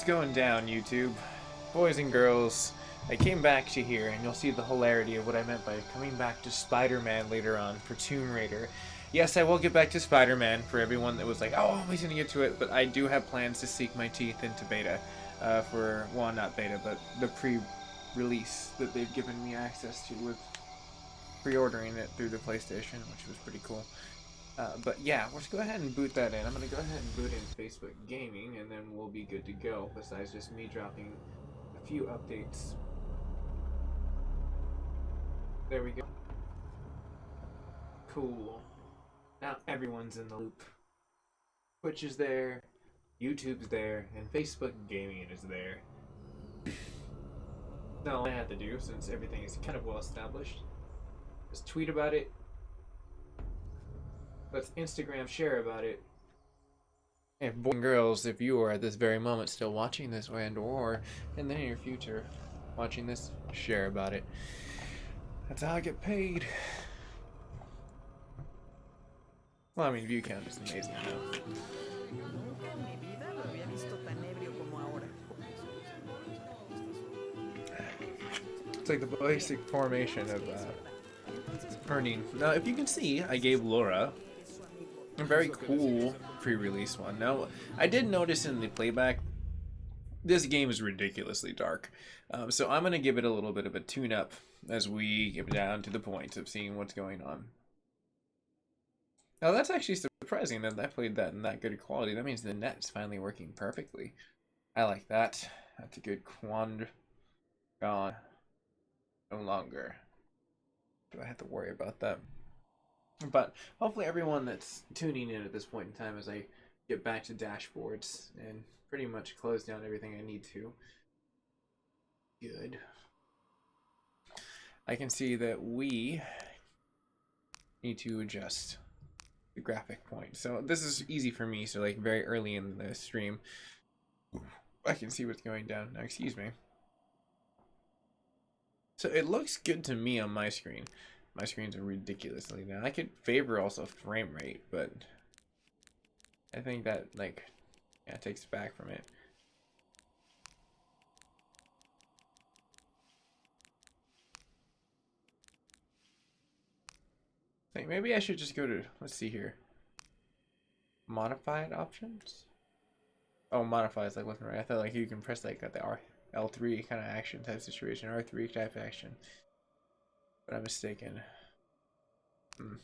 What's going down, YouTube? Boys and girls, I came back to here, and you'll see the hilarity of what I meant by coming back to Spider-Man later on for Tomb Raider. Yes, I will get back to Spider-Man for everyone that was like, oh, I'm always gonna get to it, but I do have plans to sink my teeth into beta well, not beta, but the pre-release that they've given me access to with pre-ordering it through the PlayStation, which was pretty cool. But yeah, let's go ahead and boot that in. I'm going to go ahead and boot in Facebook Gaming, and then we'll be good to go, besides just me dropping a few updates. There we go. Cool. Now everyone's in the loop. Twitch is there, YouTube's there, and Facebook Gaming is there. Now all I have to do, since everything is kind of well established, is tweet about it. Let's Instagram share about it. And boys and girls, if you are at this very moment still watching this or in the near future watching this, share about it. That's how I get paid. Well, I mean, view count is amazing though. It's like the basic formation of earning. Now, if you can see, I gave Laura a very cool pre-release one. Now, I did notice in the playback, this game is ridiculously dark. So I'm going to give it a little bit of a tune-up as we get down to the point of seeing what's going on. Now, that's actually surprising that I played that in that good quality. That means the net's finally working perfectly. I like that. That's a good quand. Gone. No longer do I have to worry about that. But hopefully everyone that's tuning in at this point in time as I get back to dashboards and pretty much close down everything I need to. Good. I can see that we need to adjust the graphic point. So this is easy for me, so like very early in the stream, I can see what's going down. Now, excuse me. So it looks good to me on my screen. My screens are ridiculously now. I could favor also frame rate, but I think that like takes back from it. I think maybe I should just go to, let's see here, modified options. Oh, modify is like looking right. I thought like you can press like the L3 kind of action type situation, R3 type action. But I'm mistaken. Because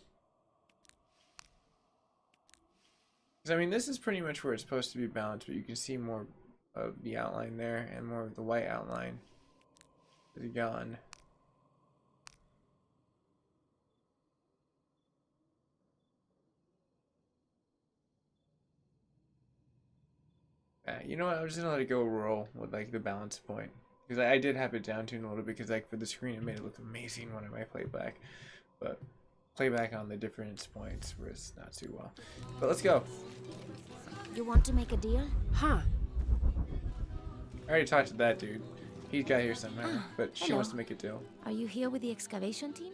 I mean, this is pretty much where it's supposed to be balanced, but you can see more of the outline there and more of the white outline is gone. You know what? I'm just gonna let it go roll with like the balance point, because I did have it down tuned a little bit because like for the screen it made it look amazing when I played back, but playback on the difference points was not too well. But let's go. You want to make a deal? Huh. I already talked to that dude. He's got here somewhere, but she Hello. wants to make a deal. Are you here with the excavation team?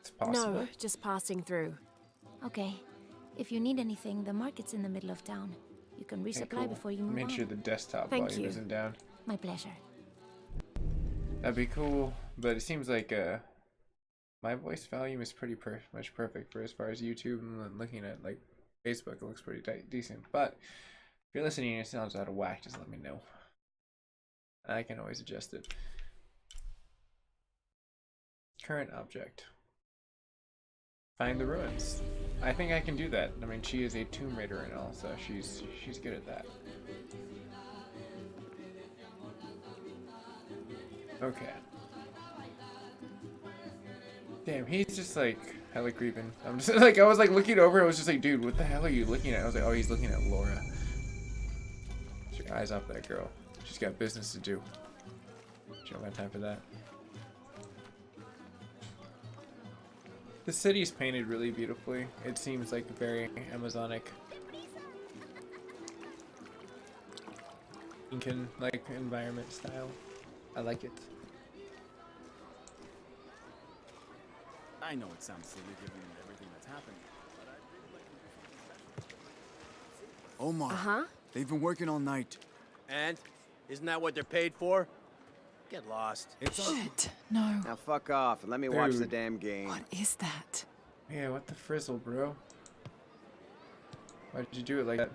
It's possible. No, just passing through. Okay. If you need anything, the market's in the middle of town. You can Okay, resupply cool. before you move Make on. sure the desktop Thank volume you. isn't down. My pleasure. That'd be cool, but it seems like my voice volume is pretty much perfect for as far as YouTube and looking at like Facebook. It looks pretty decent, but if you're listening and it sounds out of whack, just let me know. I can always adjust it. Current object. Find the ruins. I think I can do that. I mean, she is a Tomb Raider and all, so she's good at that. Okay. Damn, he's just like hella creeping. I'm just like, I was like looking over, I was just like, dude, what the hell are you looking at? I was like, oh, he's looking at Laura. Get your eyes off that girl. She's got business to do. She don't got time for that. The city's painted really beautifully. It seems like a very Amazonic, Incan like environment style. I like it. I know it sounds silly given everything that's happened, but I'd really like to do something special. Omar, Uh-huh. they've been working all night. And? Isn't that what they're paid for? Get lost. Shit, no. Now fuck off and let me watch the Dude. damn game. What is that? Yeah, what the frizzle, bro? Why did you do it like that?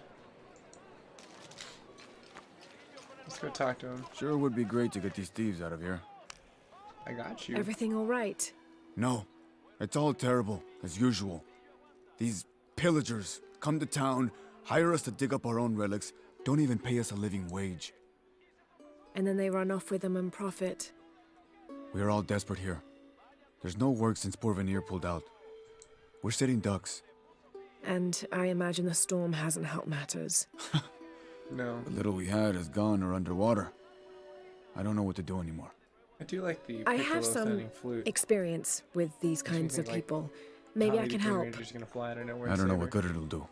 Let's go talk to him. Sure would be great to get these thieves out of here. I got you. Everything all right? No, it's all terrible, as usual. These pillagers come to town, hire us to dig up our own relics, don't even pay us a living wage. And then they run off with them and profit. We are all desperate here. There's no work since Porvenir pulled out. We're sitting ducks. And I imagine the storm hasn't helped matters. No. The little we had is gone or underwater. I don't know what to do anymore. I do like the I piccolo have some sounding flute. experience with these Makes me kinds of think, like, people. Maybe How I can many Tomb help. Raiders gonna fly out of nowhere I and don't know save what her? good it'll do.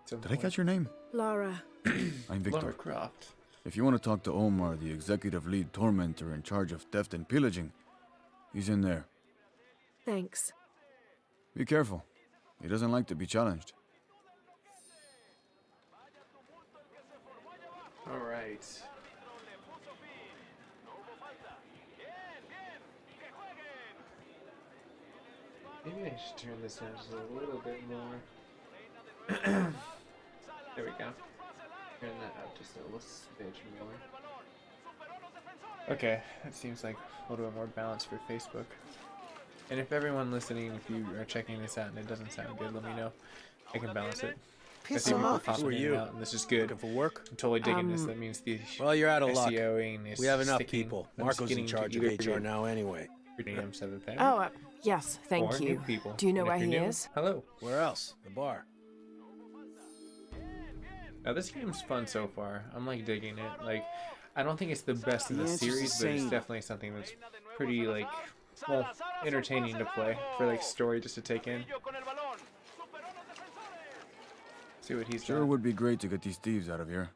At some Did I point. catch your name? Laura, I'm Victor. Lara Croft. If you want to talk to Omar, the executive lead tormentor in charge of theft and pillaging, he's in there. thanks. Be careful. He doesn't like to be challenged. All right. Maybe I should turn this down just a little bit more. There we go. Turn that up just a little smidge more. Okay, that seems like a little bit more balance for Facebook. And if everyone listening, if you are checking this out and it doesn't sound good, let me know. I can balance it. I see people popping Who are in and you? out, and this is good. Looking for work? I'm totally digging this. That means the Well, you're out of luck. SEOing is We have enough sticking. people. I'm Marco's sticking in to charge of either HR now anyway. AM 7th Oh, yes, thank or you. new people. Do you know And where if he you're new, is? Hello. Where else? The bar. Now this game's fun so far. I'm like digging it. Like, I don't think it's the best in the The answer's the series, but it's same. definitely something that's pretty like, well, entertaining to play for like story just to take in. See what he's Sure doing. would be great to get these thieves out of here.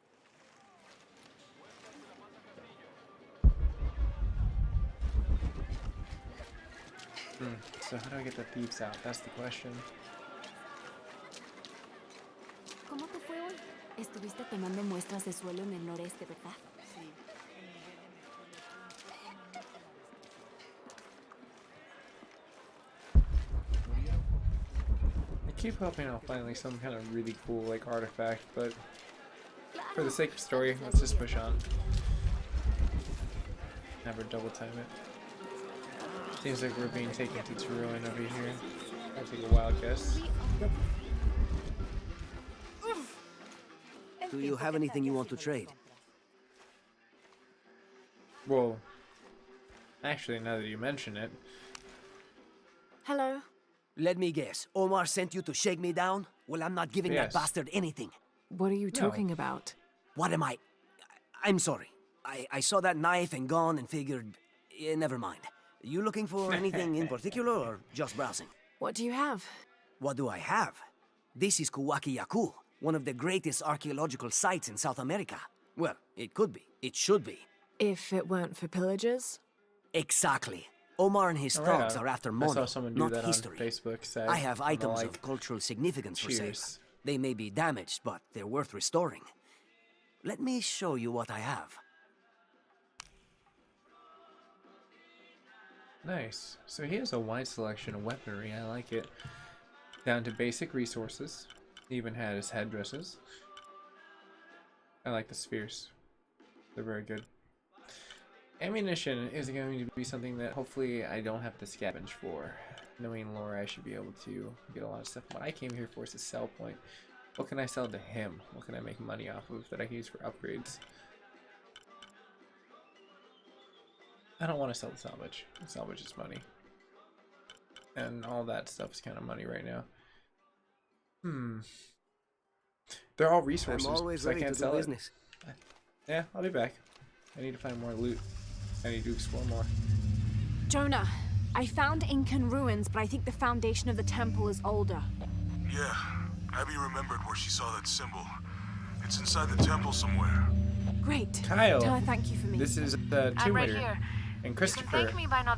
So how do I get the thieves out? That's the question. ¿Cómo te fue hoy? Estuviste tomando muestras de suelo en el noreste, ¿verdad? Sí. I keep hoping I'll find like some kind of really cool like artifact, but for the sake of story, let's just push on. Never double time it. Seems like we're being taken to ruin over here. I'll take a wild guess. Do you have anything you want to trade? Well, actually, now that you mention it, Hello? Let me guess. Omar sent you to shake me down? Well, I'm not giving Yes. that bastard anything. What are you talking about? What am I? I'm sorry. I saw that knife and gun and figured... never mind. You looking for anything in particular or just browsing? What do you have? What do I have? This is Kuwaki Yaku, one of the greatest archaeological sites in South America. Well, it could be. It should be. If it weren't for pillagers? Exactly. Omar and his Right thugs on. are after I money, saw someone do not that history. on Facebook. Said, I have I'm all items like, of cultural significance for sale. cheers. They may be damaged, but they're worth restoring. Let me show you what I have. Nice. So he has a wide selection of weaponry. I like it. Down to basic resources. He even had his headdresses. I like the spheres. They're very good. Ammunition is going to be something that hopefully I don't have to scavenge for. Knowing Laura, I should be able to get a lot of stuff. What I came here for is a sell point. What can I sell to him? What can I make money off of that I can use for upgrades? I don't want to sell the salvage. Salvage is money. And all that stuff is kind of money right now. They're all resources, I'm always so I ready can't to do sell it. business. Yeah, I'll be back. I need to find more loot. I need to explore more. Jonah, I found Incan ruins, but I think the foundation of the temple is older. Yeah, Abby remembered where she saw that symbol. It's inside the temple somewhere. Great. Kyle, Tell her thank you for me. this is the Tomb Raider. And Christopher,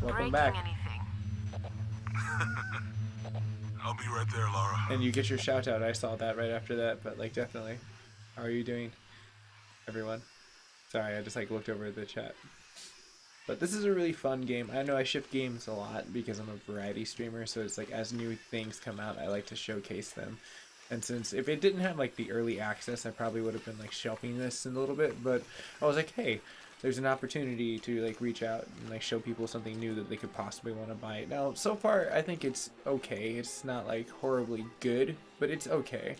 welcome back. I'll be right there, Lara. And you get your shout out. I saw that right after that, but like definitely. How are you doing, everyone? Sorry, I just like looked over at the chat. But this is a really fun game. I know I shift games a lot because I'm a variety streamer, so it's like as new things come out, I like to showcase them. And since if it didn't have like the early access, I probably would have been like shelving this in a little bit, but I was like, hey, there's an opportunity to like reach out and like show people something new that they could possibly want to buy. Now, so far, I think it's okay. It's not like horribly good, but it's okay.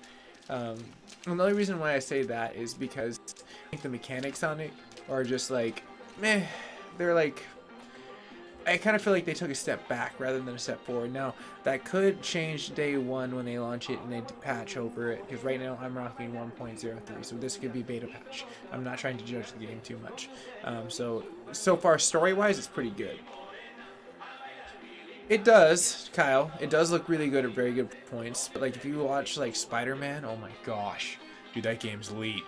And the only reason why I say that is because I think the mechanics on it are just like, meh. They're like, I kind of feel like they took a step back rather than a step forward. Now, that could change day one when they launch it and they patch over it, because right now I'm rocking 1.03, so this could be beta patch. I'm not trying to judge the game too much. So far, story-wise, it's pretty good. It does, Kyle, it does look really good at very good points, but like if you watch like Spider-Man, oh my gosh, dude, that game's elite.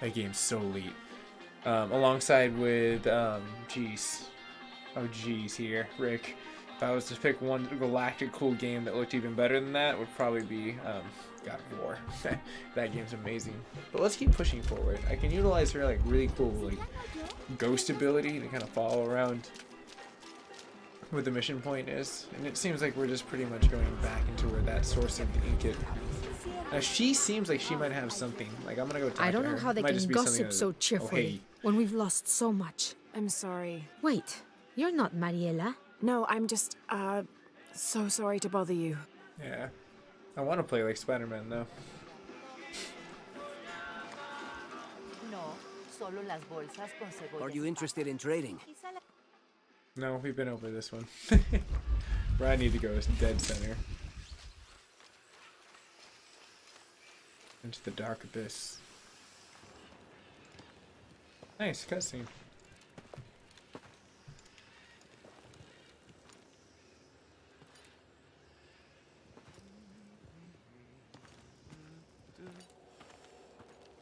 That game's so elite. Alongside with, geez, here, Rick. If I was to pick one galactic cool game that looked even better than that, would probably be God of War. That game's amazing. But let's keep pushing forward. I can utilize her like really cool like ghost ability to kind of follow around where the mission point is, and it seems like we're just pretty much going back into where that source of the ink. Now she seems like she might have something. Like I'm gonna go talk to her. I don't know how they can gossip so cheerfully oh, hey. when we've lost so much. I'm sorry. Wait, you're not Mariela? No, I'm just, so sorry to bother you. Yeah. I want to play like Spider-Man though. Are you interested in trading? No, we've been over this one. Where I need to go is dead center. Into the dark abyss. Nice cutscene.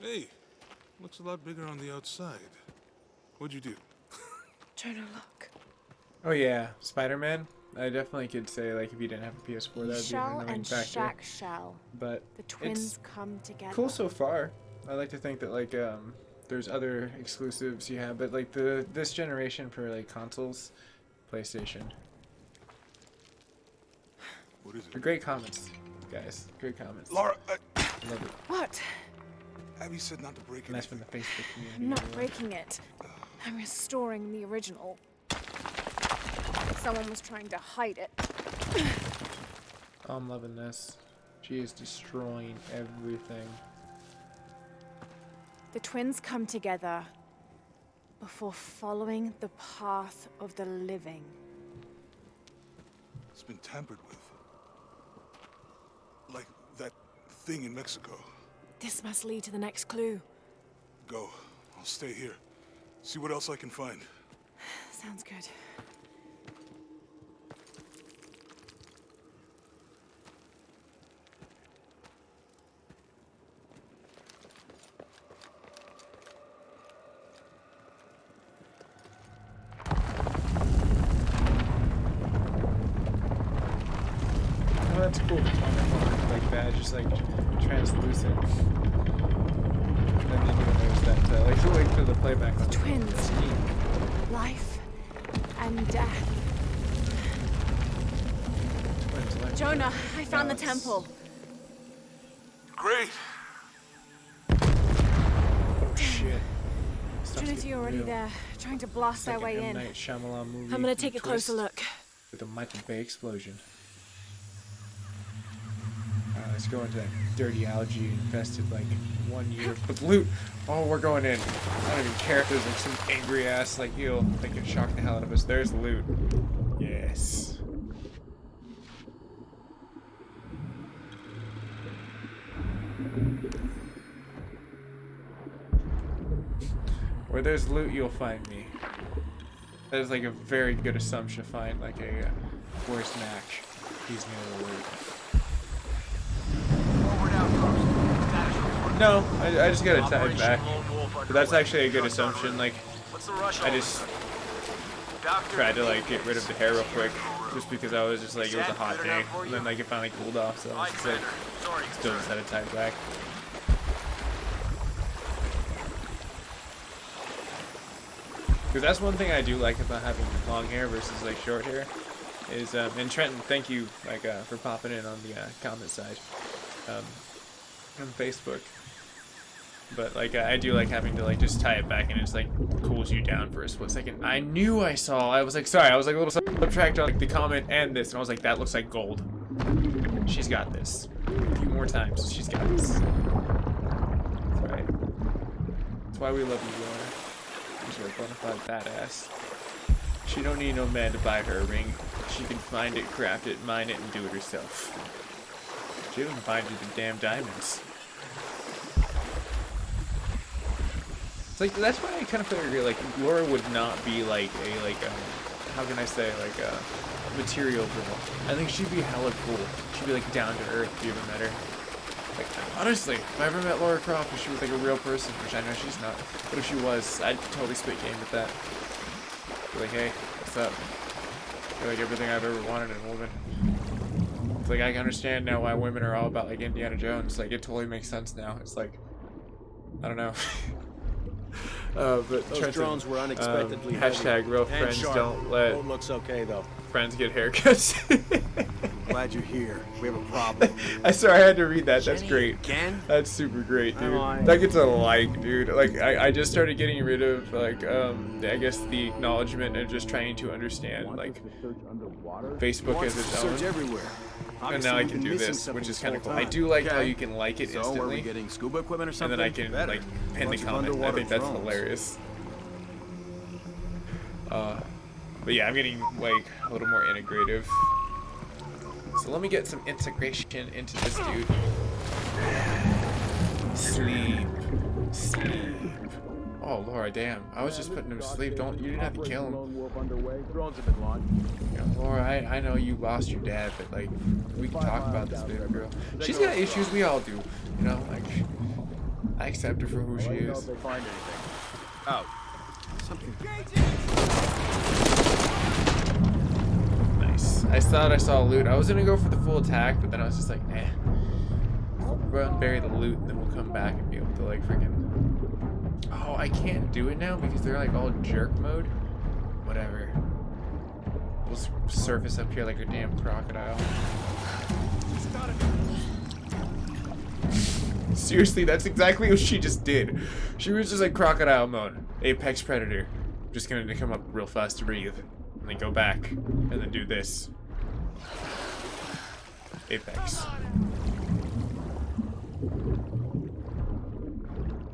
Hey, looks a lot bigger on the outside. What'd you do? Jonah, look. Oh yeah, Spider-Man. I definitely could say like if you didn't have a PS4, that would be an Shell annoying and factor. Shack Shell. But The twins it's come together. cool so far. I like to think that like there's other exclusives you have, but like this generation for like consoles, PlayStation. What is it? For great comments, guys. Great comments. Laura, Love it. What? Abby said not to break And that's from anything. the Facebook community. I'm not breaking it. I'm restoring the original. Someone was trying to hide it. Oh, I'm loving this. She is destroying everything. The twins come together before following the path of the living. It's been tampered with. Like that thing in Mexico. This must lead to the next clue. Go. I'll stay here. See what else I can find. Sounds good. Oh, that's cool. Like that, just like translucent. And then there's that, like wait for the playback on Twins. That's neat. Life and death. Twins, like Jonah, I found No, the it's- temple. Great! Oh shit. Stuff's Trinity getting already real. there, trying to blast It's their like an way M. in. Night Shyamalan movie I'm gonna with take a closer twist look. with a Michael Bay explosion. Let's go into that dirty algae infested like 1 year. But loot! Oh, we're going in. I don't even care if there's like some angry ass like eel that can shock the hell out of us. There's loot. Yes. Where there's loot, you'll find me. That is like a very good assumption to find like a worst match. He's near the loot. No, I just got a time back. But that's actually a good assumption. Like, I just tried to like get rid of the hair real quick, just because I was just like it was a hot day, and then like it finally cooled off, so I was just like still just had a time back. Because that's one thing I do like about having long hair versus like short hair. Is and Trenton, thank you like for popping in on the comment side on Facebook. But like I do like having to like just tie it back and it's like cools you down for a split second. I knew I saw. I was like, sorry, I was like a little subtract on like the comment and this, and I was like, that looks like gold. She's got this. A few more times, she's got this. That's right. That's why we love you, Laura. She's a bona fide badass. She don't need no man to buy her a ring. She can find it, craft it, mine it, and do it herself. She doesn't find you the damn diamonds. It's like, that's why I kind of figure like Laura would not be like a how can I say, like a material girl. I think she'd be hella cool. She'd be like down to earth if you ever met her. Like honestly, if I ever met Laura Croft and she was like a real person, which I know she's not, but if she was, I'd totally spit game with that. Be like, hey, what's up? You're like everything I've ever wanted in a woman. It's like I can understand now why women are all about like Indiana Jones. Like it totally makes sense now. It's like I don't know. But Those Trenton, drones were unexpectedly hashtag real heavy friends and sharp. don't let Road looks okay though. friends get haircuts. Glad you're here. We have a problem. I swear I had to read that. That's Jenny, great. again? That's super great, dude. on. That gets a like, dude. Like I just started getting rid of like I guess the acknowledgement and just trying to understand like Facebook as its own. Search everywhere. And now I can do this, which is kind of cool. I do like how you can like it So, are we instantly, getting scuba equipment or and something? then I can Better. like pin the Bunch of comment. I underwater think that's drones. hilarious. But yeah, I'm getting like a little more integrative. So let me get some integration into this dude. Sleep. Sleep. Oh, Laura, damn. I was just putting him to sleep. You didn't have to kill him. Drones have been launched. Yeah, Laura, I know you lost your dad, but like, we can talk about this baby girl. She's got issues, we all do. You know, like, I accept her for who she is. They find anything. Oh. Something. Nice. I thought I saw loot. I was gonna go for the full attack, but then I was just like, eh. Run, bury the loot, and then we'll come back and be able to like freaking. Oh, I can't do it now because they're like all jerk mode. Whatever. We'll surface up here like a damn crocodile. Seriously, that's exactly what she just did. She was just like crocodile mode. Apex predator. Just gonna come up real fast to breathe. And then go back. And then do this. Apex.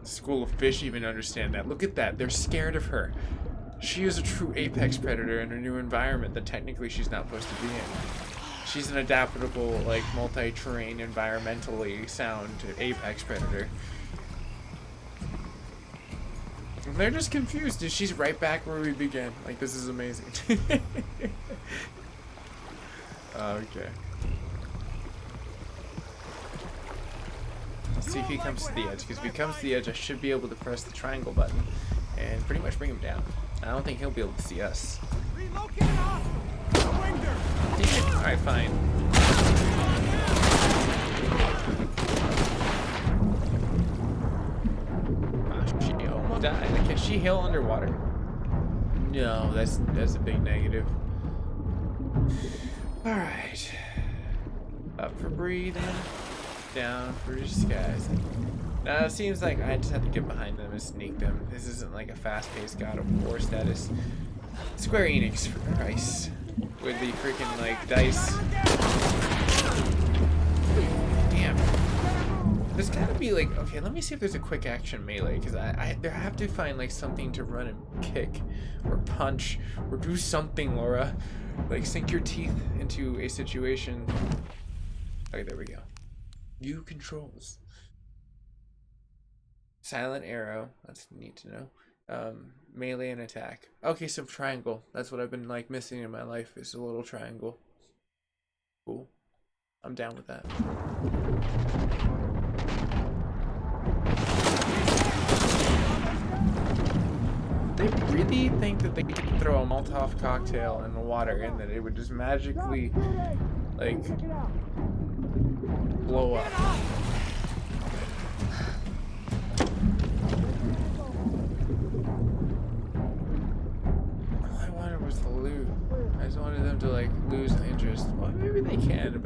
School of Fish even understand that. Look at that. They're scared of her. She is a true apex predator in a new environment that technically she's not supposed to be in. She's an adaptable, like, multi-terrain, environmentally sound apex predator. And they're just confused, and she's right back where we began. Like, this is amazing. Okay. Let's see if he comes to the edge, because if he comes to the edge, I should be able to press the triangle button and pretty much bring him down. I don't think he'll be able to see us. Alright, fine. Oh, she almost died. Like, can she heal underwater? No, that's a big negative. Alright. Up for breathing. Down for disguising. Now it seems like I just have to get behind them and sneak them. This isn't like a fast-paced God of War status. Square Enix, for Christ. With the freaking like dice. Damn. There's gotta be like, okay, let me see if there's a quick action melee, because I have to find like something to run and kick or punch or do something, Laura. Like sink your teeth into a situation. Okay, there we go. New controls. Silent arrow. That's neat to know. Melee and attack. Okay, so triangle. That's what I've been like missing in my life, is a little triangle. Cool. I'm down with that. They really think that they could throw a Molotov cocktail in the water and that it would just magically like blow up.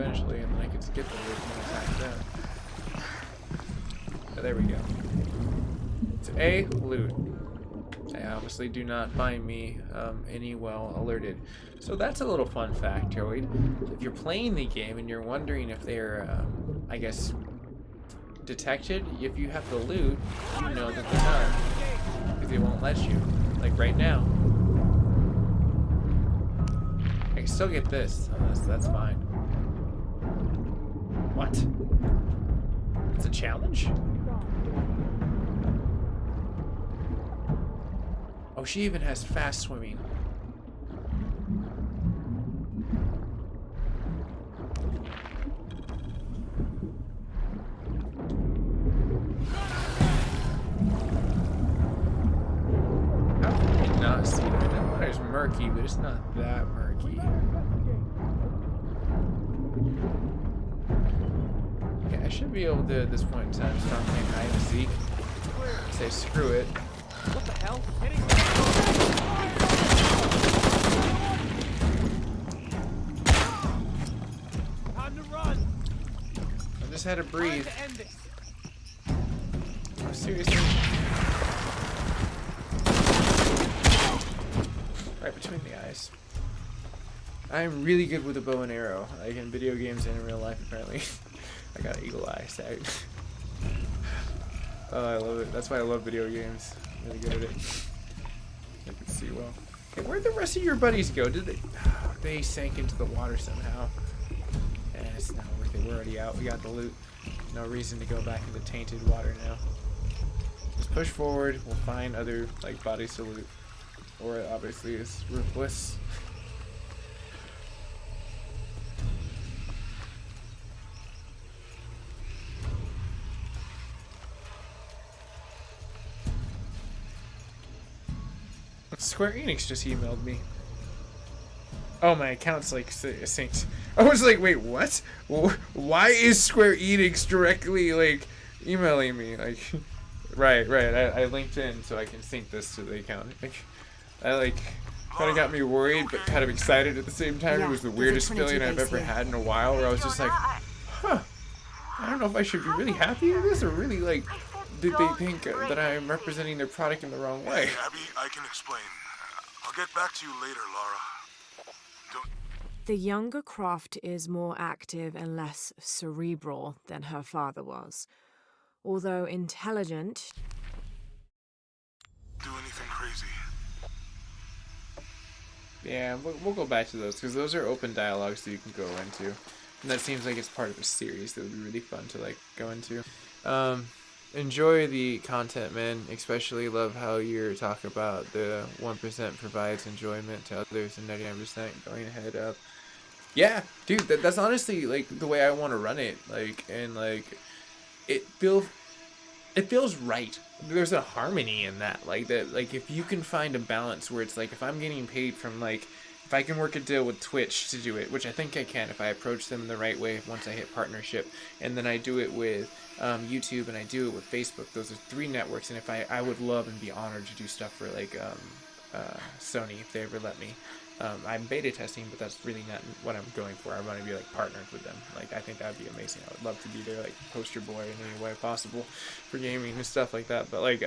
eventually, and then I could get the loot and attack them. Oh, there we go. It's A, loot. They obviously do not find me any well alerted. So that's a little fun factoid. If you're playing the game and you're wondering if they're, I guess, detected, if you have the loot, you know that they're not. Because they won't let you. Like right now. I can still get this, so that's fine. What? It's a challenge? Oh, she even has fast swimming. How can I not see that? That water's murky, but it's not that murky. Okay, I should be able to, at this point in time, start playing hide and seek. Say screw it. What the hell? Time to run. I just had to breathe. Oh, seriously? Right between the eyes. I'm really good with a bow and arrow, like in video games and in real life, apparently. I got eagle eye sight. Oh, I love it. That's why I love video games. I'm really good at it. I can see well. Hey, where'd the rest of your buddies go? Did they? Oh, they sank into the water somehow. Eh, it's not worth it. We're already out. We got the loot. No reason to go back into tainted water now. Just push forward. We'll find other like bodies to loot. Or it obviously is ruthless. Square Enix just emailed me. Oh, my account's like synced. I was like, wait, what? Why is Square Enix directly like emailing me? Like, right. I linked in so I can sync this to the account. Like, I kind of got me worried, but kind of excited at the same time. Yeah, It was the weirdest feeling I've ever here. had in a while, where I was just like, huh. I don't know if I should be really happy with this or really like. Did they think that I'm representing their product in the wrong way? Hey, Abby, I can explain. I'll get back to you later, Lara. Don't... The younger Croft is more active and less cerebral than her father was. Although intelligent, do anything crazy. Yeah, we'll go back to those, because those are open dialogues that you can go into. And that seems like it's part of a series that would be really fun to, like, go into. Enjoy the content, man. Especially love how you're talking about the 1% provides enjoyment to others and 99% going ahead up. Yeah, dude, that's honestly, like, the way I want to run it. Like, and, like, it feels right. There's a harmony in that. Like, that, like, if you can find a balance where it's like, if I'm getting paid from, like, if I can work a deal with Twitch to do it, which I think I can if I approach them the right way once I hit partnership, and then I do it with YouTube and I do it with Facebook. Those are 3 networks, and if I would love and be honored to do stuff for like Sony if they ever let me. I'm beta testing, but that's really not what I'm going for. I want to be like partnered with them. Like, I think that would be amazing. I would love to be their like poster boy in any way possible for gaming and stuff like that. But like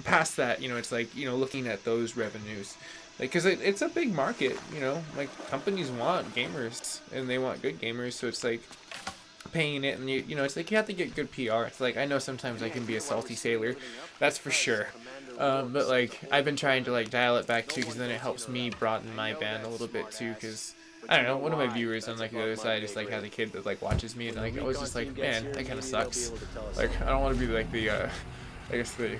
past that, you know, it's like, you know, looking at those revenues. Like, because it's a big market, you know, like, companies want gamers, and they want good gamers, so it's like, paying it, and you know, it's like, you have to get good PR. It's like, I know sometimes I can be a salty sailor, that's for sure, but, like, I've been trying to, like, dial it back, too, because then it helps me broaden my band a little bit, too, because, I don't know, one of my viewers on, like, the other side just, like, has a kid that, like, watches me, and, like, I was just like, man, that kind of sucks. Like, I don't want to be, like, the, I guess the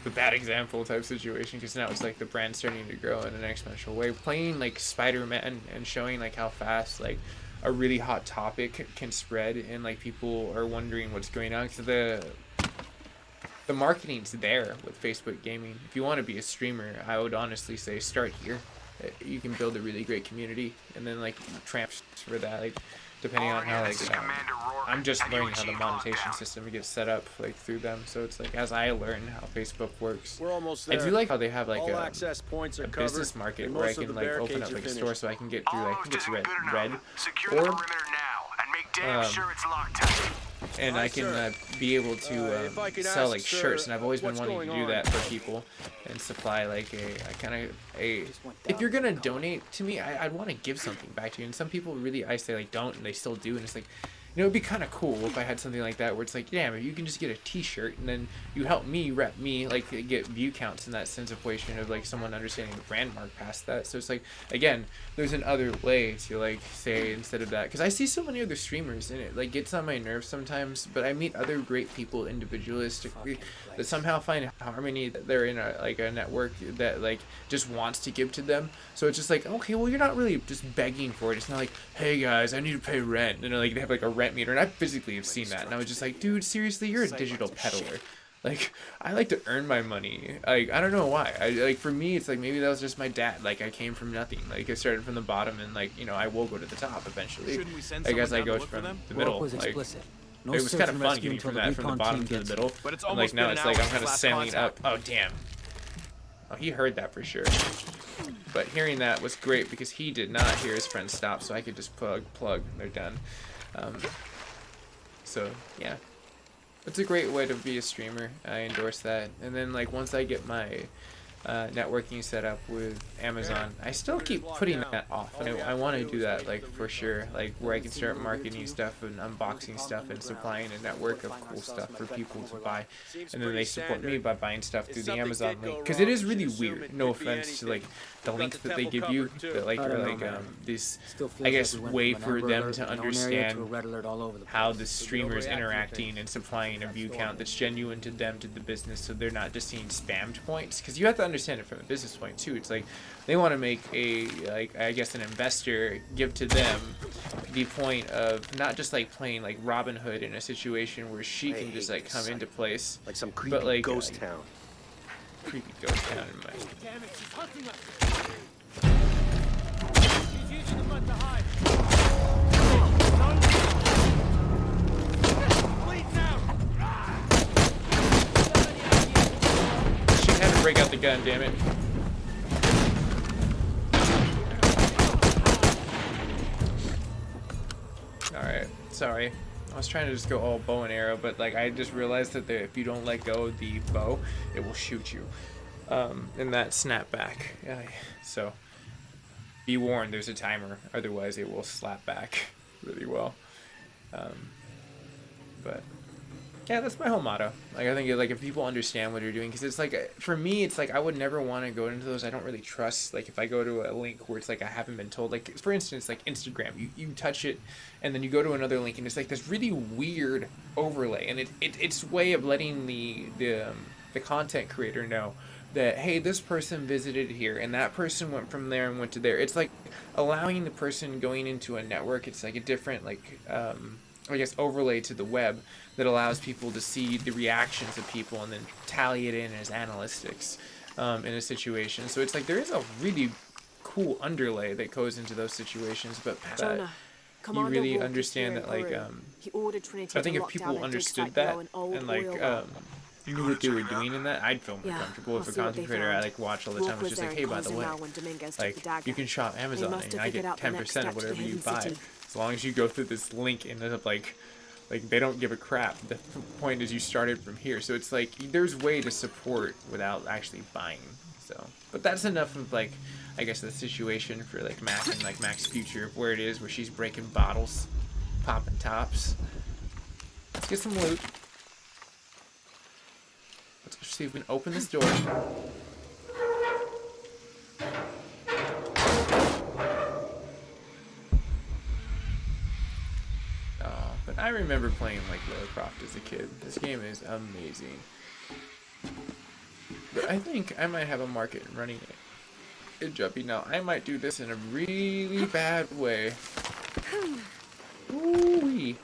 bad example type situation, because now it's like the brand's starting to grow in an exponential way. Playing like Spider-Man and showing like how fast like a really hot topic can spread, and like people are wondering what's going on, because the marketing's there with Facebook gaming. If you want to be a streamer, I would honestly say start here. You can build a really great community, and then like transfer that, like depending on how like I'm just learning how the monetization system gets set up like through them, so it's like as I learn how Facebook works. We're almost there. I do like how they have like All access points are a covered, business market and where I most of can the like open barricades up like are a store, finished. so I can get through like I think it's red Secure the or perimeter now, and And I can be able to sell like shirts, and I've always been wanting to do that for people and supply like a kind of a. If you're gonna donate to me, I'd want to give something back to you. And some people really, I say like don't, and they still do, and it's like, you know, it'd be kind of cool if I had something like that where it's like, damn, if you can just get a T-shirt and then you help me rep me, like get view counts in that sense of equation of like someone understanding the brand mark past that. So it's like, again, there's another way to like say instead of that, because I see so many other streamers and it like gets on my nerves sometimes. But I meet other great people individualistically that somehow find harmony, that they're in a network that like just wants to give to them. So it's just like, okay, well, you're not really just begging for it. It's not like, hey guys, I need to pay rent, and like they have like a rent meter, and I physically have seen that, and I was just like, dude, seriously, you're a digital peddler. Like, I like to earn my money. Like, I don't know why. Like, for me, it's like maybe that was just my dad. Like, I came from nothing. Like, I started from the bottom, and like, you know, I will go to the top eventually. I guess I go from the middle. Like, No it was kind of fun getting from the bottom to the middle. But it's And like almost now been it's an like hour I'm kind of since sailing last up. Oh damn. Oh, he heard that for sure. But hearing that was great because he did not hear his friend stop, so I could just plug. They're done. So yeah, it's a great way to be a streamer. I endorse that. And then like once I get my networking set up with Amazon, I still keep putting that off, and I want to do that like for sure, like where I can start marketing stuff and unboxing stuff and supplying a network of cool stuff for people to buy, and then they support me by buying stuff through the Amazon link, because it is really weird, no offense to like the links that they give you that like are like this, I guess, way for them to understand how the streamer's interacting and supplying a view count that's genuine to them, to the business, so they're not just seeing spammed points. Because you have to understand it from a business point too. It's like they want to make a, like, I guess an investor give to them the point of not just like playing like Robin Hood in a situation where she can just like come into place, like some creepy but like ghost town. Creepy ghost town in my. Damn it, she's hunting us. She's using the mud to hide. She had to break out the gun, damn it. Alright, sorry. I was trying to just go all bow and arrow, but like I just realized that if you don't let go of the bow, it will shoot you. In that snapback. So be warned, there's a timer, otherwise it will slap back really well. But yeah, that's my whole motto. Like I think like if people understand what you're doing, because it's like for me, it's like I would never want to go into those I don't really trust. Like if I go to a link where it's like I haven't been told, like for instance, like Instagram, you touch it and then you go to another link and it's like this really weird overlay, and it's way of letting the content creator know that, hey, this person visited here and that person went from there and went to there. It's like allowing the person going into a network, it's like a different like I guess overlay to the web that allows people to see the reactions of people and then tally it in as analytics in a situation. So it's like there is a really cool underlay that goes into those situations, but Jonah, you really understand that like I think if people understood that and like knew what they were doing in that, I'd feel more comfortable. If a content creator I like watch all the time was just like, hey, by the way, like you can shop Amazon and I get 10% of whatever you buy, as long as you go through this link and end up like they don't give a crap. The point is you started from here, so it's like there's way to support without actually buying. So, but that's enough of like I guess the situation for like Mac and like Mac's future of where it is, where she's breaking bottles, popping tops. Let's get some loot. Let's see if we can open this door. Oh, but I remember playing like Lara Croft as a kid. This game is amazing. But I think I might have a market running it. Good job, now. I might do this in a really bad way. Ooh-wee.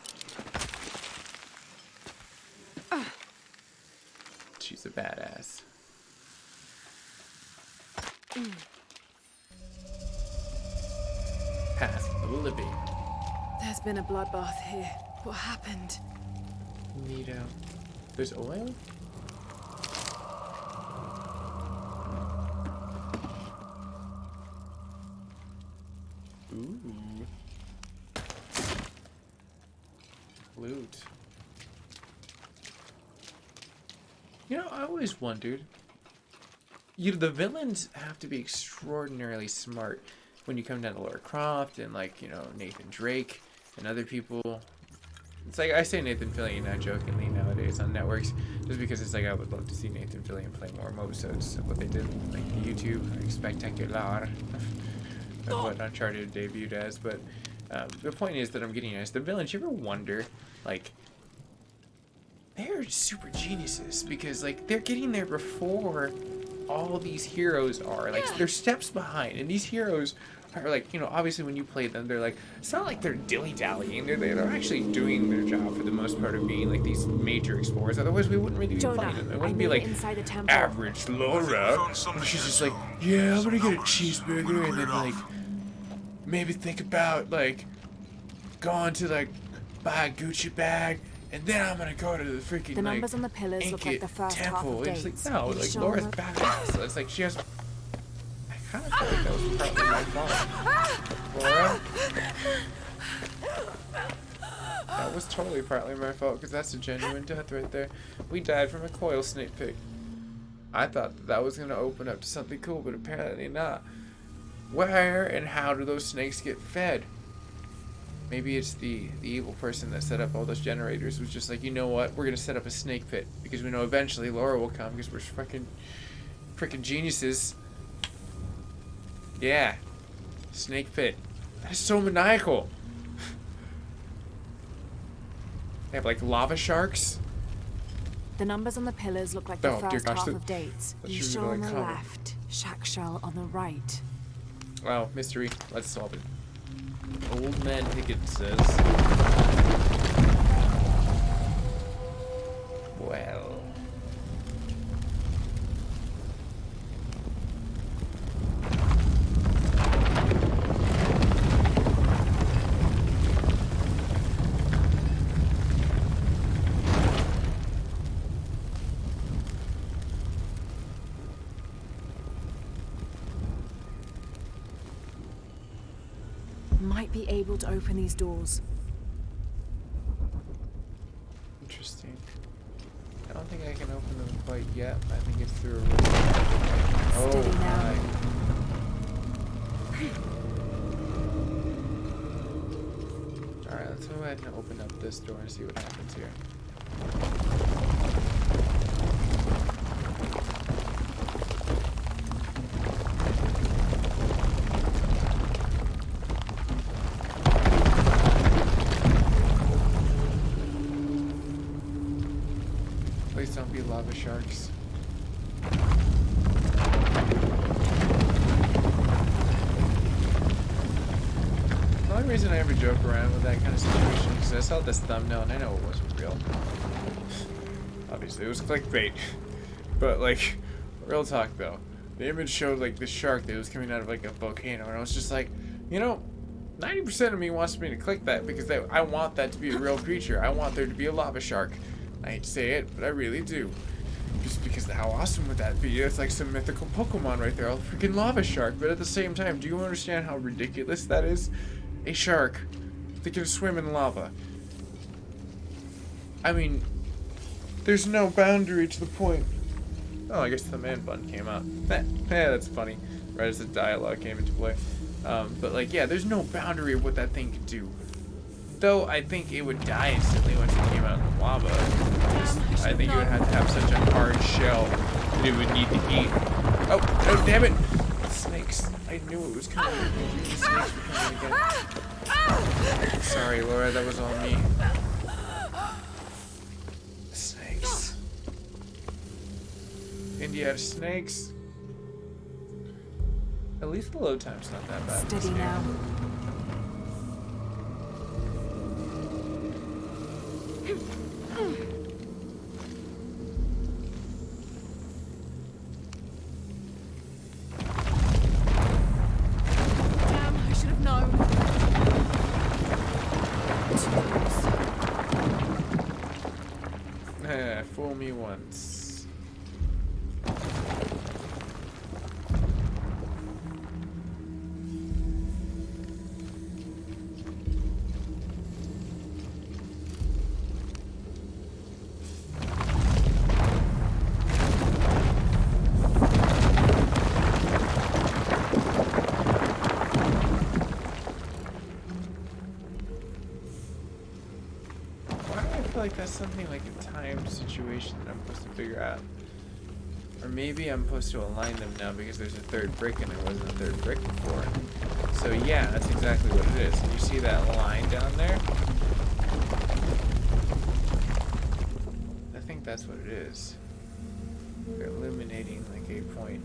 She's a badass. Path of the living. There's been a bloodbath here. What happened? Neato. There's oil? Ooh. You know, I always wondered. The villains have to be extraordinarily smart when you come down to Lara Croft and, like, you know, Nathan Drake and other people. It's like, I say Nathan Fillion now jokingly nowadays on networks, just because it's like I would love to see Nathan Fillion play more mobisodes of what they did, like the YouTube, like Spectacular, of what Uncharted debuted as. But the point is that I'm getting at is the villains, you ever wonder, like, they're super geniuses, because, like, they're getting there before all these heroes are. Like, they're steps behind, and these heroes are, like, you know, obviously when you play them, they're like, it's not like they're dilly-dallying, they're actually doing their job for the most part of being, like, these major explorers. Otherwise we wouldn't really be playing them. It wouldn't be like average Laura. She's just like, yeah, I'm gonna get a cheeseburger and then, like, maybe think about, like, going to, like, buy a Gucci bag, and then I'm gonna go to the freaking, The numbers like, on the pillars look like the first half temple. of It's dates. like, no, You like, sure Laura's look- badass. It's like, she has... I kind of feel like that was partly my fault. Laura? That was totally partly my fault, because that's a genuine death right there. We died from a coil snake pig. I thought that was gonna open up to something cool, but apparently not. Where and how do those snakes get fed? Maybe it's the evil person that set up all those generators was just like, you know what, we're gonna set up a snake pit because we know eventually Laura will come because we're freaking geniuses. Yeah, snake pit. That's so maniacal. They have like lava sharks. The numbers on the pillars look like the Oh, dear first gosh, half that- of dates. that You should be shell on like the common. left, shack shell on the right. Wow, mystery. Let's solve it. Old Man Higgins says. Well. Might be able to open these doors. Interesting. I don't think I can open them quite yet. I think it's through a room. Oh Steady now. my. Alright, let's go ahead and open up this door and see what happens here. Please don't be lava sharks. The only reason I ever joke around with that kind of situation is I saw this thumbnail and I know it wasn't real. Obviously, it was clickbait. But, like, real talk though. The image showed, like, the shark that was coming out of, like, a volcano, and I was just like, you know, 90% of me wants me to click that because I want that to be a real creature. I want there to be a lava shark. I hate to say it, but I really do. Just because how awesome would that be? It's like some mythical Pokemon right there, a freaking lava shark. But at the same time, do you understand how ridiculous that is? A shark that can swim in lava. I mean, there's no boundary to the point. Oh, I guess the man bun came out. Yeah, that's funny. Right as the dialogue came into play. But like, yeah, there's no boundary of what that thing could do. Though I think it would die instantly once it came out in the lava. Just, I think it would have to have such a hard shell that it would need to eat. Oh, oh, damn it! Snakes. I knew it was coming. I knew the snakes were coming again. Sorry, Laura, that was all me. Snakes. Indiana snakes. At least the load time's not that bad. Steady now. Damn, I should have known. Fool me once. that's something like a timed situation that I'm supposed to figure out. Or maybe I'm supposed to align them now because there's a third brick and there wasn't a third brick before. So yeah, that's exactly what it is. You see that line down there? I think that's what it is. They're illuminating like a point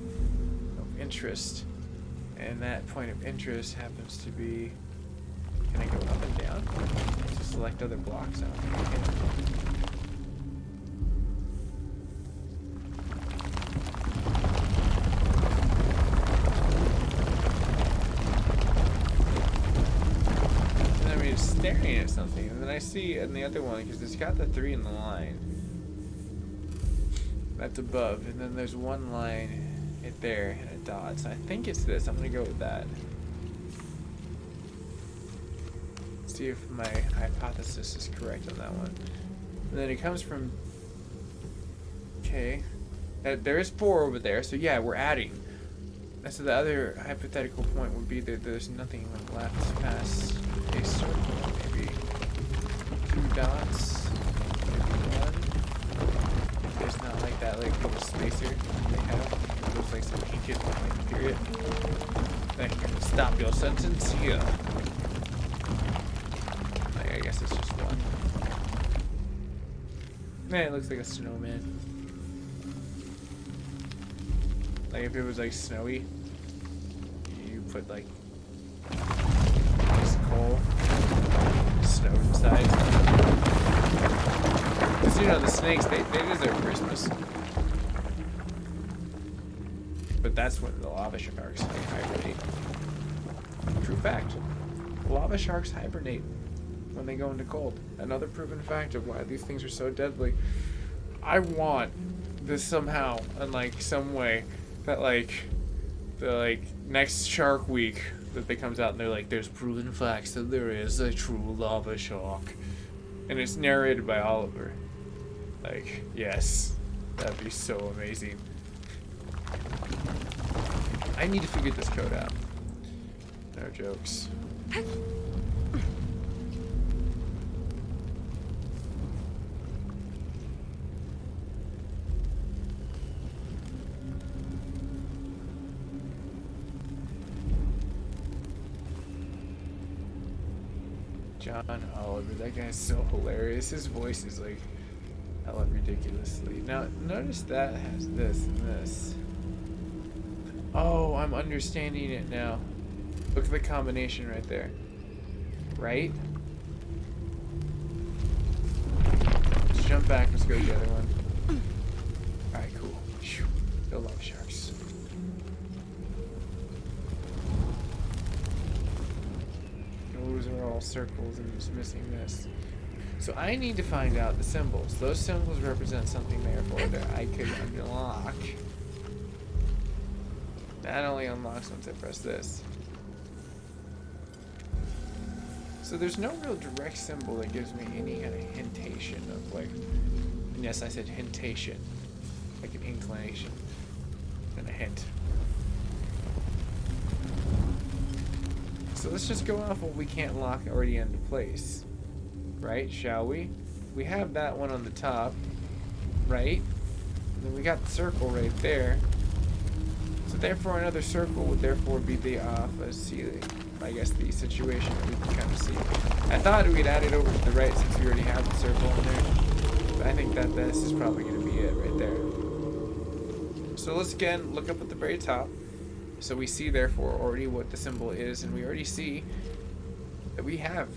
of interest. And that point of interest happens to be... Can I go up and down? To select other blocks? I don't think I can. Staring at something, and then I see in the other one, because it's got the 3 in the line that's above, and then there's one line right there and a dot, so I think it's this. I'm gonna go with that. See if my hypothesis is correct on that one. And then it comes from, okay, there is 4 over there, so yeah, we're adding. So the other hypothetical point would be that there's nothing left past a circle, maybe 2 dots, maybe 1. If there's not like that like little spacer they have, it looks like some ancient time period. Then you can stop your sentence here. Like, I guess it's just 1. Man, it looks like a snowman. Like if it was like snowy, you put like this coal, snow inside. Cause you know the snakes, they deserve Christmas. But that's when the lava sharks like hibernate. True fact. Lava sharks hibernate when they go into cold. Another proven fact of why these things are so deadly. I want this somehow, in like some way, that like the like next Shark Week that they comes out and they're like, there's proven facts that there is a true lava shark, and it's narrated by Oliver. Like, yes, that'd be so amazing. I need to figure this code out. No jokes. John Oliver, that guy's so hilarious. His voice is like hella ridiculously. Now, notice that has this and this. Oh, I'm understanding it now. Look at the combination right there. Right? Let's jump back. Let's go to the other one. Alright, cool. Go love sharks. Those are all circles and just missing this. So I need to find out the symbols. Those symbols represent something therefore that I could unlock. That only unlocks once I press this. So there's no real direct symbol that gives me any kind of hintation of like, and yes, I said hintation, like an inclination and a hint. So let's just go off what we can't lock already into place, right? Shall we? We have that one on the top, right? And then we got the circle right there. So therefore another circle would therefore be the ceiling. I guess the situation that we can kind of see. I thought we'd add it over to the right since we already have the circle in there. But I think that this is probably going to be it right there. So let's again look up at the very top. So we see therefore already what the symbol is, and we already see that we have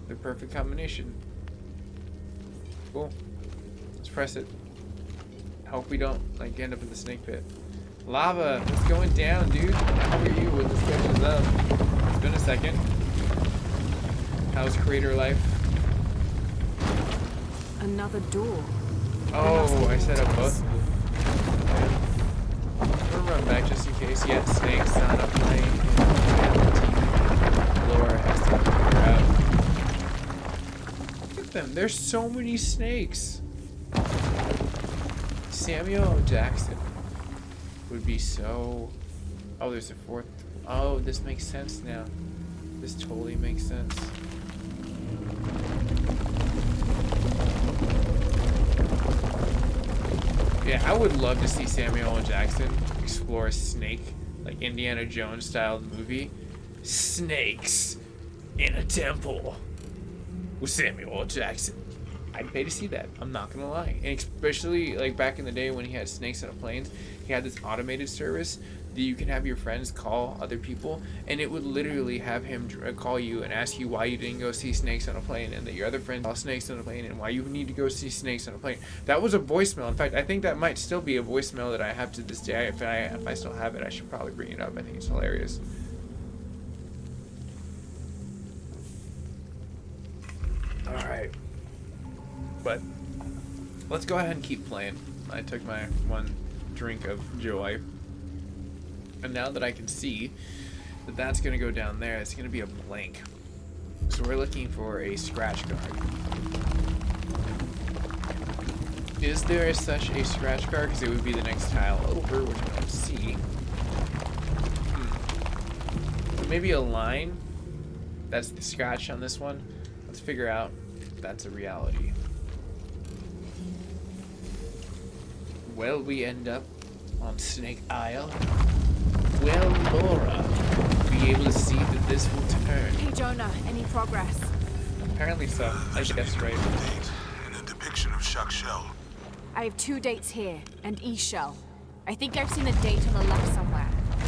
the perfect combination. Cool. Let's press it. Hope we don't like end up in the snake pit. Lava, it's going down, dude. How are you with this special love? It's been a second. How's creator life? Another door. Oh, I set up both. I'm gonna run back just in case. Yeah, snakes on a plane. Laura has to figure out. Look at them. There's so many snakes. Samuel L. Jackson would be so... Oh, there's a fourth. Oh, this makes sense now. This totally makes sense. Yeah, I would love to see Samuel L. Jackson explore a snake, like Indiana Jones style movie. Snakes in a temple with Samuel L. Jackson. I'd pay to see that. I'm not gonna lie. And especially like back in the day when he had snakes on the planes, he had this automated service that you can have your friends call other people, and it would literally have him call you and ask you why you didn't go see snakes on a plane, and that your other friends saw snakes on a plane, and why you need to go see snakes on a plane. That was a voicemail. In fact, I think that might still be a voicemail that I have to this day. If I still have it, I should probably bring it up. I think it's hilarious. All right. But let's go ahead and keep playing. I took my one drink of joy. And now that I can see that that's going to go down there, it's going to be a blank. So we're looking for a scratch card. Is there such a scratch card? Because it would be the next tile over, which I don't see. Maybe a line? That's the scratch on this one. Let's figure out if that's a reality. Well, we end up on Snake Isle. Will Laura be able to see that this will turn? Hey, Jonah, any progress? Apparently so. I guess right. Date and a depiction of Jacques Shell. I have 2 dates here, and E-Shell. I think I've seen a date on the left somewhere. A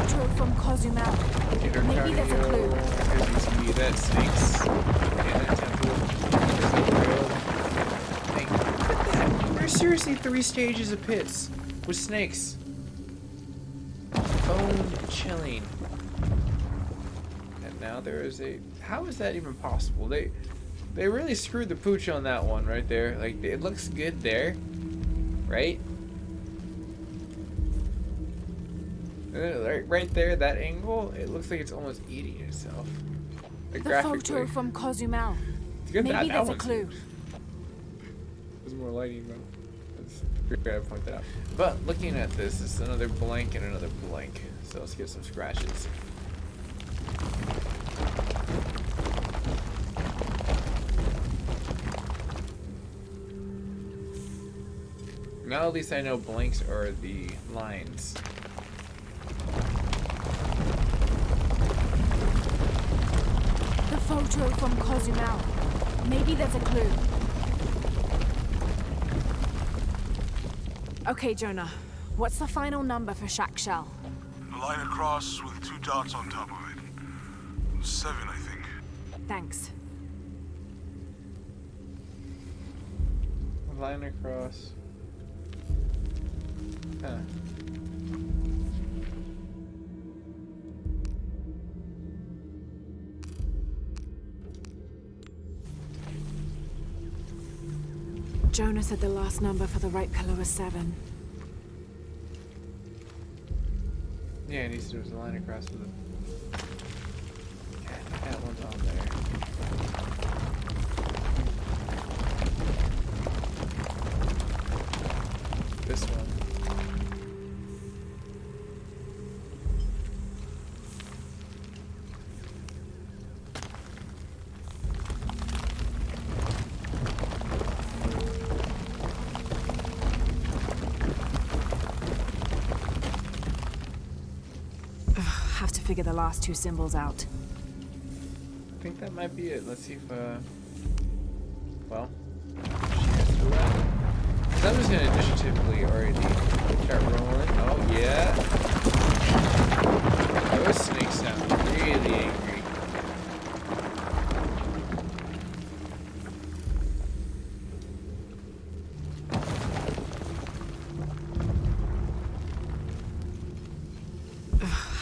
photo from Cozumel. Maybe there's a clue. Because you see that snakes in a temple. There's a real thing. Look at that. There's seriously 3 stages of pits with snakes. Bone chilling. And now there is a... How is that even possible? They really screwed the pooch on that one right there. Like, it looks good there. Right? Right there, that angle, it looks like it's almost eating itself. Like, the photo from Cozumel. Maybe there's a clue. There's more lighting, though. I gotta point that out. But looking at this, it's another blank and another blank. So let's get some scratches. Now at least I know blanks are the lines. The photo from Cozumel. Maybe there's a clue. Okay, Jonah. What's the final number for Jacques Shell? A line across with 2 dots on top of it. 7, I think. Thanks. A line across. Huh. Jonah said the last number for the right pillar was 7. Yeah, and he said there was a line across with it. Yeah, that one's on there. This one. Have to figure the last 2 symbols out. I think that might be it. Let's see if, well, she has to run. So I'm just gonna initiatively already start rolling. Oh, yeah. Those snakes sound really angry.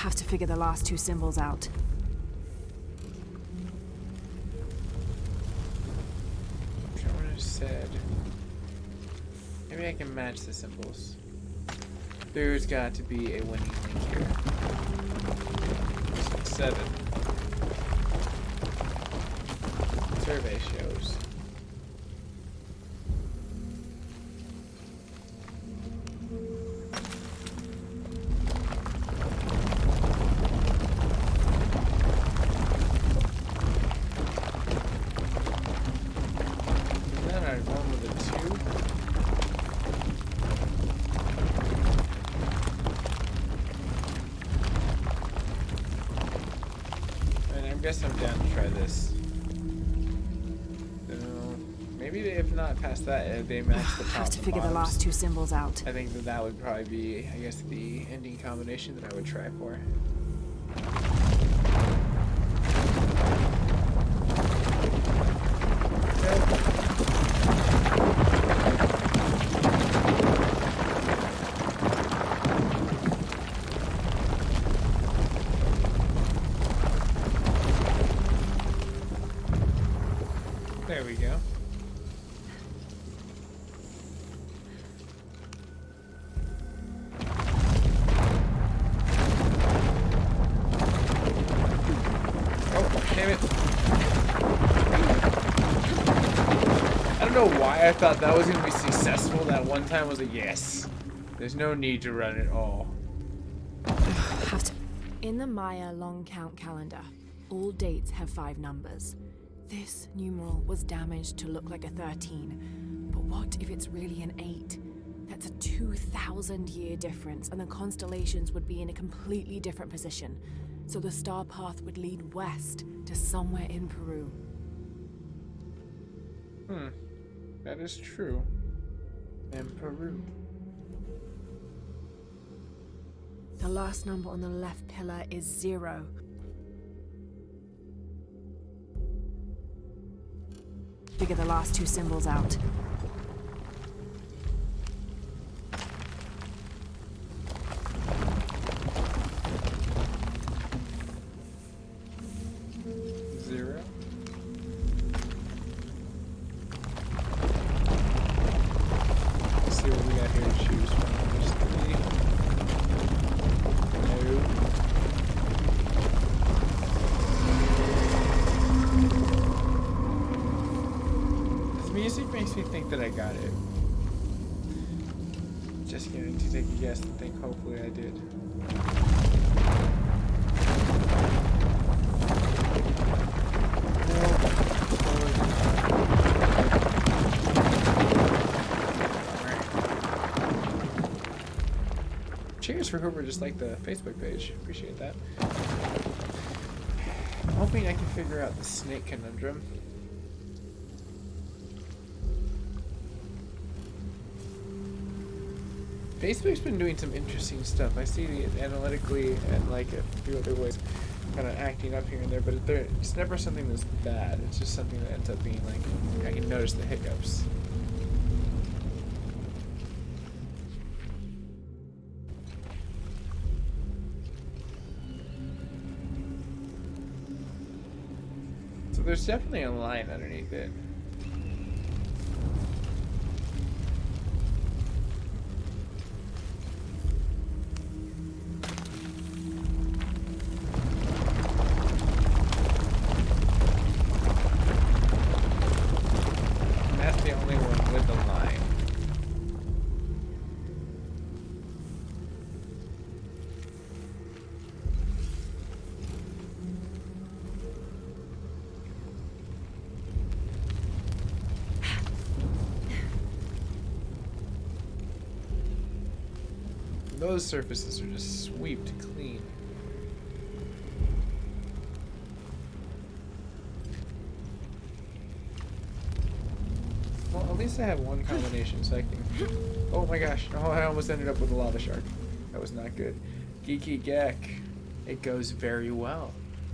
Have to figure the last 2 symbols out. Someone said, maybe I can match the symbols. There's got to be a winning link here. 7. Survey shows. guess I'm down to try this. So maybe if not past that, they match the top. Have to figure the last two symbols out. I think that would probably be, I guess, the ending combination that I would try for. There we go. Oh, damn it. I don't know why I thought that was going to be successful. That one time was a yes. There's no need to run it all. Have to. In the Maya long count calendar, all dates have 5 numbers. This numeral was damaged to look like a 13, but what if it's really an 8? That's a 2,000-year difference, and the constellations would be in a completely different position. So the star path would lead west to somewhere in Peru. That is true. In Peru. The last number on the left pillar is 0. Figure the last 2 symbols out. Zero. Let's see what we got here to choose from. There's 3. No. This music makes me think that I got it. Just going to take a guess and think hopefully I did. Cheers for whoever just liked the Facebook page. Appreciate that. I'm hoping I can figure out the snake conundrum. Facebook's been doing some interesting stuff. I see it analytically and like a few other ways kind of acting up here and there, but it's never something that's bad. It's just something that ends up being like, I can notice the hiccups. So there's definitely a line underneath it. Those surfaces are just swept clean. Well, at least I have one combination, so I can... Oh my gosh. Oh, I almost ended up with a lava shark. That was not good. Geeky Gek. It goes very well.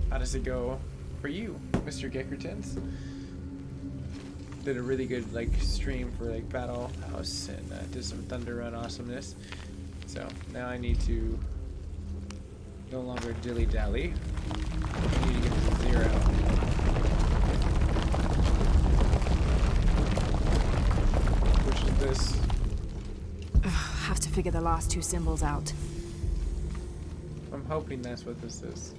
How does it go for you, Mr. Geckertons? Did a really good stream for Battle House and did some Thunder Run awesomeness. So now I need to no longer dilly-dally. I need to get to 0. Which is this? Have to figure the last 2 symbols out. I'm hoping that's what this is.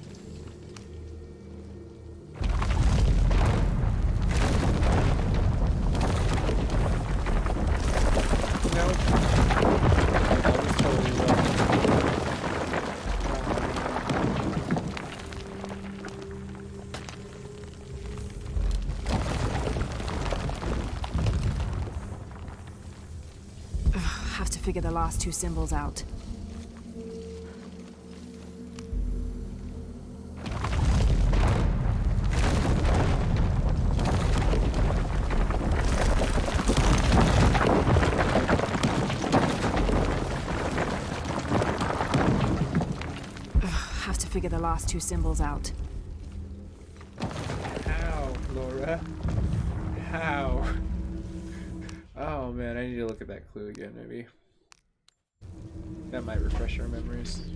Figure the last 2 symbols out. to figure the last two symbols out. How, Laura? How? Oh man, I need to look at that clue again, maybe. That might refresh our memories.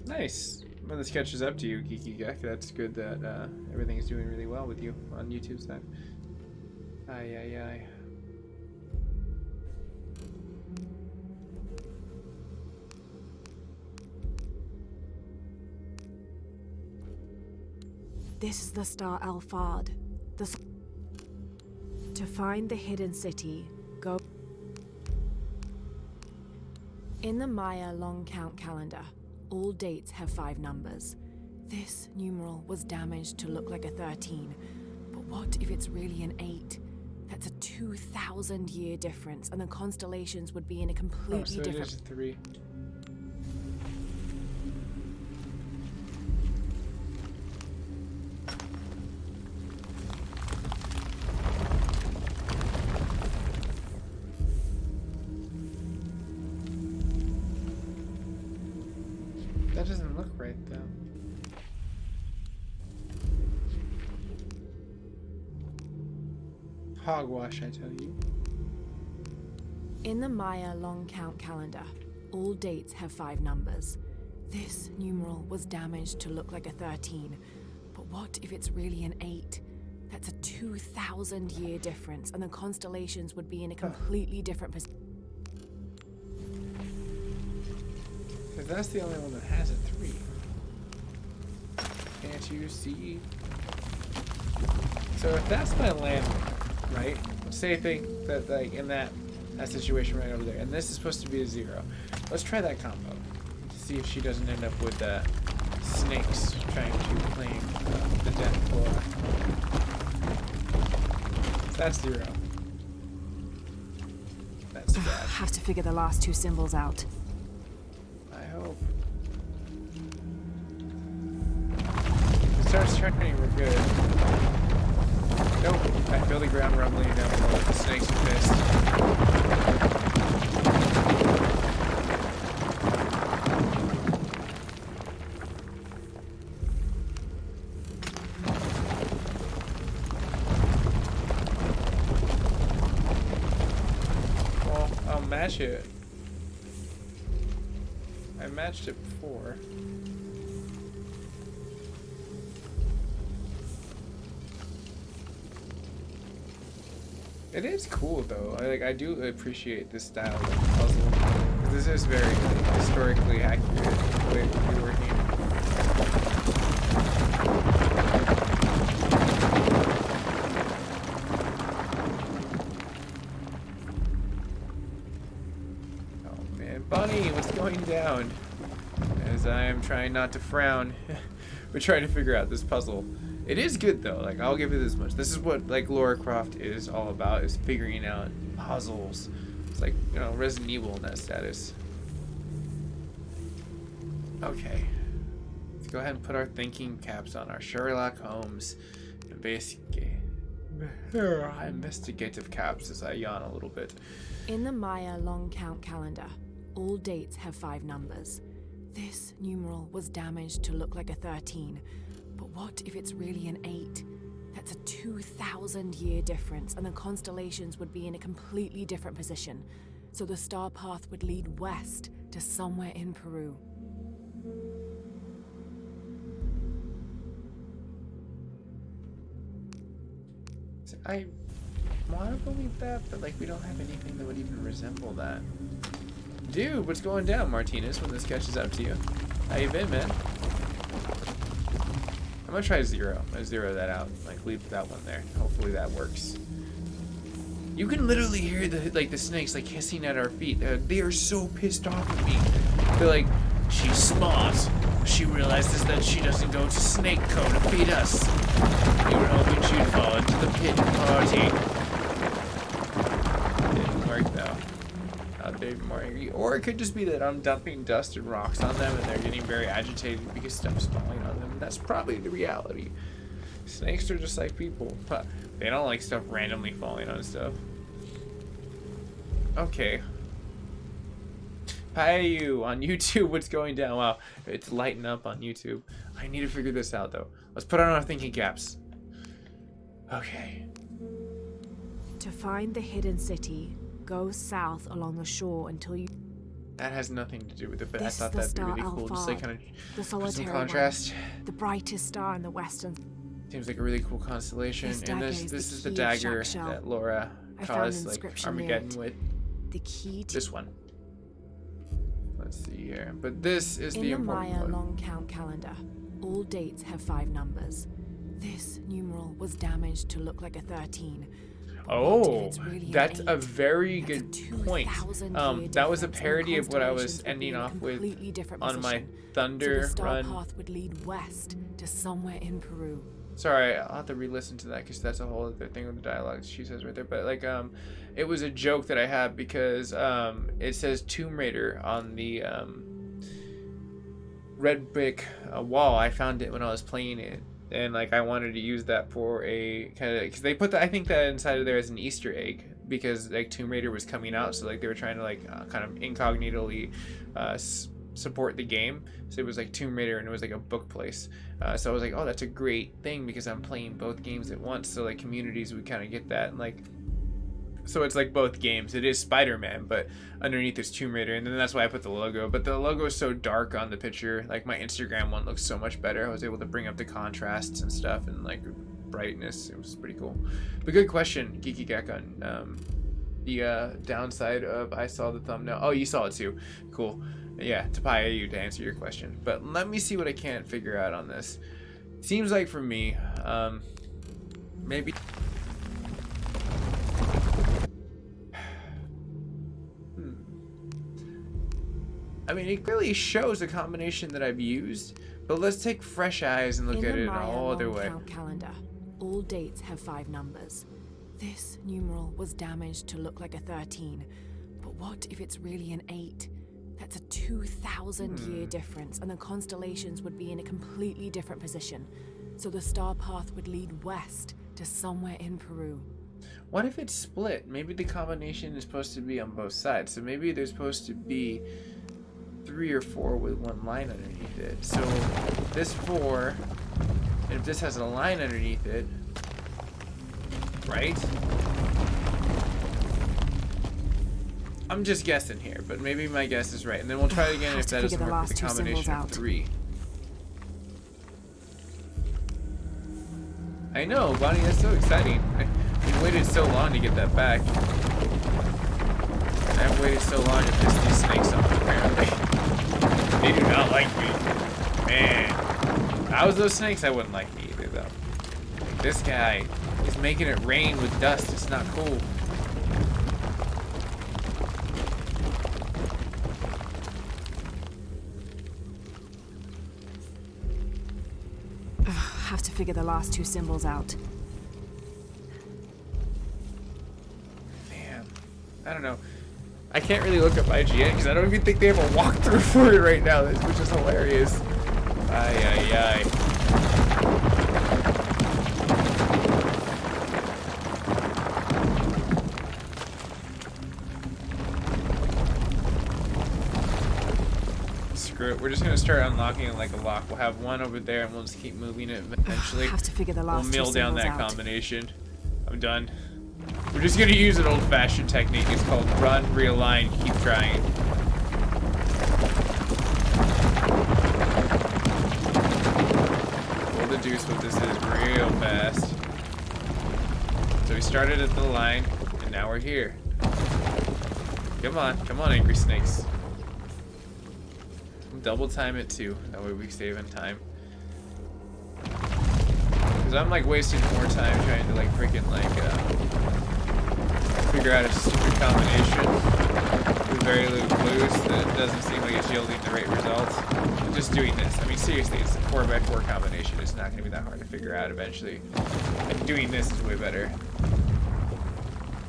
Nice. When this catches up to you, Geeky Gek, that's good that everything is doing really well with you on YouTube's side. Aye, aye, aye. This is the Star Alphard. To find the hidden city, go... In the Maya long count calendar, all dates have 5 numbers. This numeral was damaged to look like a 13. But what if it's really an 8? That's a 2,000-year difference, and the constellations would be in a completely different... It is a 3. That doesn't look right, though. Hogwash, I tell you. In the Maya long count calendar, all dates have 5 numbers. This numeral was damaged to look like a 13. But what if it's really an 8? That's a 2,000-year difference, and the constellations would be in a completely different position. Because that's the only one that has a 3. Can't you see? So if that's my landmark, right? Say I think that like in that situation right over there, and this is supposed to be a 0. Let's try that combo to see if she doesn't end up with snakes trying to claim the death floor. So that's 0. That's bad. Have to figure the last 2 symbols out. I hope. It starts turning, we're good. Nope. I feel the ground rumbling down below. The snakes are pissed. Well, I'll match it. I matched it before. It is cool though. I do appreciate this style of puzzle. This is very like, historically accurate the way we're working. Oh man, Bunny, what's going down? As I am trying not to frown, we're trying to figure out this puzzle. It is good though, like I'll give it this much. This is what like Lara Croft is all about, is figuring out puzzles. It's like, you know, Resident Evil in that status. Okay. Let's go ahead and put our thinking caps on, our Sherlock Holmes investigative caps as I yawn a little bit. In the Maya long count calendar, all dates have 5 numbers. This numeral was damaged to look like a 13. But what if it's really an 8? That's a 2,000-year difference, and the constellations would be in a completely different position. So the star path would lead west to somewhere in Peru. So I want to believe that, but like we don't have anything that would even resemble that. Dude, what's going down, Martinez, when this catches up to you? How you been, man? I'm gonna try 0. I'm gonna 0 that out. Like leave that one there. Hopefully that works. You can literally hear the snakes like hissing at our feet. They are so pissed off at me. They're like, she's smart. She realizes that she doesn't go to Snake Co to feed us. We were hoping she'd fall into the pit party. Didn't work though. They're more angry. Or it could just be that I'm dumping dust and rocks on them and they're getting very agitated because stuff's falling on them. That's probably the reality. Snakes are just like people. They don't like stuff randomly falling on stuff. Okay. Payu on YouTube. What's going down? Wow, it's lighting up on YouTube. I need to figure this out though. Let's put on our thinking caps. Okay. To find the hidden city, go south along the shore until you... That has nothing to do with it, but This I is thought the that'd be star really cool. Just like kind the of put solitary some one, contrast. the brightest star in the western... Seems like a really cool constellation. This And dagger this is is the the key of dagger Shack Shell. that Laura I found caused an like inscription near Armageddon it. with. The key to... This one. Let's see here. But this is In the the important Maya one. long count calendar, all dates have 5 numbers. This numeral was damaged to look like a 13. Oh, it's really an that's a 8? very That's a good point. 2,000-year That was a difference, and the parody of what I was constellations would be ending in a off with completely different on my position. Thunder So the star run. path would lead west to somewhere in Peru. Sorry, I'll have to re-listen to that because that's a whole other thing with the dialogue she says right there. But like, it was a joke that I had because it says Tomb Raider on the red brick wall. I found it when I was playing it, and like I wanted to use that for a kind of because they put that, I think that inside of there as an Easter egg because like Tomb Raider was coming out, so like they were trying to like kind of incognitally support the game. So it was like Tomb Raider and it was like a book place. So I was like, oh, that's a great thing because I'm playing both games at once. So like communities would kind of get that, and like so it's like both games. It is Spider-Man, but underneath is Tomb Raider, and then that's why I put the logo. But the logo is so dark on the picture. Like my Instagram one looks so much better. I was able to bring up the contrasts and stuff and like brightness. It was pretty cool. But good question, Geeky Gek, on the downside of I saw the thumbnail. Oh, you saw it too. Cool. Yeah, Tapaya, you to answer your question. But let me see what I can figure out on this. Seems like for me, maybe. I mean, it clearly shows a combination that I've used, but let's take fresh eyes and look In at the it in Maya a whole other long way. count calendar, all dates have 5 numbers. This numeral was damaged to look like a 13. But what if it's really an 8? That's a 2,000-year difference, and the constellations would be in a completely different position. So the star path would lead west to somewhere in Peru. What if it's split? Maybe the combination is supposed to be on both sides. So maybe there's supposed to be 3 or 4 with one line underneath it. So this 4, and if this has a line underneath it, right? I'm just guessing here, but maybe my guess is right. And then we'll try it again if that doesn't work with the combination of 3. I know, Bonnie, that's so exciting. We waited so long to get that back. I've waited so long to piss these snakes off, apparently. They do not like me. Man. If I was those snakes, I wouldn't like me either, though. This guy is making it rain with dust. It's not cool. Have to figure the last 2 symbols out. Damn. I don't know. I can't really look up IGN because I don't even think they have a walkthrough for it right now, which is hilarious. Ay, ay, ay. Screw it. We're just going to start unlocking it like a lock. We'll have one over there and we'll just keep moving it eventually. Have to figure the last We'll 2 mill down symbols that out. combination. I'm done. We're just gonna use an old-fashioned technique. It's called run, realign, keep trying. We'll deduce what this is real fast. So we started at the line, and now we're here. Come on, angry snakes. Double time it too. That way we save in time. Because I'm like wasting more time trying to like freaking like figure out a stupid combination with very little clues that doesn't seem like it's yielding the right results. I'm just doing this. I mean, seriously, it's a 4x4 combination. It's not going to be that hard to figure out eventually. And doing this is way better.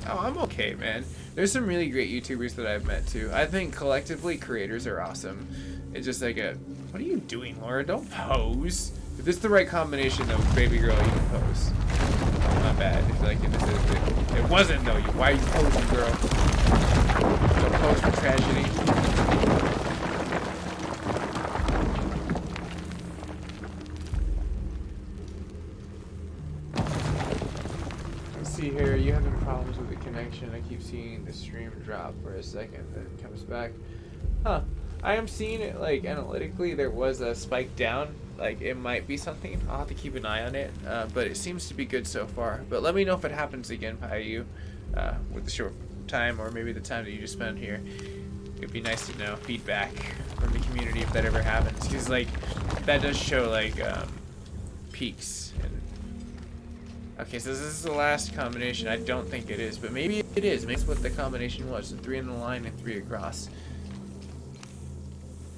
Oh, I'm okay, man. There's some really great YouTubers that I've met too. I think collectively creators are awesome. It's just like a, what are you doing, Laura? Don't pose. If it's the right combination though, baby girl, you can pose. Not bad. If like this is it. It wasn't though. Why are you posing, girl? Go pose for tragedy. Let's see here. You having problems with the connection? I keep seeing the stream drop for a second, then it comes back. Huh. I am seeing it, like, analytically, there was a spike down. Like, it might be something. I'll have to keep an eye on it. But it seems to be good so far. But let me know if it happens again, Payu, with the short time, or maybe the time that you just spent here. It'd be nice to know feedback from the community if that ever happens. Because, like, that does show, like, peaks. Okay, so this is the last combination. I don't think it is, but maybe it is. Maybe it's what the combination was. So 3 in the line and 3 across.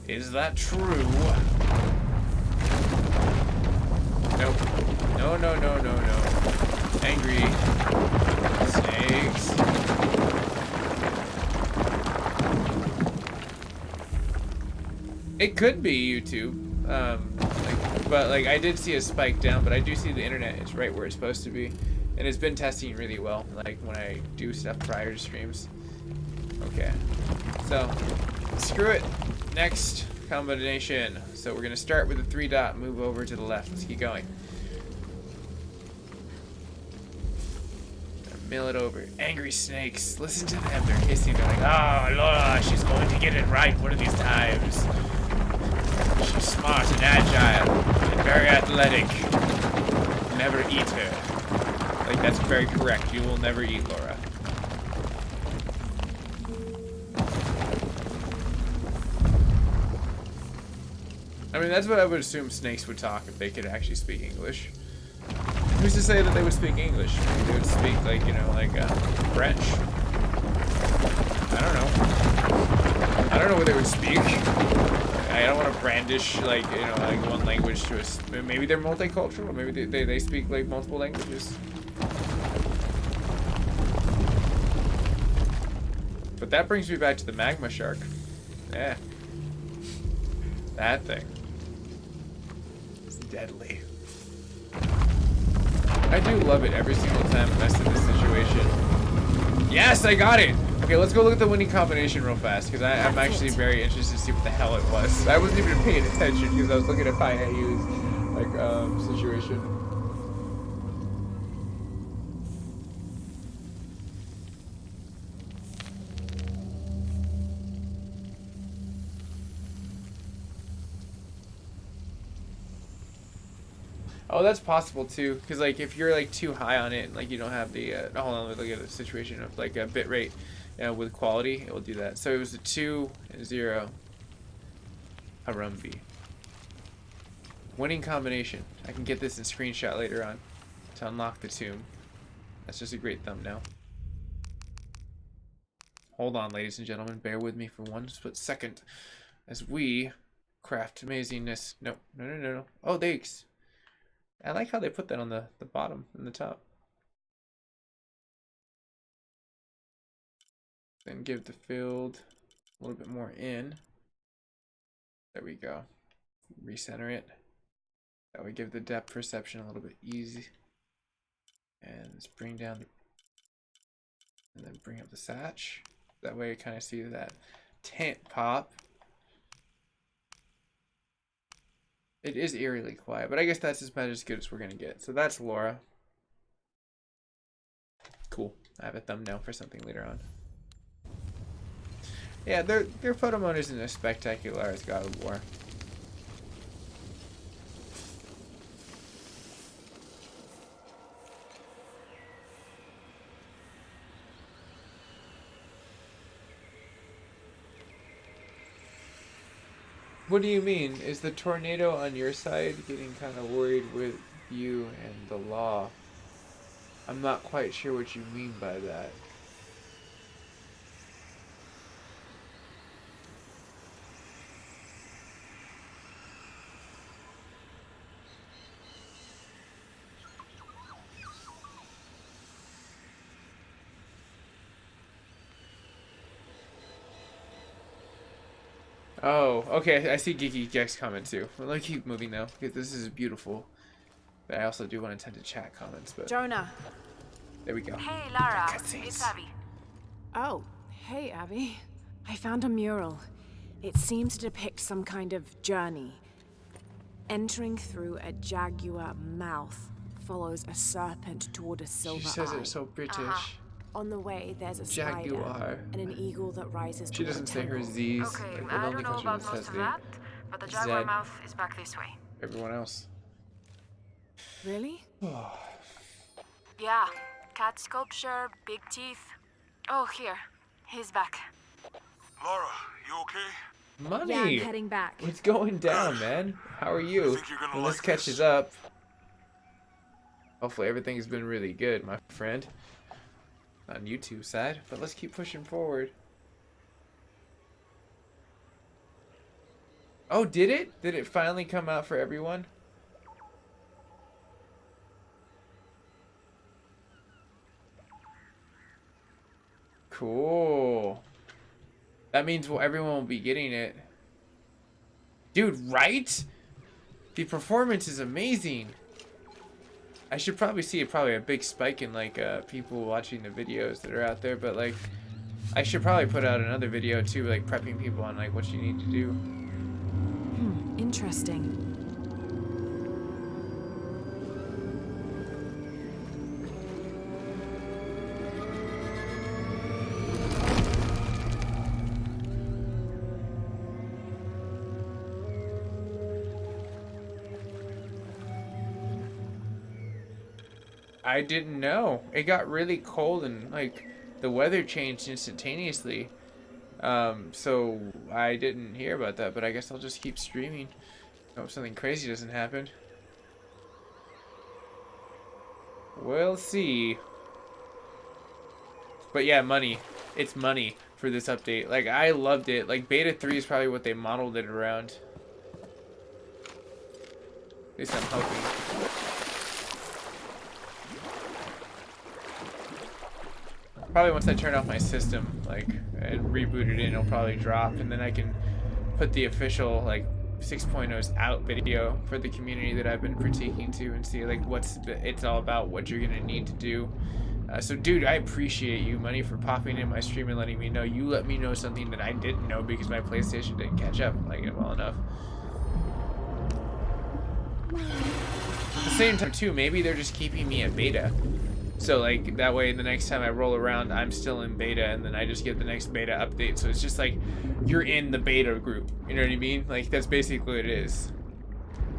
Is that true? Nope. No, no, no, no, no. Angry snakes. It could be YouTube. But like I did see a spike down, but I do see the internet is right where it's supposed to be. And it's been testing really well, like when I do stuff prior to streams. Okay. So, screw it. Next combination. So we're gonna start with the 3 dot, move over to the left. Let's keep going. Mill it over. Angry snakes. Listen to them. They're hissing. They're like, oh, Laura, she's going to get it right one of these times. She's smart and agile and very athletic. Never eat her. Like, that's very correct. You will never eat Laura. I mean, that's what I would assume snakes would talk if they could actually speak English. Who's to say that they would speak English? Maybe they would speak, like, you know, like, French. I don't know. I don't know what they would speak. I don't want to brandish, like, you know, like, one language to us. Maybe they're multicultural. Maybe they speak, like, multiple languages. But that brings me back to the magma shark. Yeah. That thing. It's deadly. I do love it every single time I mess with this situation. Yes, I got it! Okay, let's go look at the winning combination real fast, because I'm actually very interested to see what the hell it was. I wasn't even paying attention, because I was looking at Payu's, like, situation. Oh, that's possible too, because like if you're like too high on it and like you don't have the hold on, let me look at the situation of like a bit rate with quality, it will do that. So it was a 2 and 0 Harumbi. Winning combination. I can get this in screenshot later on to unlock the tomb. That's just a great thumbnail. Hold on, ladies and gentlemen, bear with me for one split second as we craft amazingness. No, no, no, no, no. Oh, thanks. I like how they put that on the bottom and the top. Then give the field a little bit more in. There we go. Recenter it. That would give the depth perception a little bit easy. And let's bring down the, and then bring up the satch. That way you kind of see that tint pop. It is eerily quiet, but I guess that's about as good as we're gonna get. So that's Laura. Cool. I have a thumbnail for something later on. Yeah, their photo mode isn't as spectacular as God of War. What do you mean? Is the tornado on your side getting kind of worried with you and the law? I'm not quite sure what you mean by that. Oh, okay. I see Geeky Gex comment too. Well, let me keep moving though, because this is beautiful. But I also do want to tend to chat comments. But Jonah. there we go. Hey, Lara. It's Abby. Oh, Hey, Abby. I found a mural. It seems to depict some kind of journey. Entering through a jaguar mouth follows a serpent toward a silver She says eye. it so British. On the way, there's a Jaguar. spider and an eagle that rises She toward doesn't a say her temple. Z's. Okay, Like, it I only don't know comes from about most of necessity. that, but the jaguar Zed. mouth is back this way. Everyone else. Really? Yeah, cat sculpture, big teeth. Oh, here. He's back. Laura, you okay? Money! Yeah, I'm heading back. What's going down, man? How are you? think you're gonna When this like catches this. up, hopefully everything's been really good, my friend. On YouTube side, but let's keep pushing forward. Oh, did it? Did it finally come out for everyone? Cool. That means everyone will be getting it. Dude, right? The performance is amazing. I should probably see a big spike in like people watching the videos that are out there, but like I should probably put out another video too, like prepping people on like what you need to do. Interesting. I didn't know. It got really cold and like the weather changed instantaneously. So I didn't hear about that, but I guess I'll just keep streaming. Hope something crazy doesn't happen. We'll see. But yeah, money. It's money for this update. Like, I loved it. Like, Beta 3 is probably what they modeled it around. At least I'm hoping. Probably once I turn off my system, like, and reboot it in, it'll probably drop, and then I can put the official, like, 6.0's out video for the community that I've been critiquing to and see, like, it's all about, what you're gonna need to do. So, dude, I appreciate you, Money, for popping in my stream and letting me know. You let me know something that I didn't know because my PlayStation didn't catch up, like, well enough. At the same time, too, maybe they're just keeping me at beta. So, like, that way the next time I roll around, I'm still in beta, and then I just get the next beta update. So it's just like, you're in the beta group. You know what I mean? Like, that's basically what it is.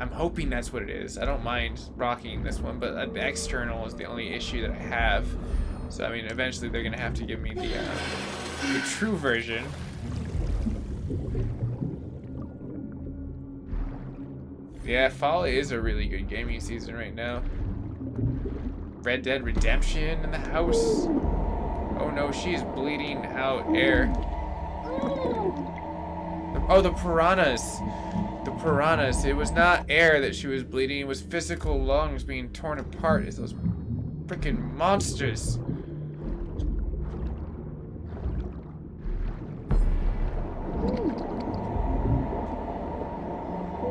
I'm hoping that's what it is. I don't mind rocking this one, but the external is the only issue that I have. So, I mean, eventually they're going to have to give me the true version. Yeah, fall is a really good gaming season right now. Red Dead Redemption in the house. Oh no, she's bleeding out air. Oh, the piranhas. The piranhas. It was not air that she was bleeding. It was physical lungs being torn apart as those freaking monsters.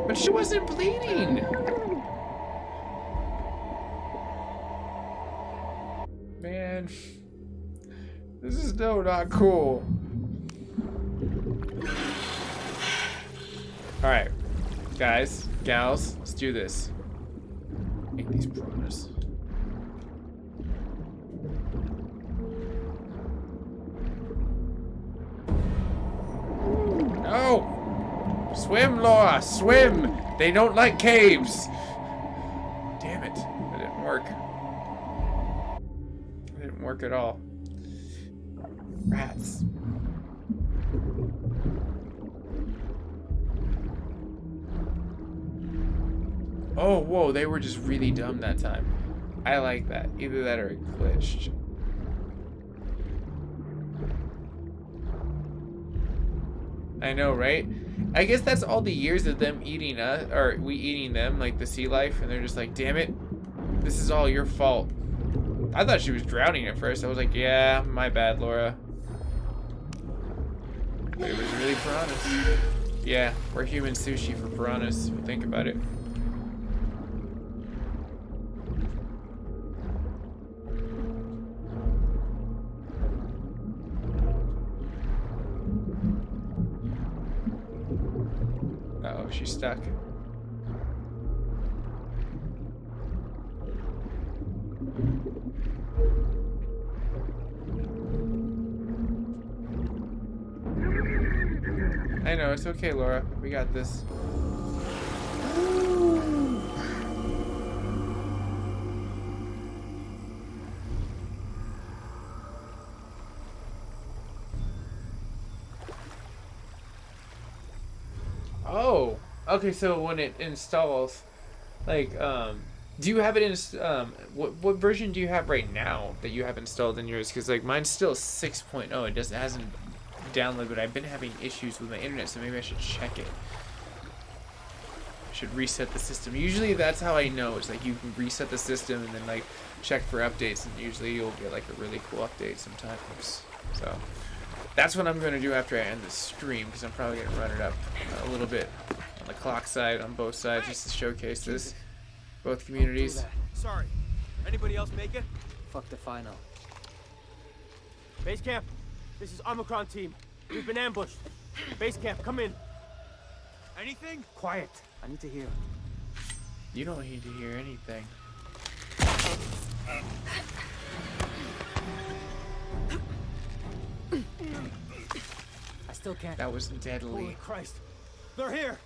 But she wasn't bleeding. Man, this is not cool. Alright, guys, gals, let's do this. Make these piranhas. No! Swim, Laura, swim! They don't like caves! Damn it, that didn't work. Didn't work at all. Rats. Oh, whoa, they were just really dumb that time. I like that. Either that or it glitched. I know, right? I guess that's all the years of them eating us, or we eating them, like the sea life, and they're just like, damn it, this is all your fault. I thought she was drowning at first. I was like, yeah, my bad, Laura. But it was really piranhas. Yeah, we're human sushi for piranhas, if you think about it. Uh-oh, she's stuck. I know, it's okay, Laura. We got this. Oh, okay. So when it installs, like, do you have it in? What version do you have right now that you have installed in yours? Because like mine's still 6.0. It hasn't downloaded, but I've been having issues with my internet, so maybe I should check it. I should reset the system. Usually that's how I know. It's like you can reset the system and then like check for updates, and usually you'll get like a really cool update sometimes. So that's what I'm going to do after I end the stream, because I'm probably going to run it up a little bit on the clock side on both sides just to showcase this, both communities. Sorry. Anybody else make it? Fuck the final. Base camp, this is Omicron team. We've been ambushed. Base camp, come in. Anything? Quiet. I need to hear. You don't need to hear anything. I still can't. That was deadly. Holy Christ. They're here.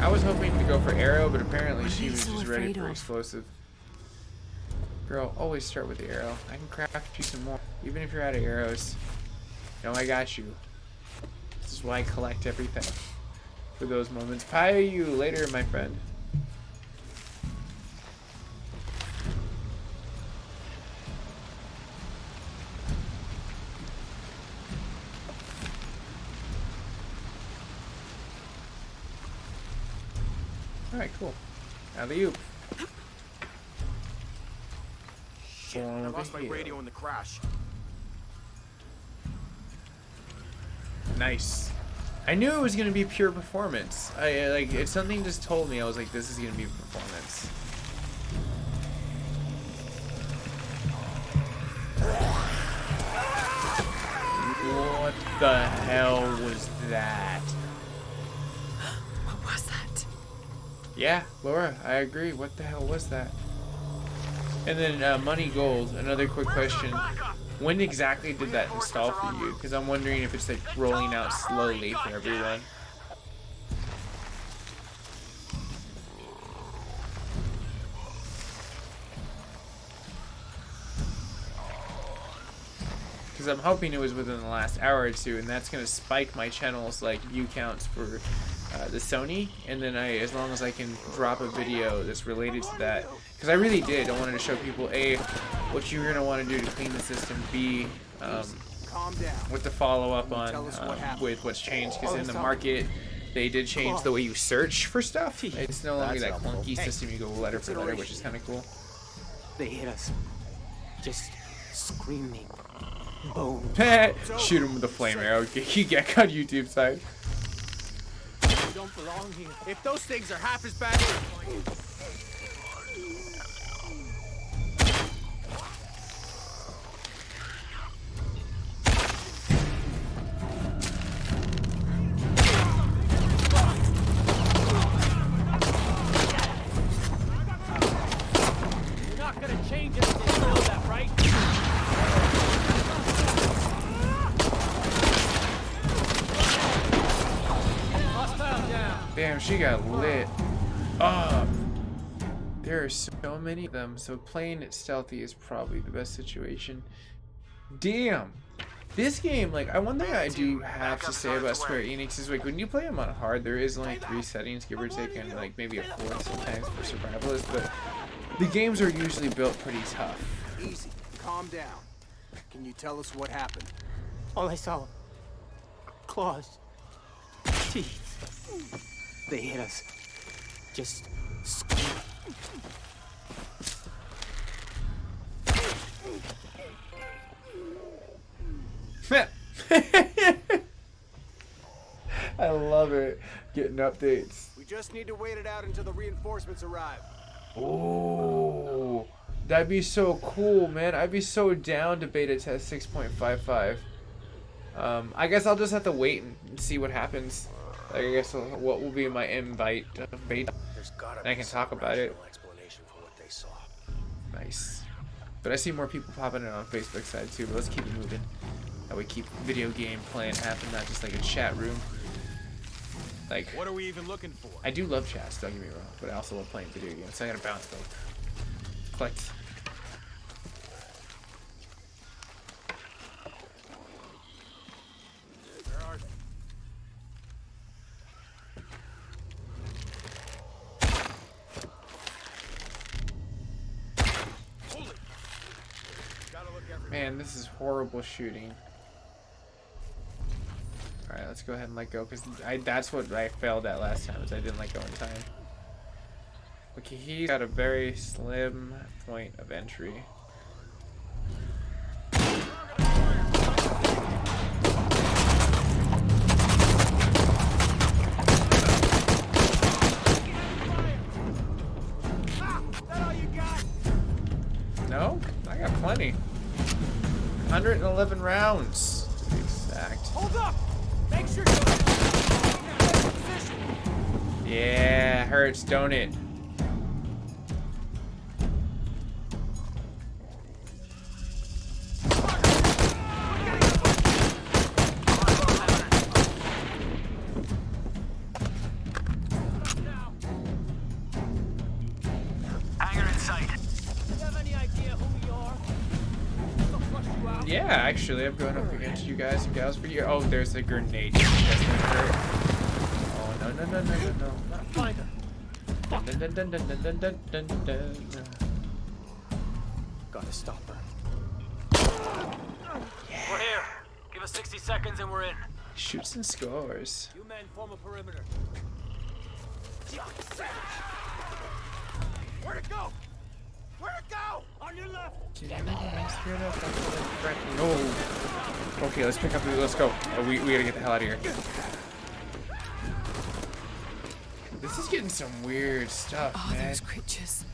I was hoping to go for arrow, but apparently What are she you was so just ready afraid for of? explosive. Girl, always start with the arrow. I can craft you some more. Even if you're out of arrows. No, I got you. This is why I collect everything. For those moments. Pie you later, my friend. Alright, cool. Alley-oop. Shit, I lost my radio in the crash. Nice. I knew it was gonna be pure performance. It's something just told me. I was like, this is gonna be performance. What the hell was that? What was that? Yeah, Laura, I agree. What the hell was that? And then Money Gold, another quick question. When exactly did that install for you? Because I'm wondering if it's like rolling out slowly for everyone. Because I'm hoping it was within the last hour or two, and that's going to spike my channel's like view counts for the Sony, and then as long as I can drop a video that's related to that, because I really did. I wanted to show people A, what you're going to want to do to clean the system, B, what to follow up on with what's changed, because in the market they did change the way you search for stuff. It's no longer that clunky system. You go letter for letter, which is kind of cool. They hit us. Just screaming. Boom. Shoot him with a flame arrow. You get on YouTube side. We don't belong here. If those things are half as bad as... You're not gonna change anything, you know that, right? Hostile down. Damn, she got lit up. There are so many of them, so playing it stealthy is probably the best situation. Damn. This game, like, one thing I do have to say about Square Enix is, like, when you play them on hard, there is only 3 settings, give or take, and, like, maybe a 4th sometimes for survivalists, but the games are usually built pretty tough. Easy. Calm down. Can you tell us what happened? All I saw, claws, teeth. They hit us. Just scream. I love it. Getting updates. We just need to wait it out until the reinforcements arrive. Oh, that'd be so cool, man. I'd be so down to beta test 6.55. I guess I'll just have to wait and see what happens. I guess what will be my invite bait. And I can talk about it. Nice. But I see more people popping in on Facebook side too, but let's keep it moving. That we keep video game playing happen, not just like a chat room. Like, What are we even looking for? I do love chats, don't get me wrong, but I also love playing video games, so I gotta balance both. Collect. Man, this is horrible shooting. Alright, let's go ahead and let go, because that's what I failed at last time, is I didn't let go in time. Okay, he's got a very slim point of entry. No? I got plenty. 111 rounds, to be exact. Hold up! Make sure you Yeah, hurts, don't it? Yeah, actually, I've gone up against you guys and gals for years. Oh, there's a grenade. That's gonna hurt. Oh, no, no, no, no, no, no. Not fine. Dun, dun, dun, dun, dun, dun, dun, dun, dun. gotta stop her. Yeah. We're here. Give us 60 seconds and we're in. Shoots and scores. You men form a perimeter. Where'd it go? Where'd it go? On your left. No. Okay, let's pick up. Let's go. Oh, we gotta get the hell out of here. This is getting some weird stuff, man. Those creatures.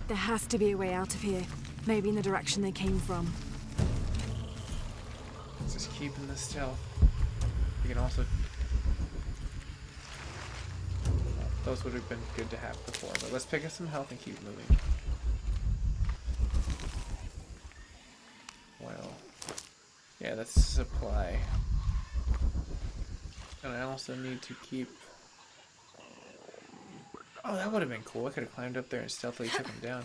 There has to be a way out of here. Maybe in the direction they came from. Just keeping the stealth. You can also... Those would have been good to have before, but let's pick up some health and keep moving. Well... Yeah, that's supply. And I also need to keep... Oh, that would have been cool. I could have climbed up there and stealthily took him down.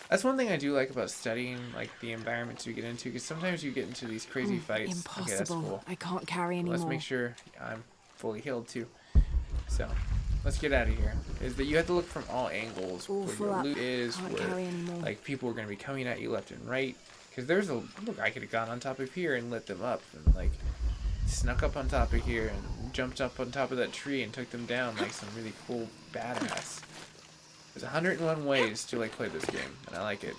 That's one thing I do like about studying, like, the environments you get into, because sometimes you get into these crazy fights. Impossible. Okay, that's full. I can't carry anymore. Let's make sure I'm fully healed, too. So, let's get out of here. Is that you have to look from all angles where your loot is, where, like, people are going to be coming at you left and right. Because there's a... Look, I could have gone on top of here and lit them up, and, like, snuck up on top of here and jumped up on top of that tree and took them down like some really cool badass. There's 101 ways to like play this game, and I like it.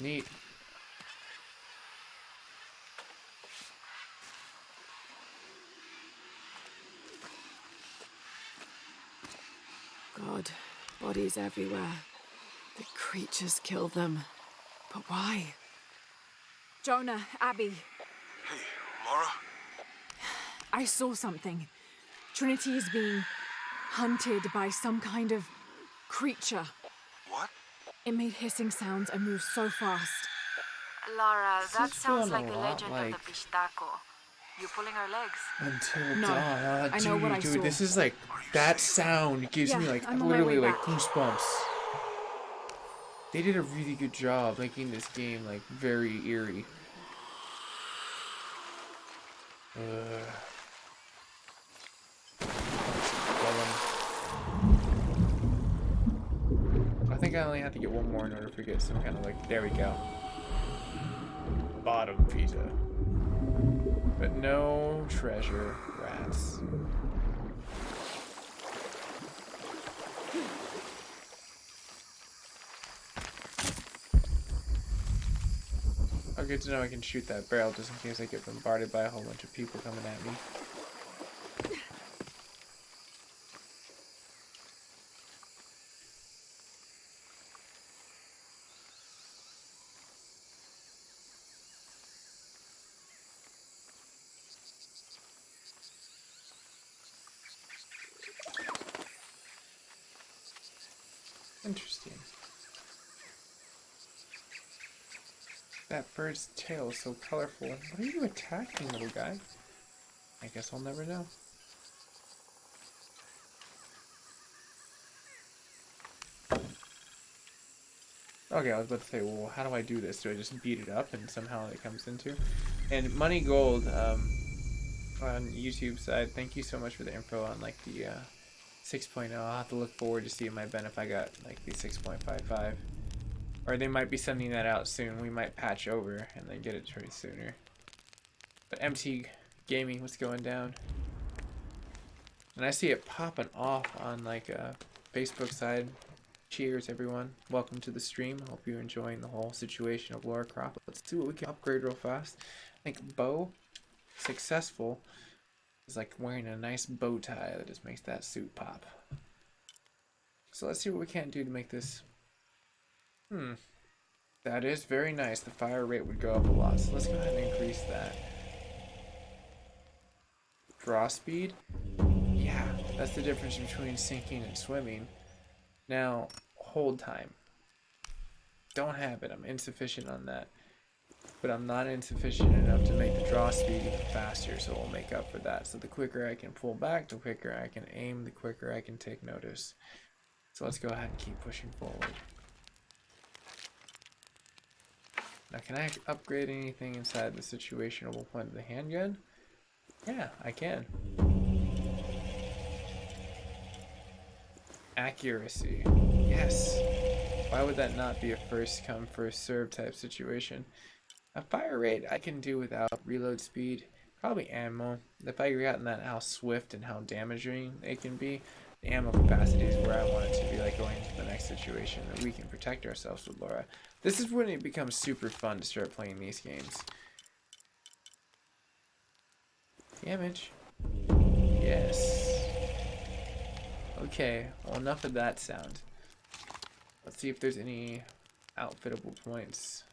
Neat. God, bodies everywhere. The creatures killed them. But why? Jonah, Abby. Hey, Laura? I saw something. Trinity is being hunted by some kind of creature. What? It made hissing sounds and moved so fast. Lara, that This is sounds feeling like a the lot legend like- of the Pistaco. You pulling our legs? Until No, dawn. I know what I Dude, saw. this is like that sound gives me Yeah, like I'm on my literally way like back. goosebumps. They did a really good job making this game like very eerie. I think I only have to get one more in order to get some kind of like, there we go. Bottom pizza. But no treasure rats. Oh, good to know I can shoot that barrel just in case I get bombarded by a whole bunch of people coming at me. Interesting. That bird's tail is so colorful. What are you attacking, little guy? I guess I'll never know. Okay, I was about to say, well, how do I do this? Do I just beat it up and somehow it comes into? And Money Gold on YouTube side, thank you so much for the info on like the 6.0. I'll have to look forward to seeing my Ben if I got like the 6.55. Or they might be sending that out soon. We might patch over and then get it pretty sooner. But MT Gaming, what's going down? And I see it popping off on like a Facebook side. Cheers, everyone. Welcome to the stream. I hope you're enjoying the whole situation of Laura Croft. Let's see what we can upgrade real fast. I think Bo, successful, is like wearing a nice bow tie that just makes that suit pop. So let's see what we can do to make this. That is very nice. The fire rate would go up a lot. So let's go ahead and increase that. Draw speed. Yeah, that's the difference between sinking and swimming. Now, hold time. Don't have it. I'm insufficient on that. But I'm not insufficient enough to make the draw speed even faster, so we'll make up for that. So the quicker I can pull back, the quicker I can aim, the quicker I can take notice. So let's go ahead and keep pushing forward. Now, can I upgrade anything inside the situational point of the handgun? Yeah, I can. Accuracy. Yes. Why would that not be a first come, first serve type situation? A fire rate I can do without reload speed. Probably ammo. If I gotten that how swift and how damaging it can be, the ammo capacity is where I want it to be, like going into the next situation that we can protect ourselves with Laura. This is when it becomes super fun to start playing these games. Damage. Yes. Okay, well, enough of that sound. Let's see if there's any outfittable points.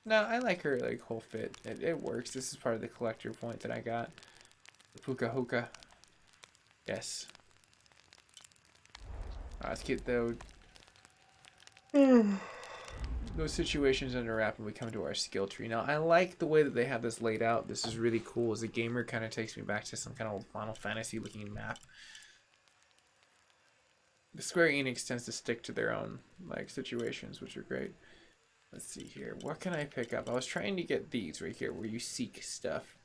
No, I like her like whole fit. It works. This is part of the collector point that I got. The Puka Hoka. Yes. Let's get those situations under wrap and we come to our skill tree. Now, I like the way that they have this laid out. This is really cool. As a gamer, kind of takes me back to some kind of Final Fantasy looking map. The Square Enix tends to stick to their own like situations, which are great. Let's see here. What can I pick up? I was trying to get these right here where you seek stuff.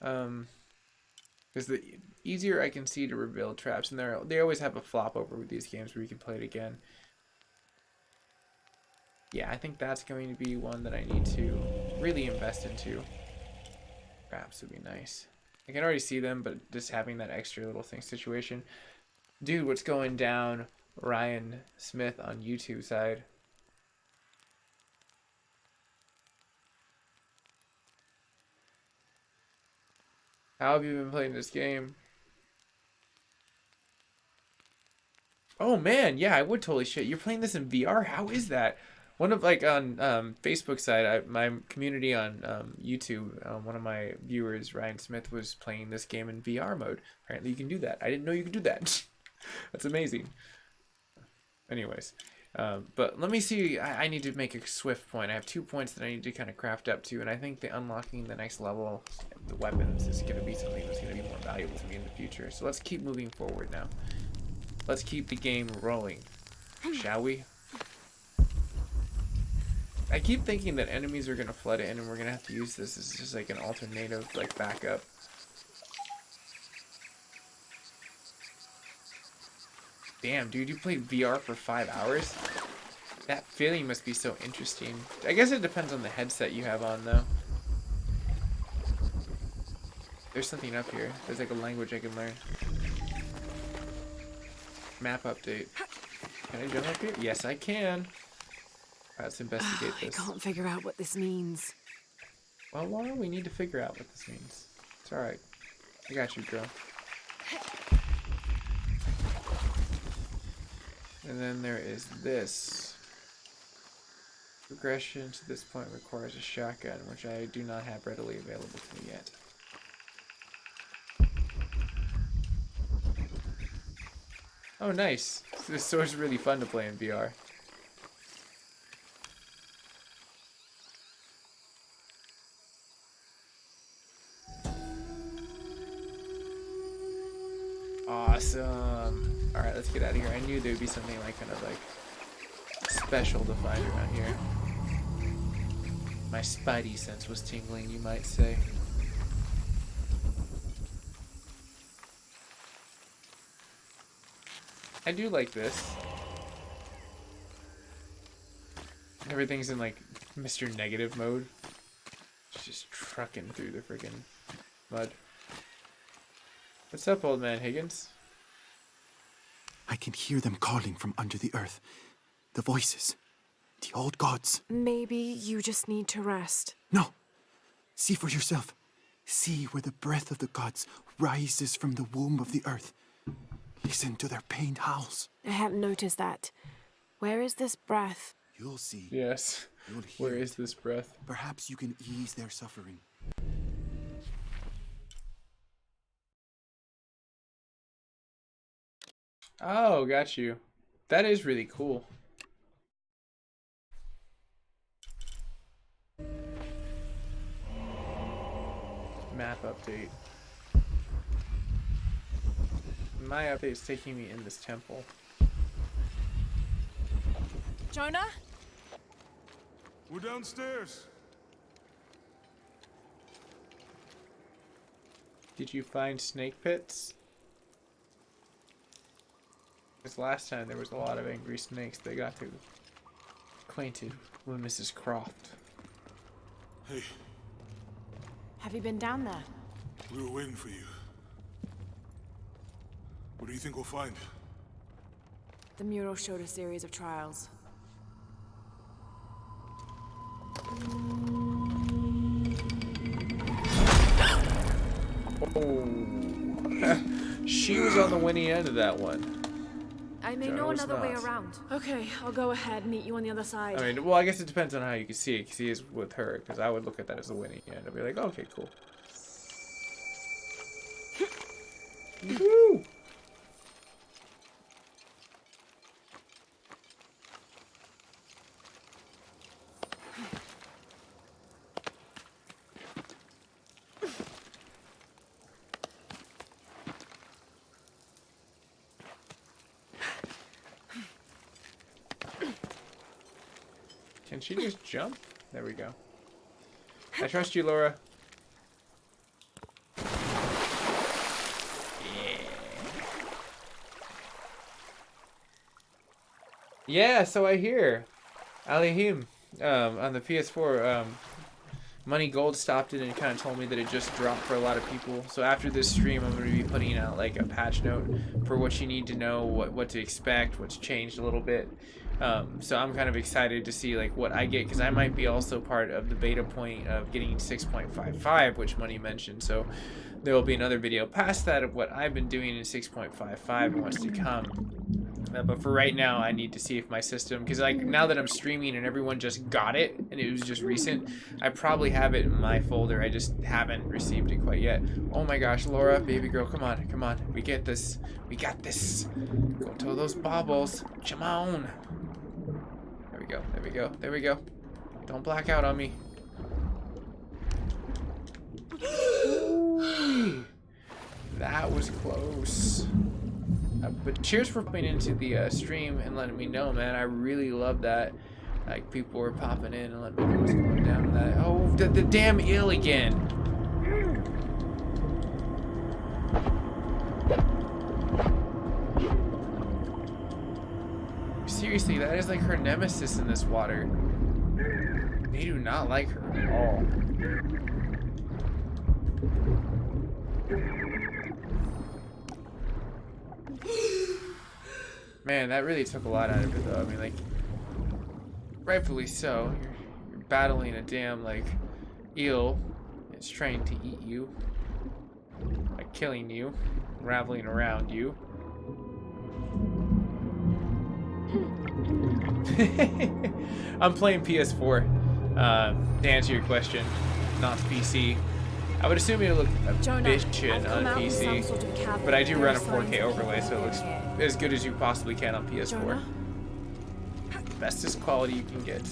Because the easier I can see to reveal traps, and they always have a flop over with these games where you can play it again. Yeah, I think that's going to be one that I need to really invest into. Traps would be nice. I can already see them, but just having that extra little thing situation. Dude, what's going down? Ryan Smith on YouTube side. How have you been playing this game? Oh man, yeah, I would totally shit. You're playing this in VR? How is that? One of like on Facebook side, my community on YouTube, one of my viewers, Ryan Smith, was playing this game in VR mode. Apparently you can do that. I didn't know you could do that. That's amazing. Anyways, but let me see. I need to make a swift point. I have 2 points that I need to kind of craft up to, and I think the unlocking the next level, the weapons, is going to be something that's going to be more valuable to me in the future. So let's keep moving forward now. Let's keep the game rolling, shall we? I keep thinking that enemies are going to flood in, and we're going to have to use this as just like an alternative, like backup. Damn, dude, you played VR for 5 hours? That feeling must be so interesting. I guess it depends on the headset you have on, though. There's something up here. There's like a language I can learn. Map update. Can I jump up here? Yes, I can. Let's investigate this. I can't figure out what this means. Well, Laura, we need to figure out what this means. It's alright. I got you, girl. And then there is this. Progression to this point requires a shotgun, which I do not have readily available to me yet. Oh, nice. This sword's really fun to play in VR. Awesome. Alright, let's get out of here. I knew there would be something like kind of like special to find around here. My spidey sense was tingling, you might say. I do like this. Everything's in like Mr. Negative mode. It's just trucking through the friggin' mud. What's up, old man Higgins? I can hear them calling from under the earth. The voices. The old gods. Maybe you just need to rest. No. See for yourself. See where the breath of the gods rises from the womb of the earth. Listen to their pained howls. I hadn't noticed that. Where is this breath? You'll see. Yes. You'll hear Where is this breath? Perhaps you can ease their suffering. Oh, got you. That is really cool. Map update. My update is taking me in this temple. Jonah? We're downstairs. Did you find snake pits? Because last time there was a lot of angry snakes that got too acquainted with Mrs. Croft. Hey, Have you been down there? we were waiting for you. What do you think we'll find? The mural showed a series of trials. Oh. She was on the winning end of that one. I may Jonah know was another way not. around. Okay, I'll go ahead, meet you on the other side. I mean, well, I guess it depends on how you can see it, because he is with her, because I would look at that as the winning end. I'd be like, okay, cool. Woo! Can she just jump? There we go. I trust you, Laura. Yeah, so I hear. Alihim, on the PS4, Money Gold stopped it and kind of told me that it just dropped for a lot of people. So after this stream, I'm going to be putting out like a patch note for what you need to know, what to expect, what's changed a little bit. So I'm kind of excited to see like what I get, because I might be also part of the beta point of getting 6.55, which Money mentioned. So there will be another video past that of what I've been doing in 6.55 and what's to come. But for right now, I need to see if my system, because like now that I'm streaming and everyone just got it and it was just recent, I probably have it in my folder. I just haven't received it quite yet. Oh my gosh, Laura, baby girl, come on, come on. We get this. We got this. Go to those baubles. Come on. There we go. There we go. There we go. Don't black out on me. Ooh, that was close. But cheers for popping into the stream and letting me know, man. I really love that. Like, people were popping in and letting me know what's going down with that. Oh, the damn ill again. Seriously, that is like her nemesis in this water. They do not like her at all. Man, that really took a lot out of it, though. I mean, like, rightfully so. You're battling a damn, like, eel is trying to eat you by killing you, raveling around you. I'm playing PS4. To answer your question, not PC. I would assume it'll look efficient on PC, but I do run a 4K overlay, so it looks as good as you possibly can on PS4. Bestest quality you can get.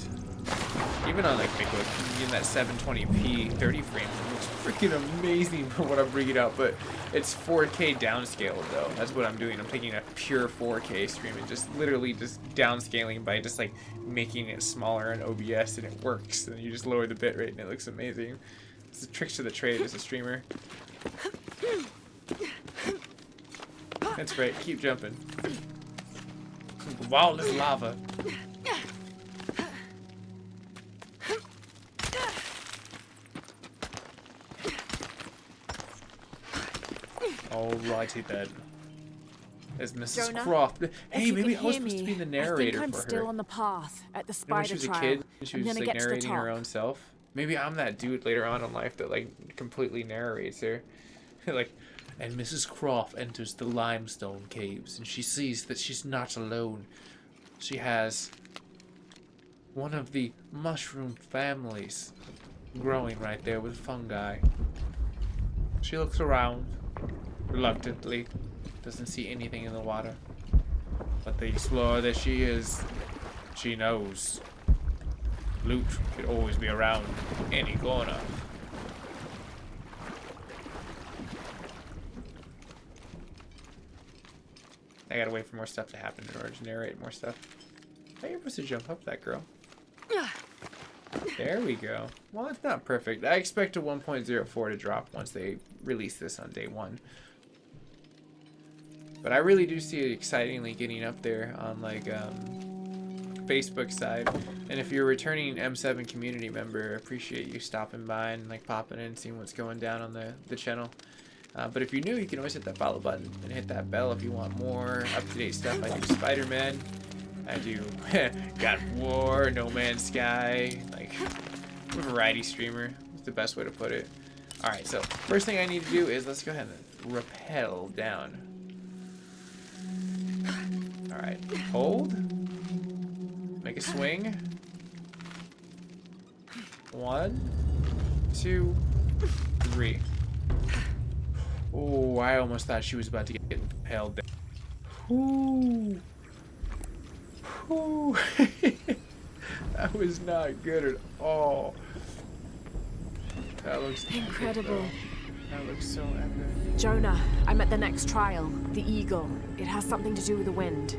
Even on like Bigwood, in that 720p 30 frames, it looks freaking amazing for what I'm bringing out. But it's 4K downscaled though. That's what I'm doing. I'm taking a pure 4K stream and just literally just downscaling by just like making it smaller in OBS, and it works. And you just lower the bitrate and it looks amazing. It's the tricks of the trade as a streamer. That's right. Keep jumping. The wall is lava. Alrighty then. There's Mrs. Jonah, Croft. Hey, if you maybe can I was hear supposed to me, be the narrator I think I'm for her. still on the path at the You know, when spider she was a trial. kid and she I'm was gonna like get to the narrating her top. own self. Maybe I'm that dude later on in life that like completely narrates her. Like, and Mrs. Croft enters the limestone caves and she sees that she's not alone. She has one of the mushroom families growing right there with fungi. She looks around reluctantly, doesn't see anything in the water. But the explorer that she is, she knows loot could always be around any corner. I gotta wait for more stuff to happen in order to narrate more stuff. How are you supposed to jump up that, girl? There we go. Well, it's not perfect. I expect a 1.04 to drop once they release this on day 1. But I really do see it excitingly getting up there on like Facebook side. And if you're a returning M7 community member, I appreciate you stopping by and like popping in and seeing what's going down on the channel. But if you're new, you can always hit that follow button and hit that bell if you want more up-to-date stuff. I do Spider-Man. I do God of War, No Man's Sky, like I'm a variety streamer. That's the best way to put it. Alright, so first thing I need to do is let's go ahead and rappel down. Alright, hold. Make a swing. 1, 2, 3. Oh, I almost thought she was about to get impaled there. Ooh. Ooh. That was not good at all. That looks incredible. Epic, that looks so epic. Jonah, I'm at the next trial. The Eagle. It has something to do with the wind.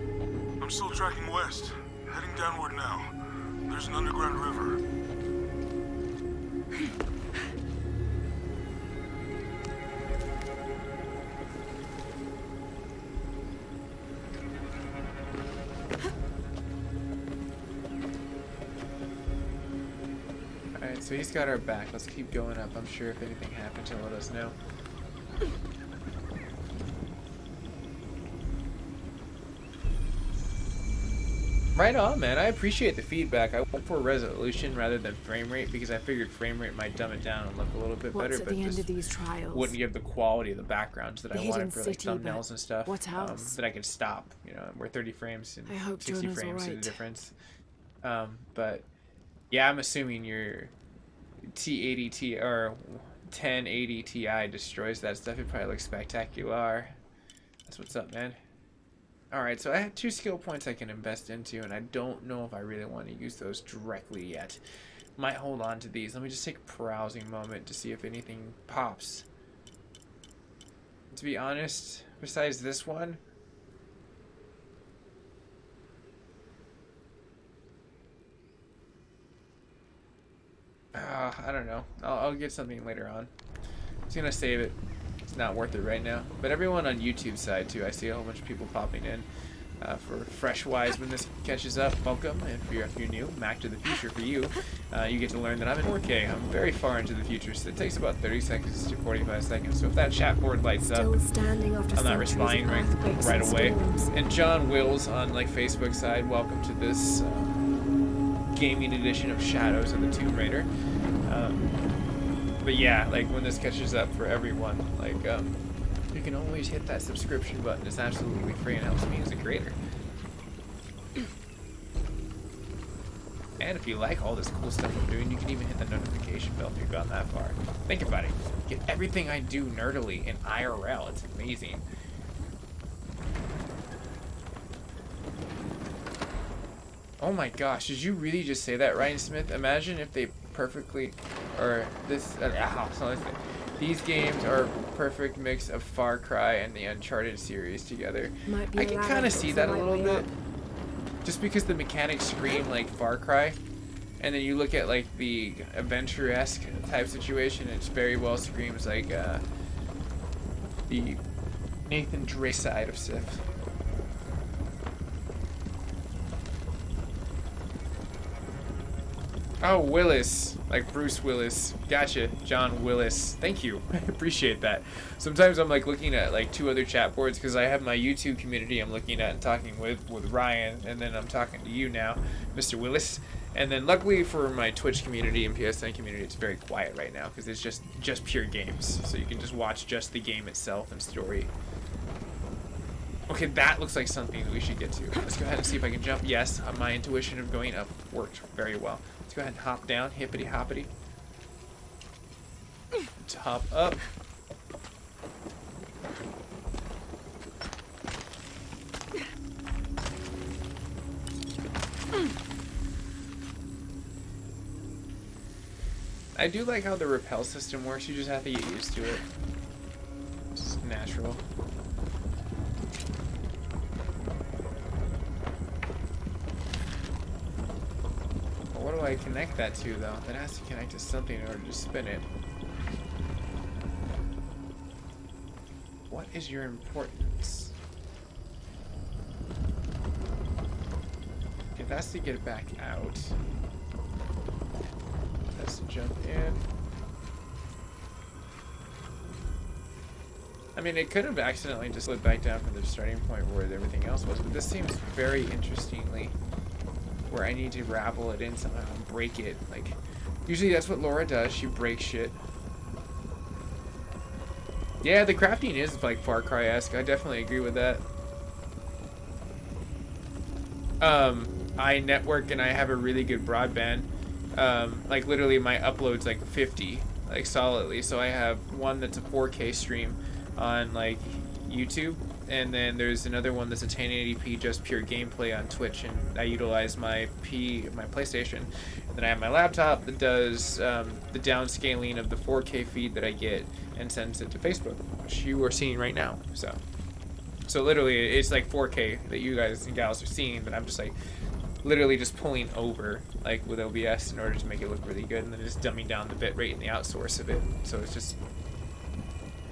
I'm still tracking west, heading downward now. There's an underground river. Alright, so he's got our back. Let's keep going up. I'm sure if anything happens, he'll let us know. Right on, man. I appreciate the feedback. I went for resolution rather than frame rate because I figured frame rate might dumb it down and look a little bit better, What's at but the end just of these trials? wouldn't give the quality of the backgrounds that I wanted for like city, thumbnails and stuff. what else? That I could stop. You know, we're 30 frames and I hope 60 Jonah's frames all is the right. difference. But yeah, I'm assuming your T80 Ti or 1080 Ti destroys that stuff. It probably looks spectacular. That's what's up, man. Alright, so I have 2 skill points I can invest into, and I don't know if I really want to use those directly yet. Might hold on to these. Let me just take a browsing moment to see if anything pops. To be honest, besides this one, I don't know. I'll get something later on. I'm just gonna save it. It's not worth it right now. But everyone on YouTube side too, I see a whole bunch of people popping in for Fresh Wise when this catches up. Welcome. If you're new, Mac to the Future for you. You get to learn that I'm in 4K. I'm very far into the future, so it takes about 30 seconds to 45 seconds. So if that chat board lights up, I'm not responding right away. And John Wills on like Facebook side, welcome to this gaming edition of Shadows of the Tomb Raider. But yeah, like when this catches up for everyone, like you can always hit that subscription button. It's absolutely free and helps me as a creator. And if you like all this cool stuff I'm doing, you can even hit the notification bell if you've gone that far. Think about it. Get everything I do nerdily in IRL. It's amazing. Oh my gosh, did you really just say that, Ryan Smith? Imagine if they perfectly, or this, these games are a perfect mix of Far Cry and the Uncharted series together. I can kind of see that a little bit. Just because the mechanics scream like Far Cry, and then you look at like the adventure-esque type situation, it very well screams like the Nathan Drake side of Civ. Oh, Willis, like Bruce Willis. Gotcha, John Willis. Thank you. I appreciate that. Sometimes I'm like looking at like 2 other chat boards because I have my YouTube community I'm looking at and talking with Ryan, and then I'm talking to you now, Mr. Willis. And then luckily for my Twitch community and PSN community, it's very quiet right now because it's just pure games. So you can just watch just the game itself and story. Okay, that looks like something that we should get to. Let's go ahead and see if I can jump. Yes, my intuition of going up worked very well. Let's go ahead and hop down, hippity hoppity. Let's hop up. I do like how the rappel system works. You just have to get used to it. It's natural. What do I connect that to, though? That has to connect to something in order to spin it. What is your importance? Okay, that's to get it back out. That's to jump in. I mean, it could have accidentally just slid back down from the starting point where everything else was, but this seems very interestingly where I need to ravel it in somehow and break it. Like, usually that's what Laura does. She breaks shit. Yeah, the crafting is like Far Cry-esque. I definitely agree with that. I network and I have a really good broadband. Like literally my upload's like 50, like solidly. So I have one that's a 4K stream on like YouTube, and then there's another one that's a 1080p just pure gameplay on Twitch, and I utilize my PlayStation. And then I have my laptop that does the downscaling of the 4K feed that I get and sends it to Facebook, which you are seeing right now. So literally it's like 4K that you guys and gals are seeing, but I'm just like literally just pulling over like with OBS in order to make it look really good, and then just dumbing down the bitrate and the outsource of it, so it's just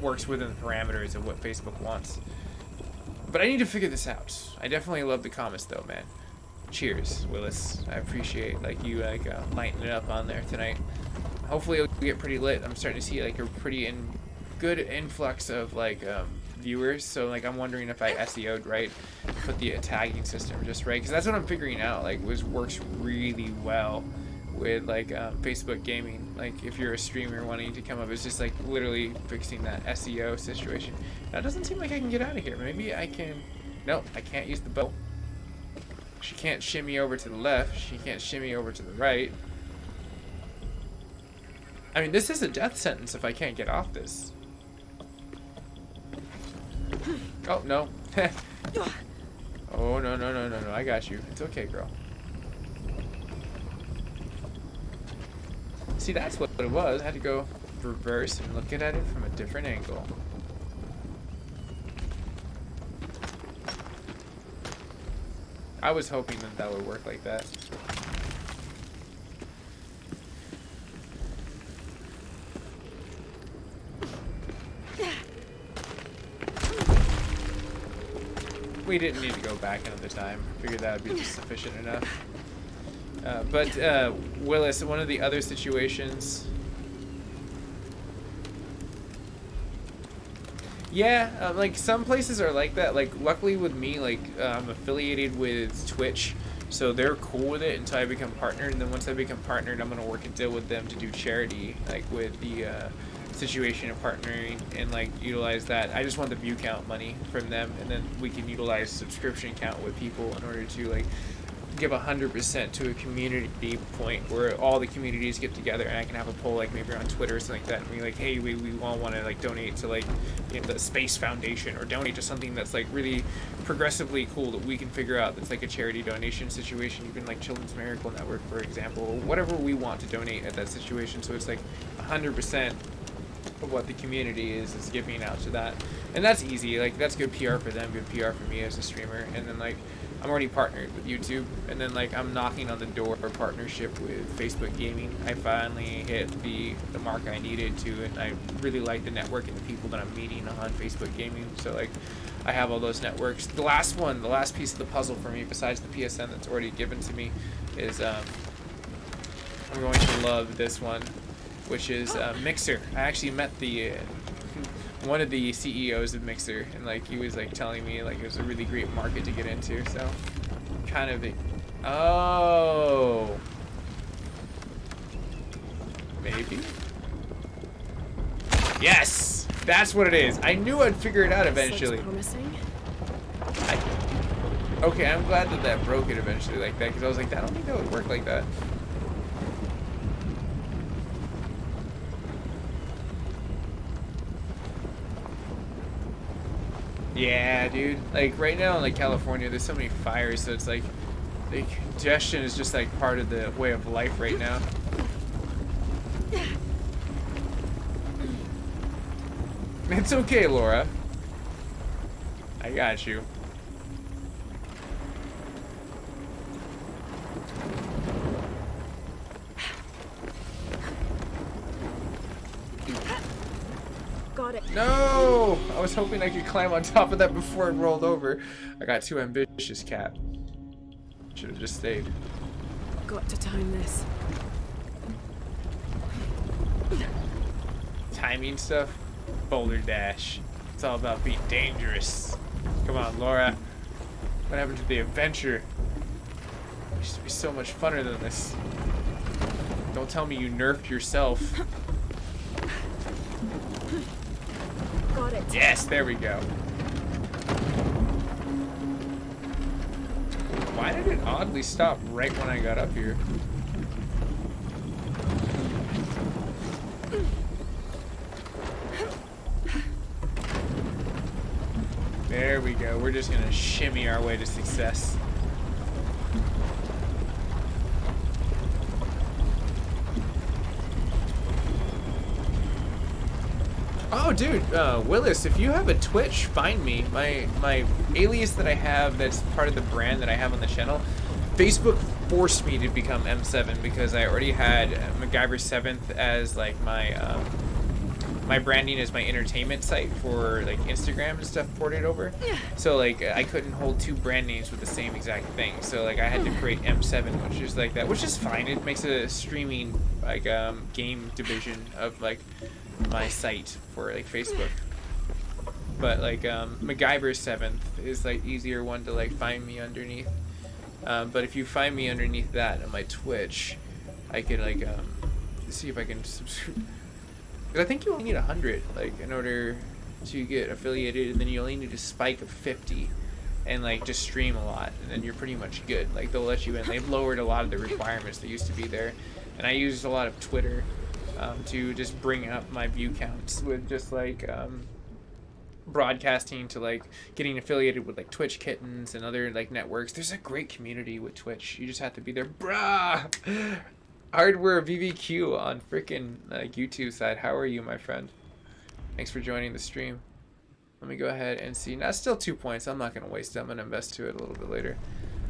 works within the parameters of what Facebook wants. But I need to figure this out. I definitely love the comments though, man. Cheers, Willis. I appreciate like you like lighting it up on there tonight. Hopefully it'll get pretty lit. I'm starting to see like a pretty good influx of like viewers, so like I'm wondering if I SEO'd right, put the tagging system just right, because that's what I'm figuring out like works really well with like Facebook gaming. Like if you're a streamer wanting to come up, it's just like literally fixing that SEO situation. Now it doesn't seem like I can get out of here. Maybe I can. Nope, I can't use the bow. She can't shimmy over to the left. She can't shimmy over to the right. I mean, this is a death sentence if I can't get off this. Oh no. Oh no, I got you. It's okay, girl. See, that's what it was. I had to go reverse and look at it from a different angle. I was hoping that would work like that. We didn't need to go back another time. Figured that would be just sufficient enough. But Willis, one of the other situations. Yeah, like some places are like that. Like luckily with me, like I'm affiliated with Twitch, So they're cool with it until I become partnered, and then once I become partnered, I'm gonna work a deal with them to do charity, like with the situation of partnering and like utilize that. I just want the view count money from them, and then we can utilize subscription count with people in order to like give 100% to a community point where all the communities get together, and I can have a poll like maybe on Twitter or something like that, and be like, hey, we all want to like donate to like, you know, the Space Foundation, or donate to something that's like really progressively cool that we can figure out that's like a charity donation situation, even like Children's Miracle Network, for example, or whatever we want to donate at that situation. So it's like 100% of what the community is giving out to that, and that's easy. Like that's good PR for them, good PR for me as a streamer. And then like I'm already partnered with YouTube, and then like I'm knocking on the door for partnership with Facebook Gaming. I finally hit the mark I needed to, and I really like the network and the people that I'm meeting on Facebook Gaming. So like I have all those networks. The last piece of the puzzle for me, besides the PSN that's already given to me, is I'm going to love this one, which is Mixer. I actually met the one of the CEOs of Mixer, and like he was like telling me like it was a really great market to get into. So kind of oh, maybe, yes, that's what it is. I knew I'd figure it out eventually. Okay, I'm glad that broke it eventually like that, because I was like, I don't think that would work like that. Yeah, dude. Like right now in like California, there's so many fires, so it's like the congestion is just like part of the way of life right now. It's okay, Laura. I got you. Got it. No! I was hoping I could climb on top of that before it rolled over. I got too ambitious, Cat. Should have just stayed. Got to time this. Timing stuff? Boulder Dash. It's all about being dangerous. Come on, Laura. What happened to the adventure? It used to be so much funner than this. Don't tell me you nerfed yourself. Got it. Yes, there we go. Why did it oddly stop right when I got up here? There we go. We're just gonna shimmy our way to success. Oh, dude, Willis, if you have a Twitch, find me. My alias that I have, that's part of the brand that I have on the channel, Facebook forced me to become M7 because I already had MacGyver 7th as like my my branding as my entertainment site for like Instagram and stuff ported over. So like I couldn't hold two brand names with the same exact thing. So like I had to create M7, which is like that, which is fine. It makes a streaming like game division of like my site for like Facebook. But like MacGyver 7th is like easier one to like find me underneath. But if you find me underneath that on my Twitch, I could like see if I can subscribe. I think you only need 100 like in order to get affiliated, and then you only need a spike of 50 and like just stream a lot, and then you're pretty much good. Like they'll let you in. They've lowered a lot of the requirements that used to be there, and I used a lot of Twitter to just bring up my view counts with just like broadcasting to like getting affiliated with like Twitch Kittens and other like networks. There's a great community with Twitch. You just have to be there, bruh. Hardware VVQ on frickin' YouTube side. How are you, my friend? Thanks for joining the stream. Let me go ahead and see. Now, still 2 points. I'm not gonna waste it. I'm gonna invest to it a little bit later.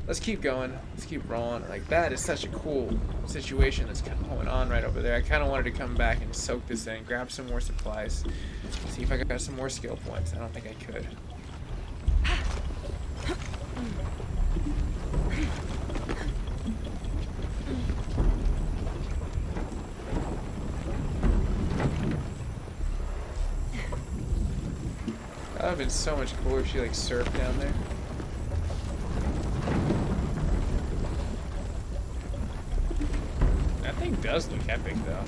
Let's keep going. Let's keep rolling. Like that is such a cool situation that's kind of going on right over there. I kind of wanted to come back and soak this in, grab some more supplies, see if I got some more skill points. I don't think I could. That would have been so much cooler if she like surfed down there. thing does look epic though.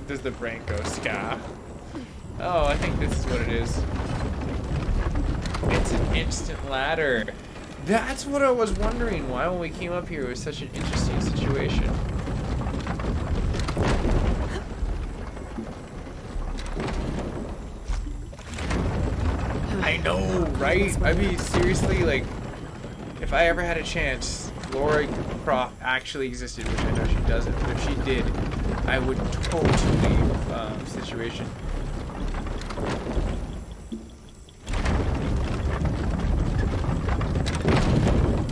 Does the brain go ska? Oh, I think this is what it is. It's an instant ladder. That's what I was wondering. Why when we came up here it was such an interesting situation. I know, right? I mean, seriously, like, if I ever had a chance, Laura Croft actually existed, which I know she doesn't, but if she did, I would totally leave situation.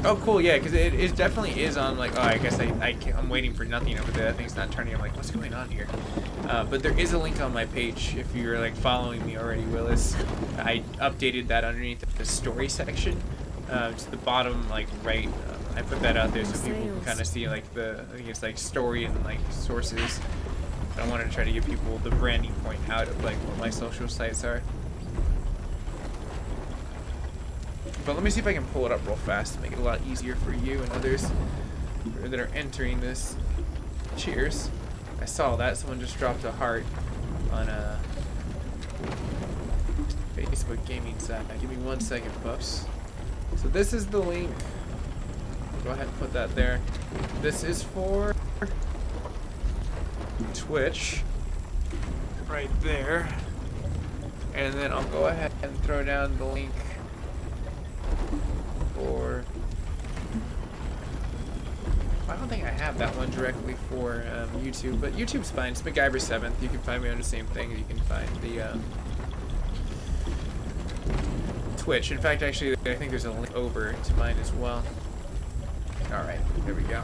Oh, cool, yeah, because it definitely is on, like, oh, I guess I'm waiting for nothing over there. That thing's not turning. I'm like, what's going on here? But there is a link on my page if you're, like, following me already, Willis. I updated that underneath the story section. To the bottom, like, right. I put that out there so people can kind of see, like, I think it's, like, story and, like, sources. But I wanted to try to give people the branding point out of, like, what my social sites are. But let me see if I can pull it up real fast to make it a lot easier for you and others that are entering this. Cheers. I saw that. Someone just dropped a heart on a Facebook gaming site. Give me 1 second, folks. So this is the link. Go ahead and put that there. This is for Twitch. Right there. And then I'll go ahead and throw down the link for... I don't think I have that one directly for YouTube, but YouTube's fine. It's MacGyver7th. You can find me on the same thing. You can find the Twitch. In fact, actually, I think there's a link over to mine as well. Alright, there we go.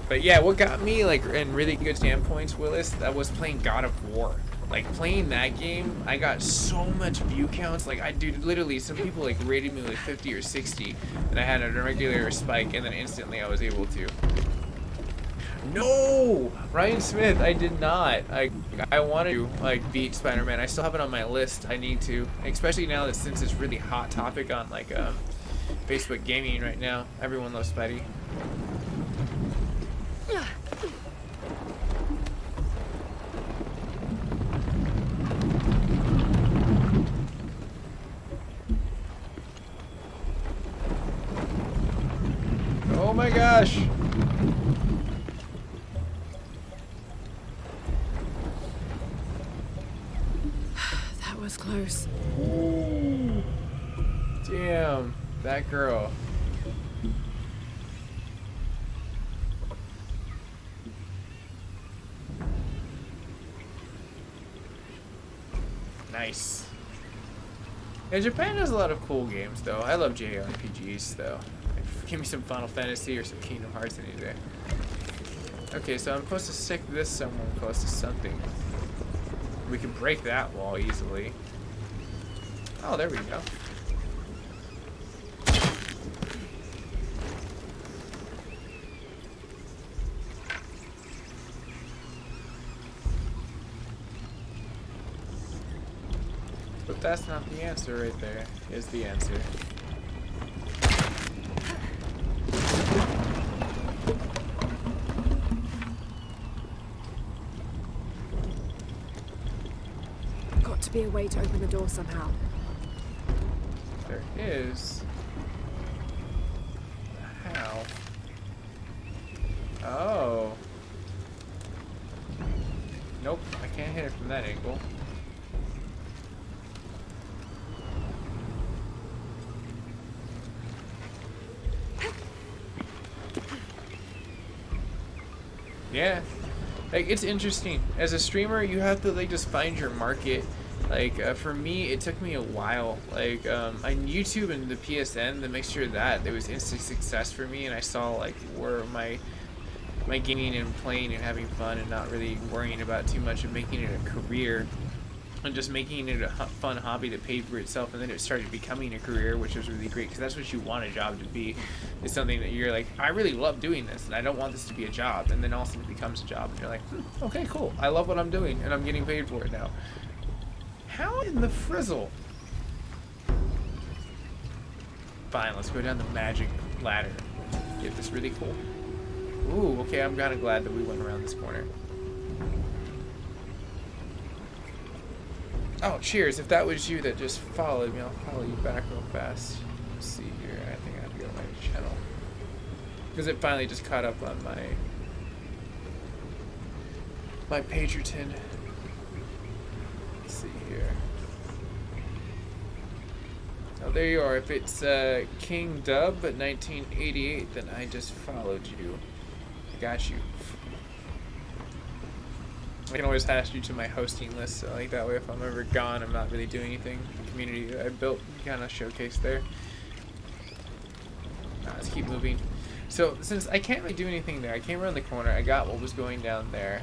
But yeah, what got me, like, in really good standpoints, Willis, that was playing God of War. Like, playing that game, I got so much view counts. Like, literally, some people, like, rated me, like, 50 or 60, and I had a regular spike, and then instantly I was able to. No! Ryan Smith, I did not. I wanted to, like, beat Spider-Man. I still have it on my list. I need to. Especially now that since it's really hot topic on, like, Facebook gaming right now. Everyone loves Spidey. Oh my gosh! That was close. Ooh. Damn, that girl. Nice. Yeah, Japan has a lot of cool games, though. I love JRPGs, though. Give me some Final Fantasy or some Kingdom Hearts any day. Okay, so I'm supposed to stick this somewhere close to something. We can break that wall easily. Oh, there we go. But that's not the answer right there. Is the answer. Got to be a way to open the door somehow. There is. How? Oh. Nope, I can't hit it from that angle. Yeah, like, it's interesting. As a streamer, you have to, like, just find your market. Like, for me, it took me a while. Like, on YouTube and the PSN, the mixture of that, there was instant success for me, and I saw, like, where my gaming and playing and having fun and not really worrying about too much and making it a career. and just making it a fun hobby that paid for itself, and then it started becoming a career, which was really great because that's what you want a job to be. It's something that you're like, I really love doing this and I don't want this to be a job, and then all of a sudden it becomes a job and you're like, okay, cool, I love what I'm doing and I'm getting paid for it now. How in the frizzle? Fine, let's go down the magic ladder. Get this really cool. Ooh, okay, I'm kind of glad that we went around this corner. Oh, cheers. If that was you that just followed me, I'll follow you back real fast. Let's see here. I think I have to go to my channel. Because it finally just caught up on my Pagerton. Let's see here. Oh, there you are. If it's King Dub at 1988, then I just followed you. I got you. I can always add you to my hosting list, so like that way if I'm ever gone, I'm not really doing anything. The community that I built kind of showcased there. Let's keep moving. So since I can't really do anything there, I came around the corner, I got what was going down there.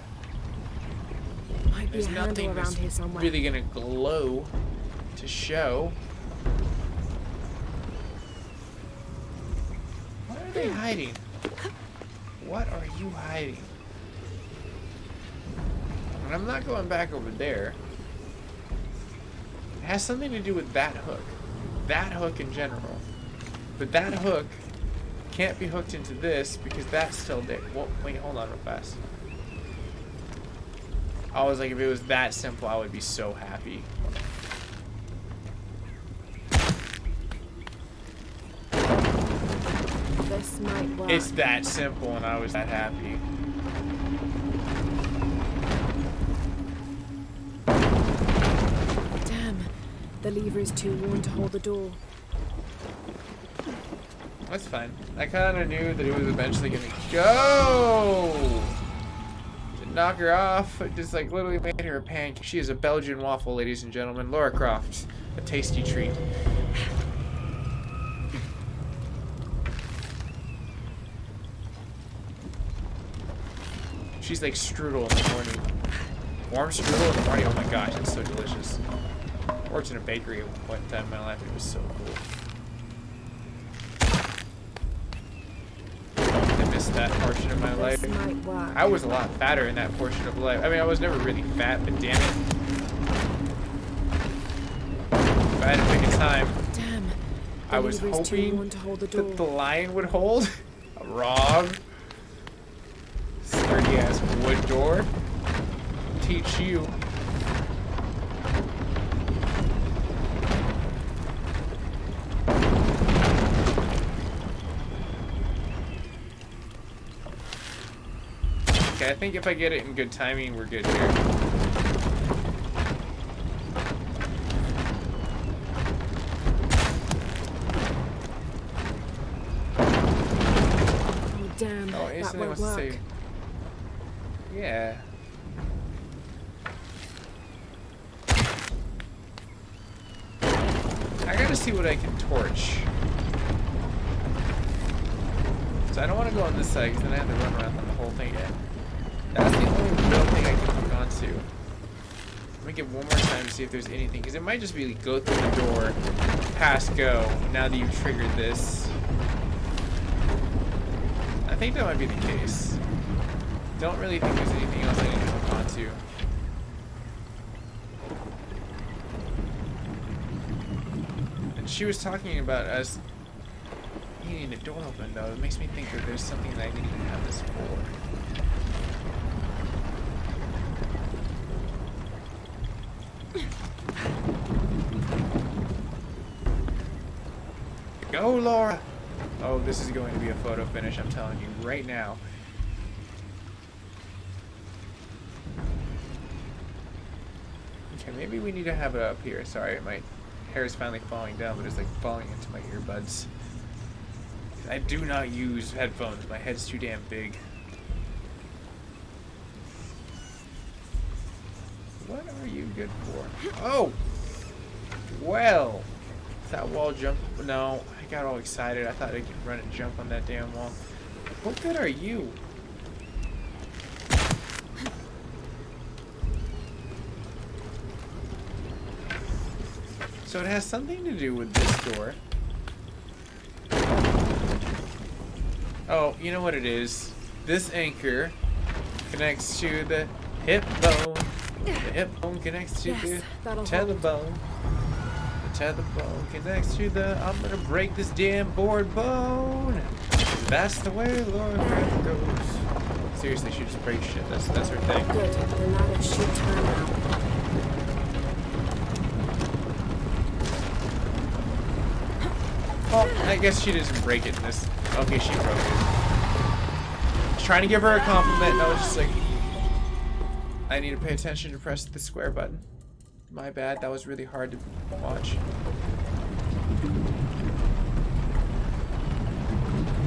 Might There's be a handle nothing around here somewhere. really gonna glow to show. What are they hiding? What are you hiding? And I'm not going back over there. It has something to do with that hook. That hook in general. But that hook can't be hooked into this because that's still there. Well, wait, hold on real fast. I was like, if it was that simple, I would be so happy. This might work. It's that simple and I was that happy. Damn, the lever is too worn to hold the door. That's fine. I kind of knew that it was eventually going to go. To knock her off, it just like literally made her a pancake. She is a Belgian waffle, ladies and gentlemen. Lara Croft, a tasty treat. She's like strudel in the morning. Warm strudel in the morning. Oh my gosh, it's so delicious. I worked in a bakery at one point in time in my life. It was so cool. I missed that portion of my life. I was a lot fatter in that portion of life. I mean, I was never really fat, but damn it. If I had to pick a time, I was hoping that the lion would hold. Wrong. Sturdy ass wood door. Teach you. Okay, I think if I get it in good timing, we're good here. Oh damn, Oh, that instantly won't wants work. to say, yeah. I gotta see what I can torch. So I don't want to go on this side because then I have to run around the whole thing again. That's the only real thing I can hook onto. Let me get one more time to see if there's anything, because it might just be like, go through the door, pass go, now that you've triggered this. I think that might be the case. Don't really think there's anything else I need to hook onto. And she was talking about us needing a door open, though. It makes me think that there's something that I need to have this for. Go, Laura! Oh, this is going to be a photo finish, I'm telling you right now. Okay, maybe we need to have it up here. Sorry, my hair is finally falling down, but it's like falling into my earbuds. I do not use headphones. My head's too damn big. What are you good for? Oh! Well! Is that wall jump? No, I got all excited. I thought I could run and jump on that damn wall. What good are you? So it has something to do with this door. Oh, you know what it is? This anchor connects to the hip bone. The hip bone connects to the tether bone. The tether bone connects to the I'm gonna break this damn board bone. That's the way Lord Earth goes. Seriously, she just breaks shit. That's her thing. Good. The ladder should turn now. Well, I guess she doesn't break it in this. Okay, she broke it. I was trying to give her a compliment, and I was just like, I need to pay attention to press the square button. My bad, that was really hard to watch.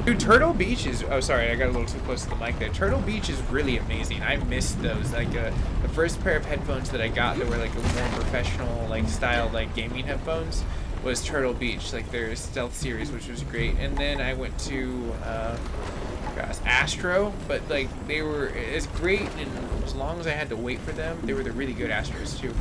Dude, Turtle Beach is... Oh, sorry, I got a little too close to the mic there. Turtle Beach is really amazing. I missed those. Like, the first pair of headphones that I got that were, like, a more professional, like, style, like, gaming headphones was Turtle Beach, like, their Stealth series, which was great. And then I went to, gosh, Astro, but, like, they were... It's great, and as long as I had to wait for them, they were the really good Astros, too.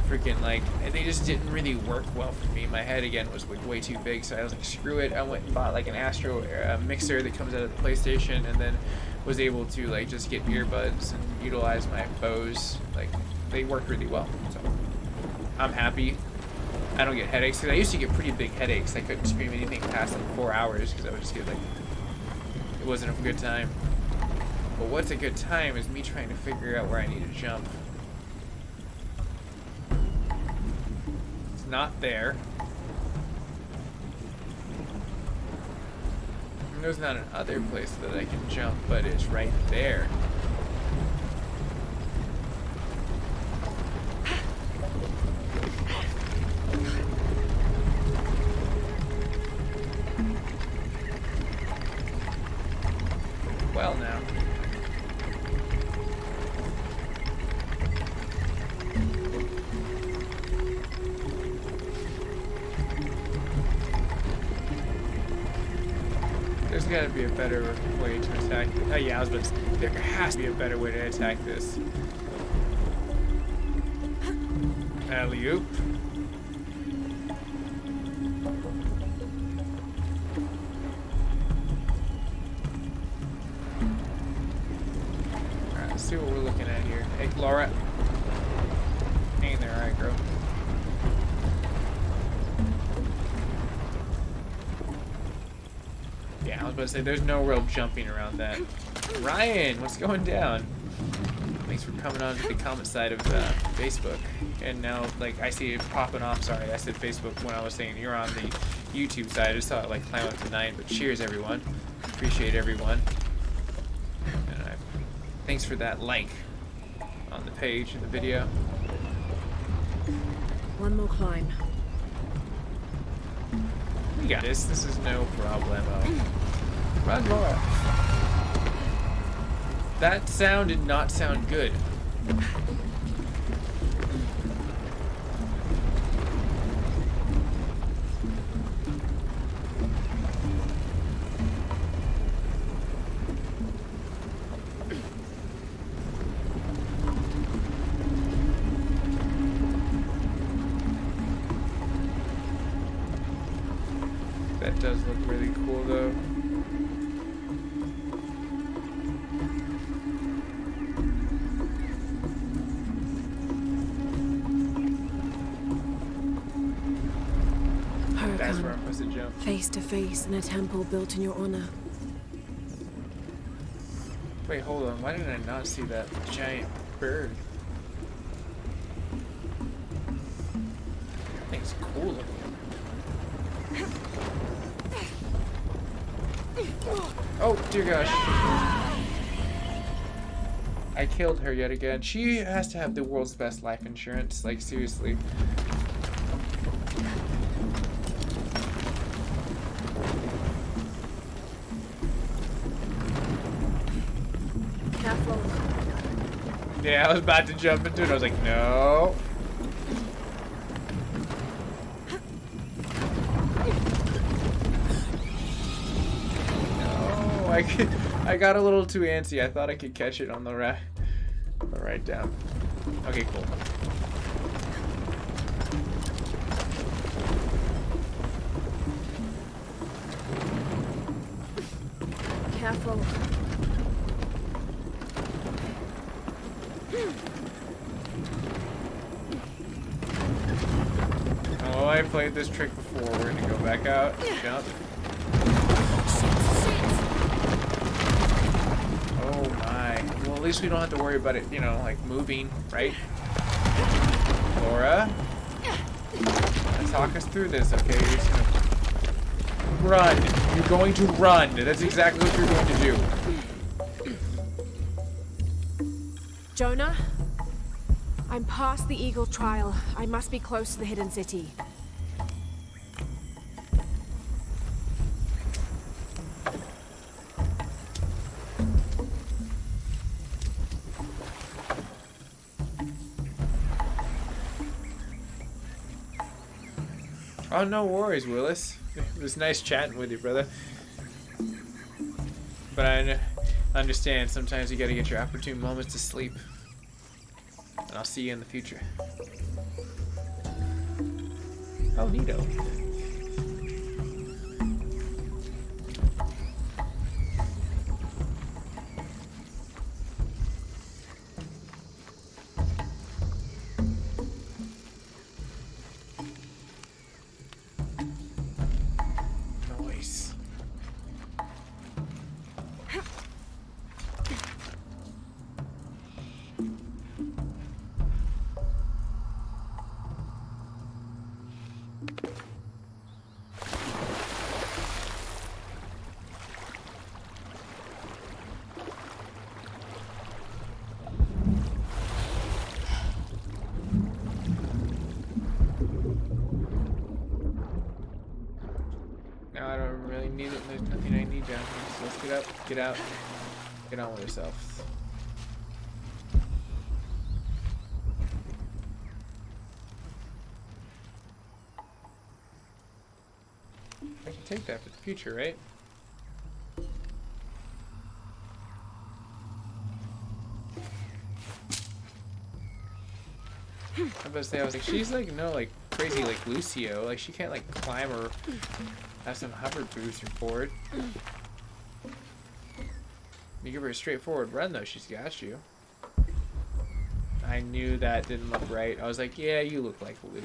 Freaking, like, they just didn't really work well for me. My head, again, was like, way too big, so I was like, screw it. I went and bought, like, an Astro mixer that comes out of the PlayStation, and then was able to, like, just get earbuds and utilize my Bose. Like, they work really well, so I'm happy. I don't get headaches, because I used to get pretty big headaches. I couldn't stream anything past, like, 4 hours, because I would just get, like, it wasn't a good time. But what's a good time is me trying to figure out where I need to jump. Not there. And there's not another place that I can jump, but it's right there. Well, now. There's gotta be a better way to attack. Oh yeah, I was about to say, there has to be a better way to attack this. Alley-oop. Alright, let's see what we're looking at here. Hey, Laura. Hang there, alright, girl. Yeah, I was about to say, there's no real jumping around that. Ryan, what's going down? Thanks for coming on to the comment side of Facebook. And now, like, I see it popping off. Sorry, I said Facebook when I was saying you're on the YouTube side. I just saw it, like, climb up to 9. But cheers, everyone. Appreciate everyone. And thanks for that like on the page in the video. One more climb. We got this. This is no problemo. Run, Laura. That sound did not sound good. That does look really cool, though. That's where I'm supposed to jump. Face to face in a temple built in your honor. Wait, hold on. Why did I not see that giant bird? That thing's cool looking. Oh, dear gosh. I killed her yet again. She has to have the world's best life insurance. Like, seriously. Careful. Yeah, I was about to jump into it. I was like, no. I got a little too antsy. I thought I could catch it on the right down. Okay, cool. careful. Oh, I played this trick before. We're gonna go back out. Jump. Oh my. Well, at least we don't have to worry about it, you know, like moving, right? Laura? Talk us through this, okay? You're just gonna run. You're going to run. That's exactly what you're going to do. Jonah? I'm past the Eagle Trial. I must be close to the hidden city. Oh, no worries, Willis. It was nice chatting with you, brother. But I understand sometimes you gotta get your opportune moments to sleep. And I'll see you in the future. Oh, neato. Nice. Now I don't really need it. There's nothing I need down here. So let's get up, get out, get on with yourself. I can take that for the future, right? I was about to say, I was like, she's like, no, like, crazy like Lucio. Like, she can't, like, climb or have some hover booster forward. You give her a straightforward run, though, she's got you. I knew that didn't look right. I was like, yeah, you look like Luke.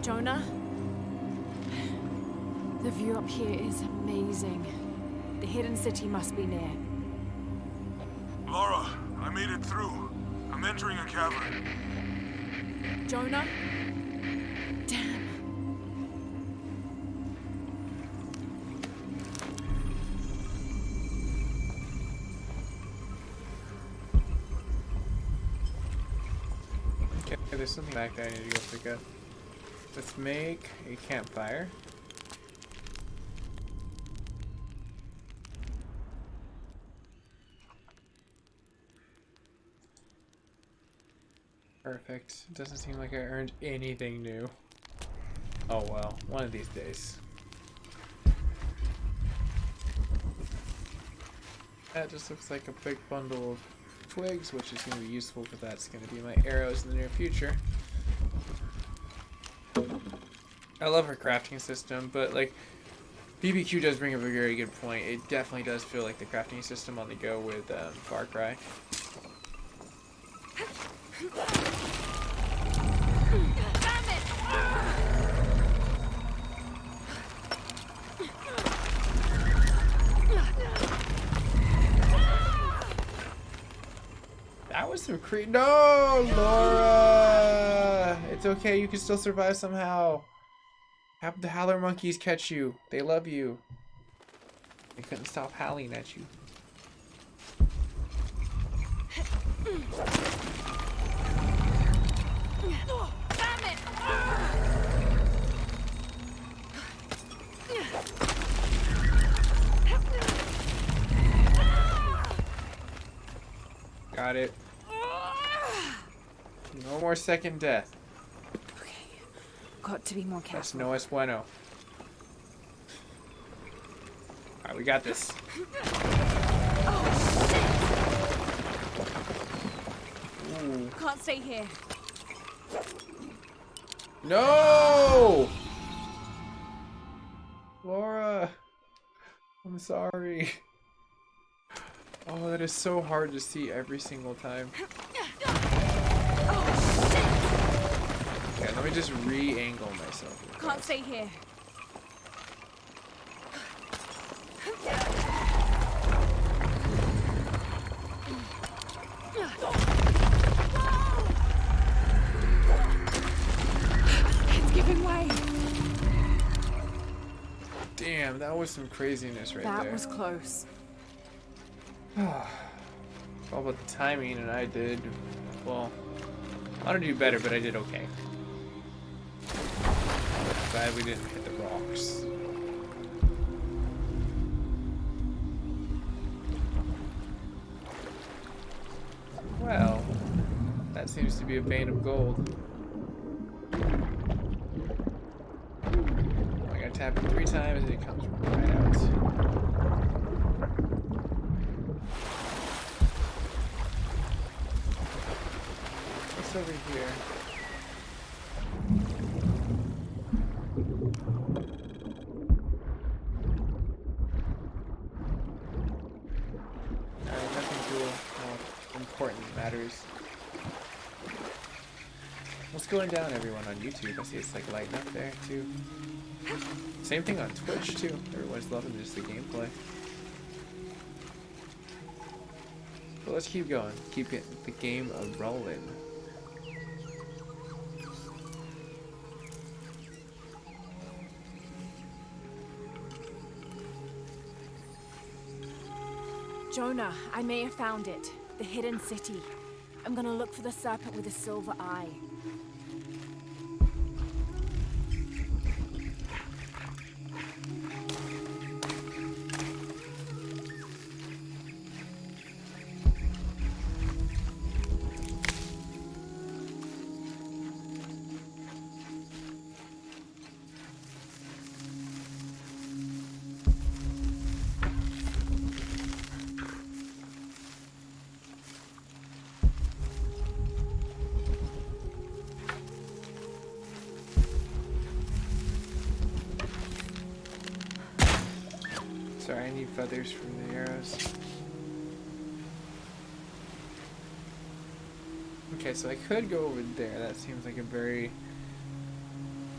Jonah? The view up here is amazing. The hidden city must be near. Laura, I made it through. I'm entering a cavern. Jonah? Damn. Okay, there's something back there I need to go pick up. Let's make a campfire. Perfect. Doesn't seem like I earned anything new. Oh well, one of these days. That just looks like a big bundle of twigs, which is going to be useful because that's going to be my arrows in the near future. I love her crafting system, but like BBQ does bring up a very good point. It definitely does feel like the crafting system on the go with Far Cry. That was some No, Laura! It's okay, you can still survive somehow. Have the howler monkeys catch you. They love you. They couldn't stop howling at you. Got it. No more second death. Okay. Got to be more careful. That's no es bueno. Alright, we got this. Ooh. Can't stay here. No! Laura! I'm sorry. Oh, that is so hard to see every single time. Yeah, let me just re-angle myself. Can't stay here. It's giving way. Damn, that was some craziness right there. That was close. All about the timing, and I did, well, I want to do better, but I did okay. Glad we didn't hit the rocks. Well, that seems to be a vein of gold. I gotta tap it 3 times and it comes right out. What's over here? Nothing cool. No important matters. What's going down, everyone, on YouTube? I see it's like lighting up there too. Same thing on Twitch too. Everyone's loving just the gameplay. But let's keep going. Keep it the game rolling. Jonah, I may have found it. The hidden city. I'm gonna look for the serpent with the silver eye. Sorry, I need feathers from the arrows. Okay, so I could go over there. That seems like a very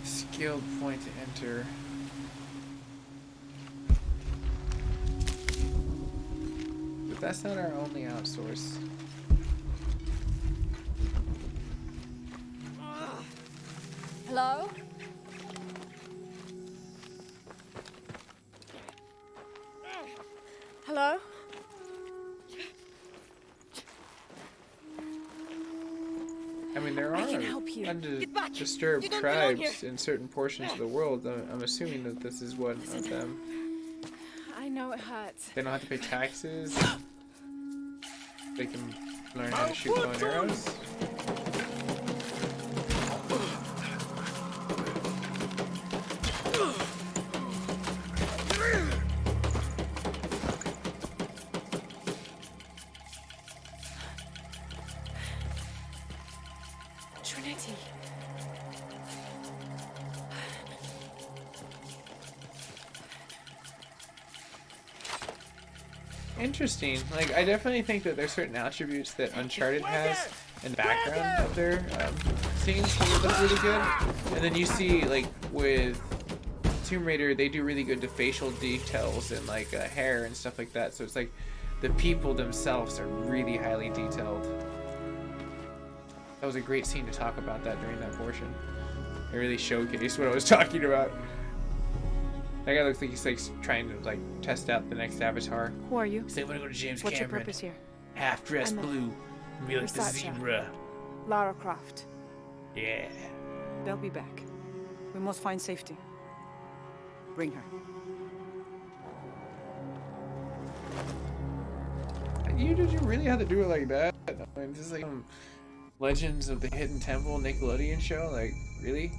skilled point to enter. But that's not our only outsource. Hello? Hello? I mean, there are undisturbed tribes in certain portions of the world. I'm assuming that this is one of them. I know it hurts. They don't have to pay taxes. They can learn how to shoot bow and arrows. Trinity. Interesting. Like, I definitely think that there's certain attributes that Uncharted has in the background of their scenes that look really good. And then you see, like, with Tomb Raider, they do really good to facial details and, like, hair and stuff like that. So it's like the people themselves are really highly detailed. That was a great scene to talk about that during that portion. It really showcased what I was talking about. That guy looks like he's like trying to like test out the next avatar. Who are you? Say, I want to go to James What's Cameron. your purpose here? Half dressed I'm a blue. And be like the researcher. zebra. Lara Croft. Yeah. They'll be back. We must find safety. Bring her. Did you really have to do it like that? I mean, this is like Legends of the Hidden Temple Nickelodeon show. Like, really?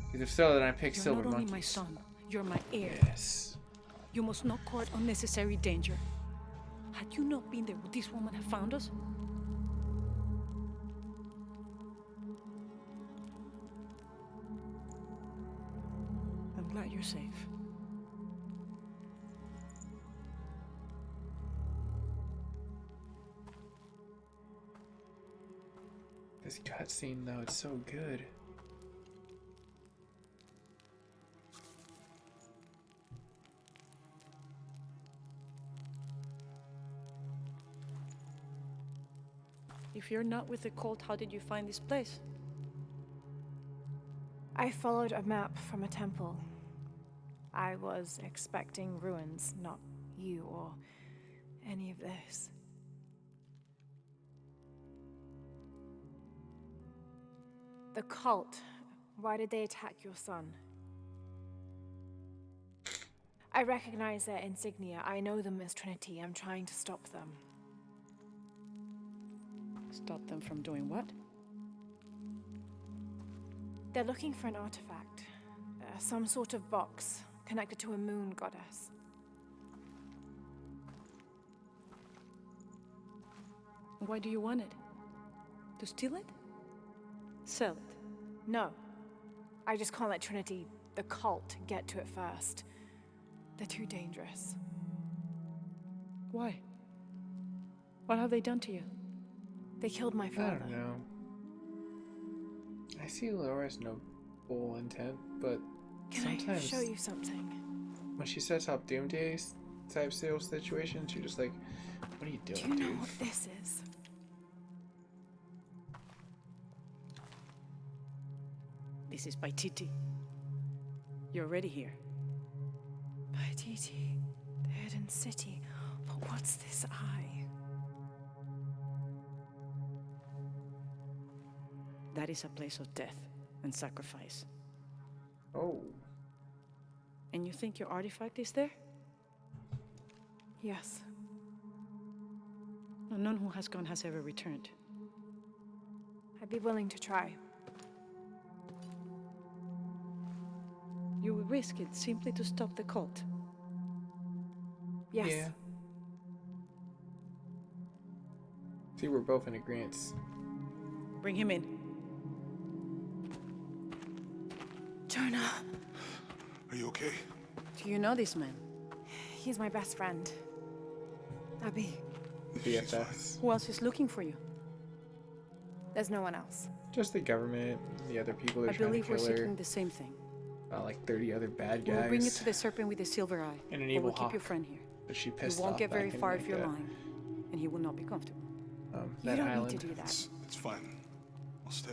Because if so, then I pick You're Silver not only Monkey. my son, you're my heir. Yes. You must not court unnecessary danger. Had you not been there, would this woman have found us? I'm glad you're safe. This cutscene, though, it's so good. If you're not with the cult, how did you find this place? I followed a map from a temple. I was expecting ruins, not you or any of this. The cult. Why did they attack your son? I recognize their insignia. I know them as Trinity. I'm trying to stop them. Stop them from doing what? They're looking for an artifact. Some sort of box connected to a moon goddess. Why do you want it? To steal it? Sell it? No. I just can't let Trinity, the cult, get to it first. They're too dangerous. Why? What have they done to you? They killed my I father. don't know. I see Laura's noble intent, but Can sometimes I show you something? when she sets up Doomsday type sales situations, you're just like, what are you doing, Do you know dude? what this is? This is by Titi. You're already here. By Titi, the hidden city. But what's this eye? That is a place of death and sacrifice. Oh. And you think your artifact is there? Yes. No, none who has gone has ever returned. I'd be willing to try. You would risk it simply to stop the cult. Yes. Yeah. See, we're both in agreement. Bring him in. Jonah. Are you okay? Do you know this man? He's my best friend. Abby. BFFs. Who else is looking for you? There's no one else. Just the government, the other people that I are trying to believe we're kill her. seeking the same thing. About like 30 other bad guys. We'll bring you to the serpent with the silver eye. And an But evil we'll keep hawk your friend here. that she You pissed won't off get very back in, far like, if you're lying, and he will not be comfortable. You that don't island. need to do that. It's fine. I'll stay.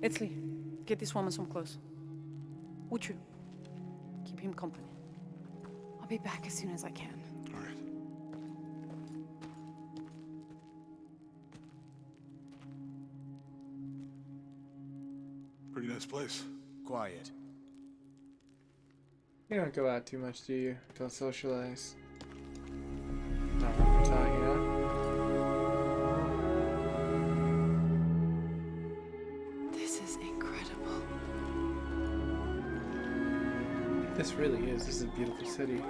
Etzli, get this woman some clothes. Uchu, keep him company. I'll be back as soon as I can. All right. Pretty nice place. Quiet. You don't go out too much, do you? Don't socialize. Not what we're talking about. This is incredible. This really is. This is a beautiful city.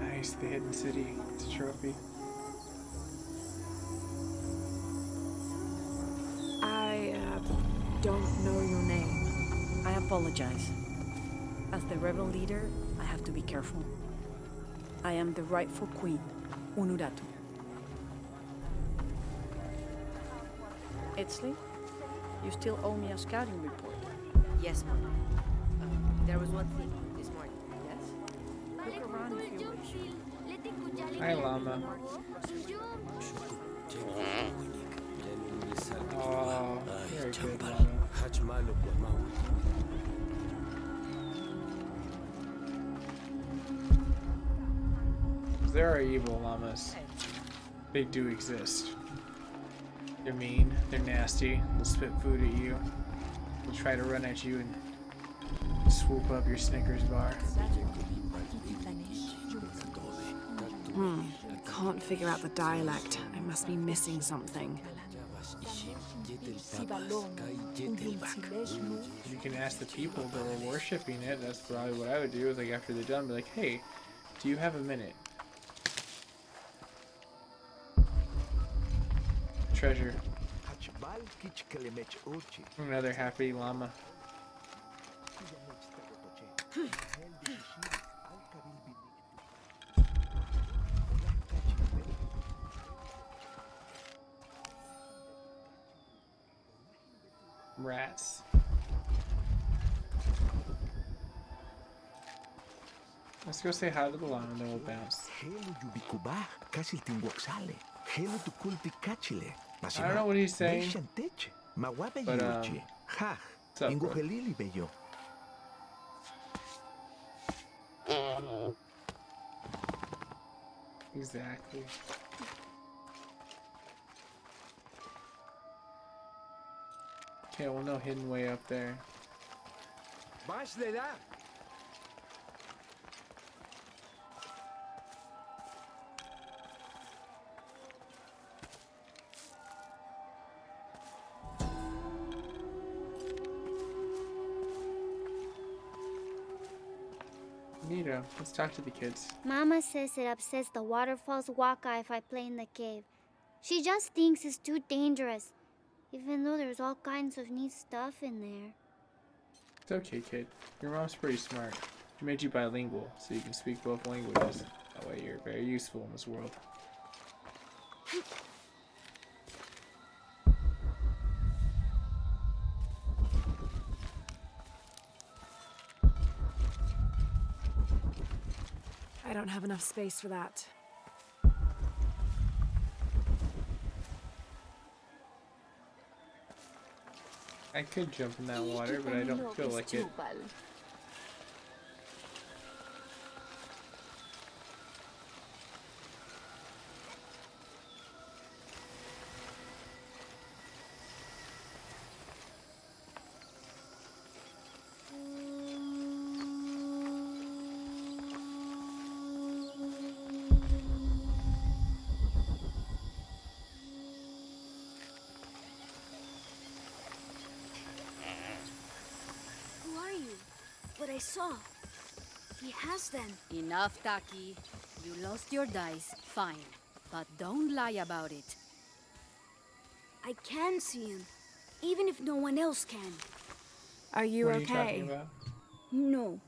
Nice, the hidden city. It's a trophy. I don't know your name. I apologize. As the rebel leader, I have to be careful. I am the rightful queen, Unuratu. Etzli, you still owe me a scouting report. Yes, Mom. There was one thing this morning, yes? Look around if you wish. Hi, Llama. Oh, very good, Llama. There are evil llamas. They do exist. They're mean, they're nasty, they'll spit food at you. They'll try to run at you and swoop up your Snickers bar. Can't figure out the dialect. I must be missing something. You can ask the people that are worshipping it. That's probably what I would do. Is like after they're done, be like, "Hey, do you have a minute?" Treasure. Another happy llama. Rats. Let's go say hi to the llama and then we'll bounce. I don't know what he's saying, but what's up, bro? Exactly. Okay, well, no hidden way up there. Nita, let's talk to the kids. Mama says it upsets the waterfall's waka if I play in the cave. She just thinks it's too dangerous, even though there's all kinds of neat stuff in there. It's okay, kid. Your mom's pretty smart. She made you bilingual, so you can speak both languages. That way you're very useful in this world. I don't have enough space for that. I could jump in that water, but I don't feel like it. But I saw. He has them. Enough, Taki. You lost your dice, fine. But don't lie about it. I can see him, even if no one else can. Are you What okay? are you talking about? No.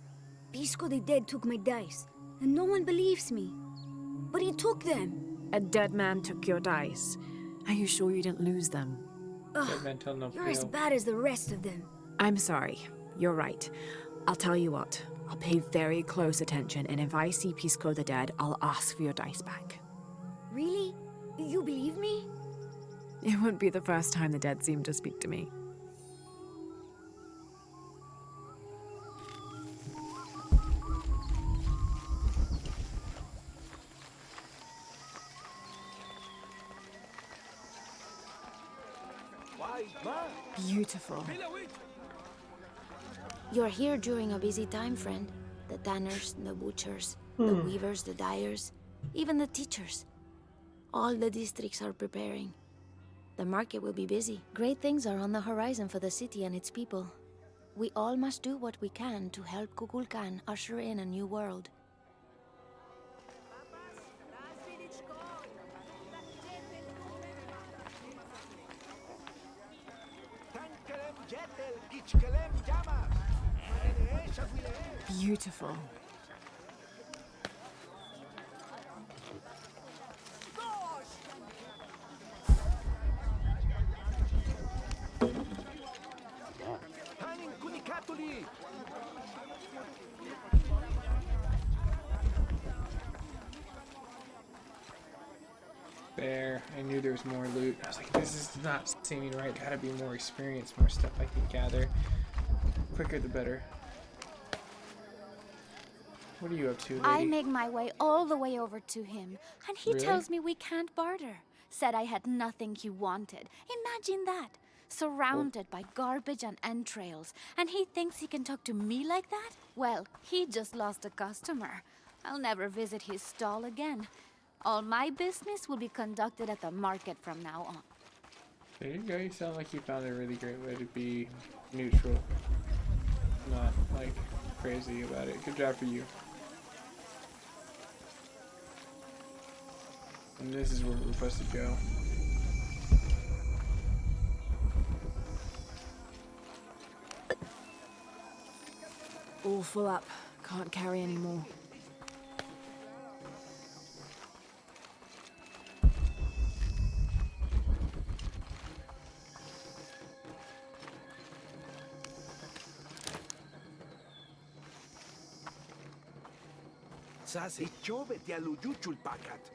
Pisco the Dead took my dice, and no one believes me. But he took them. A dead man took your dice. Are you sure you didn't lose them? Ugh, you're as bad as the rest of them. I'm sorry. You're right. I'll tell you what. I'll pay very close attention, and if I see Pisco the Dead, I'll ask for your dice back. Really? You believe me? It wouldn't be the first time the dead seemed to speak to me. Beautiful. You're here during a busy time, friend. The tanners, the butchers, the weavers, the dyers, even the teachers. All the districts are preparing. The market will be busy. Great things are on the horizon for the city and its people. We all must do what we can to help Kukulkan usher in a new world. Beautiful. There, I knew there was more loot. I was like, this is not seeming right. Gotta be more experience, more stuff I can gather. Quicker the better. What are you up to, lady? I make my way all the way over to him, and he Really? tells me we can't barter. Said I had nothing he wanted. Imagine that. Surrounded by garbage and entrails. And he thinks he can talk to me like that? Well, he just lost a customer. I'll never visit his stall again. All my business will be conducted at the market from now on. There you go. You sound like you found a really great way to be neutral. Not, like, crazy about it. Good job for you. And this is where we're supposed to go. All full up. Can't carry any more. Sassy, cioveti allugiucciul pacat.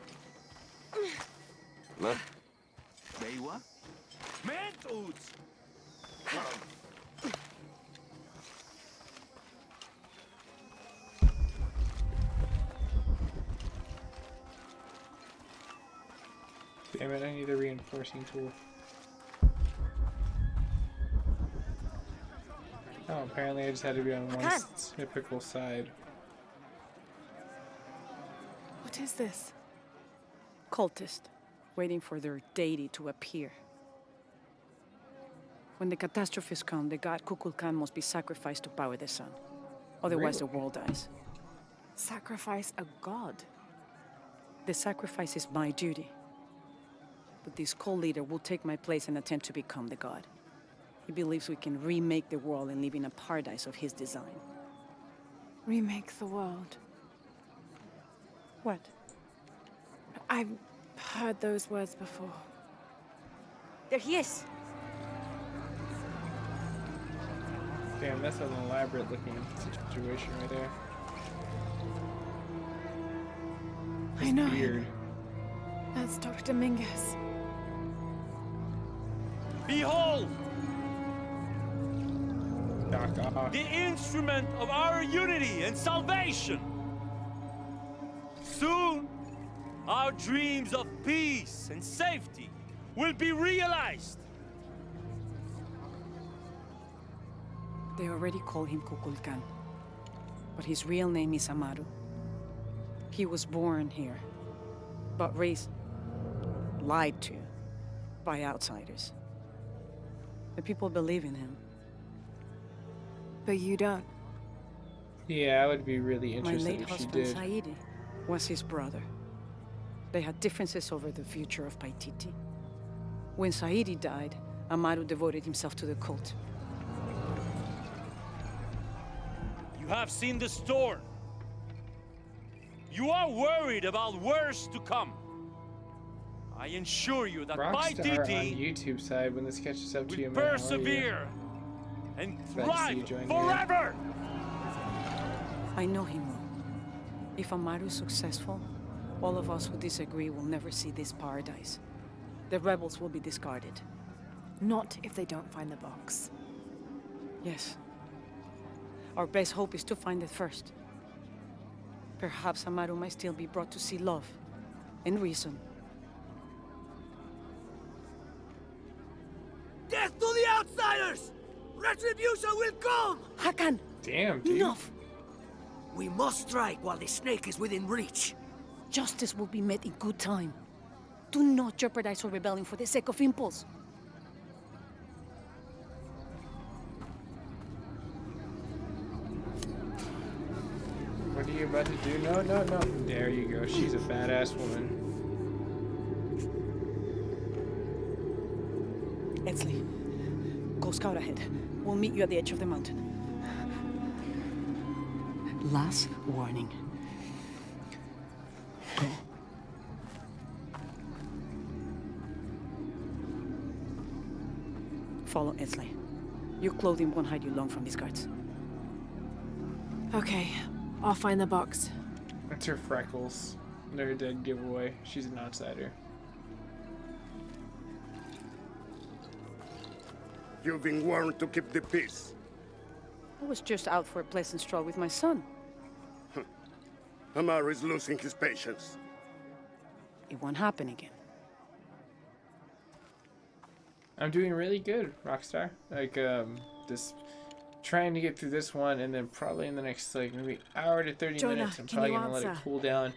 Ma? Beiwa? Mentuts! Damn it, I need a reinforcing tool. Oh, apparently I just had to be on one typical side. What is this? Cultist, waiting for their deity to appear. When the catastrophes come, the god Kukulkan must be sacrificed to power the sun. Otherwise, Really? the world dies. Sacrifice a god? The sacrifice is my duty. But this cult leader will take my place and attempt to become the god. He believes we can remake the world and live in a paradise of his design. Remake the world. What? I've heard those words before. There he is. Damn, that's an elaborate looking situation right there. I know Weird. him. That's Dr. Dominguez. Behold! Doc, the instrument of our unity and salvation! Soon, our dreams of peace and safety will be realized. They already call him Kukulkan. But his real name is Amaru. He was born here, but raised, lied to, by outsiders. The people believe in him. But you don't. Yeah, I would be really My interested late if she husband, did. Saidi, was his brother. They had differences over the future of Paititi. When Saidi died, Amaru devoted himself to the cult. You have seen the storm. You are worried about worse to come. I assure you that Rockstar on Paititi YouTube side when this catches up to you, man. How are you? persevere and Glad to see you thrive join me. forever! I know him well. If Amaru is successful, all of us who disagree will never see this paradise. The rebels will be discarded. Not if they don't find the box. Yes. Our best hope is to find it first. Perhaps Amaru might still be brought to see love and reason. Death to the outsiders! Retribution will come! Hakan! Damn, dude. Enough! We must strike while the snake is within reach. Justice will be met in good time. Do not jeopardize our rebellion for the sake of impulse. What are you about to do? No, no, no. There you go. She's a badass woman. Edsley, go scout ahead. We'll meet you at the edge of the mountain. Last warning. Go. Follow Edsley. Your clothing won't hide you long from these guards. Okay, I'll find the box. That's her freckles. They're a dead giveaway. She's an outsider. You've been warned to keep the peace. I was just out for a pleasant stroll with my son. Amaru is losing his patience. It won't happen again. I'm doing really good, Rockstar. Like, just trying to get through this one, and then probably in the next, like, maybe hour to 30 Jonah, minutes, I'm can probably you gonna let it answer? cool down,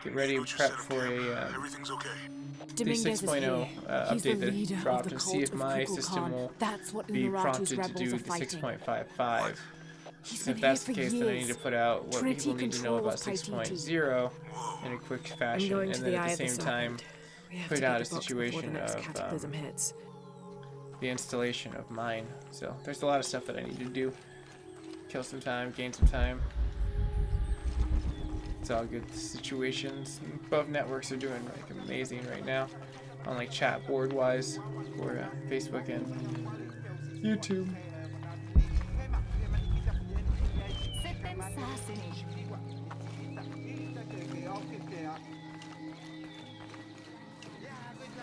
get ready and prep for a, Everything's okay. the Dominguez is 6.0 here. He's the update that leader of dropped, the and see if cult of my Kukulkan. system will That's what be Unuratu's prompted to rebels do are the fighting. 6.55. He's So been if that's here the for case, then I need to years. put out what Trinity people need to know about controls Paititi. 6.0 in a quick fashion, I'm going and to then the at Eye the of the same time Serpent. We have put to out get a the books before the situation next of cataclysm hits. the installation of mine. So there's a lot of stuff that I need to do. Kill some time, gain some time. It's all good situations. Both networks are doing like amazing right now, on like chat board wise for Facebook and YouTube.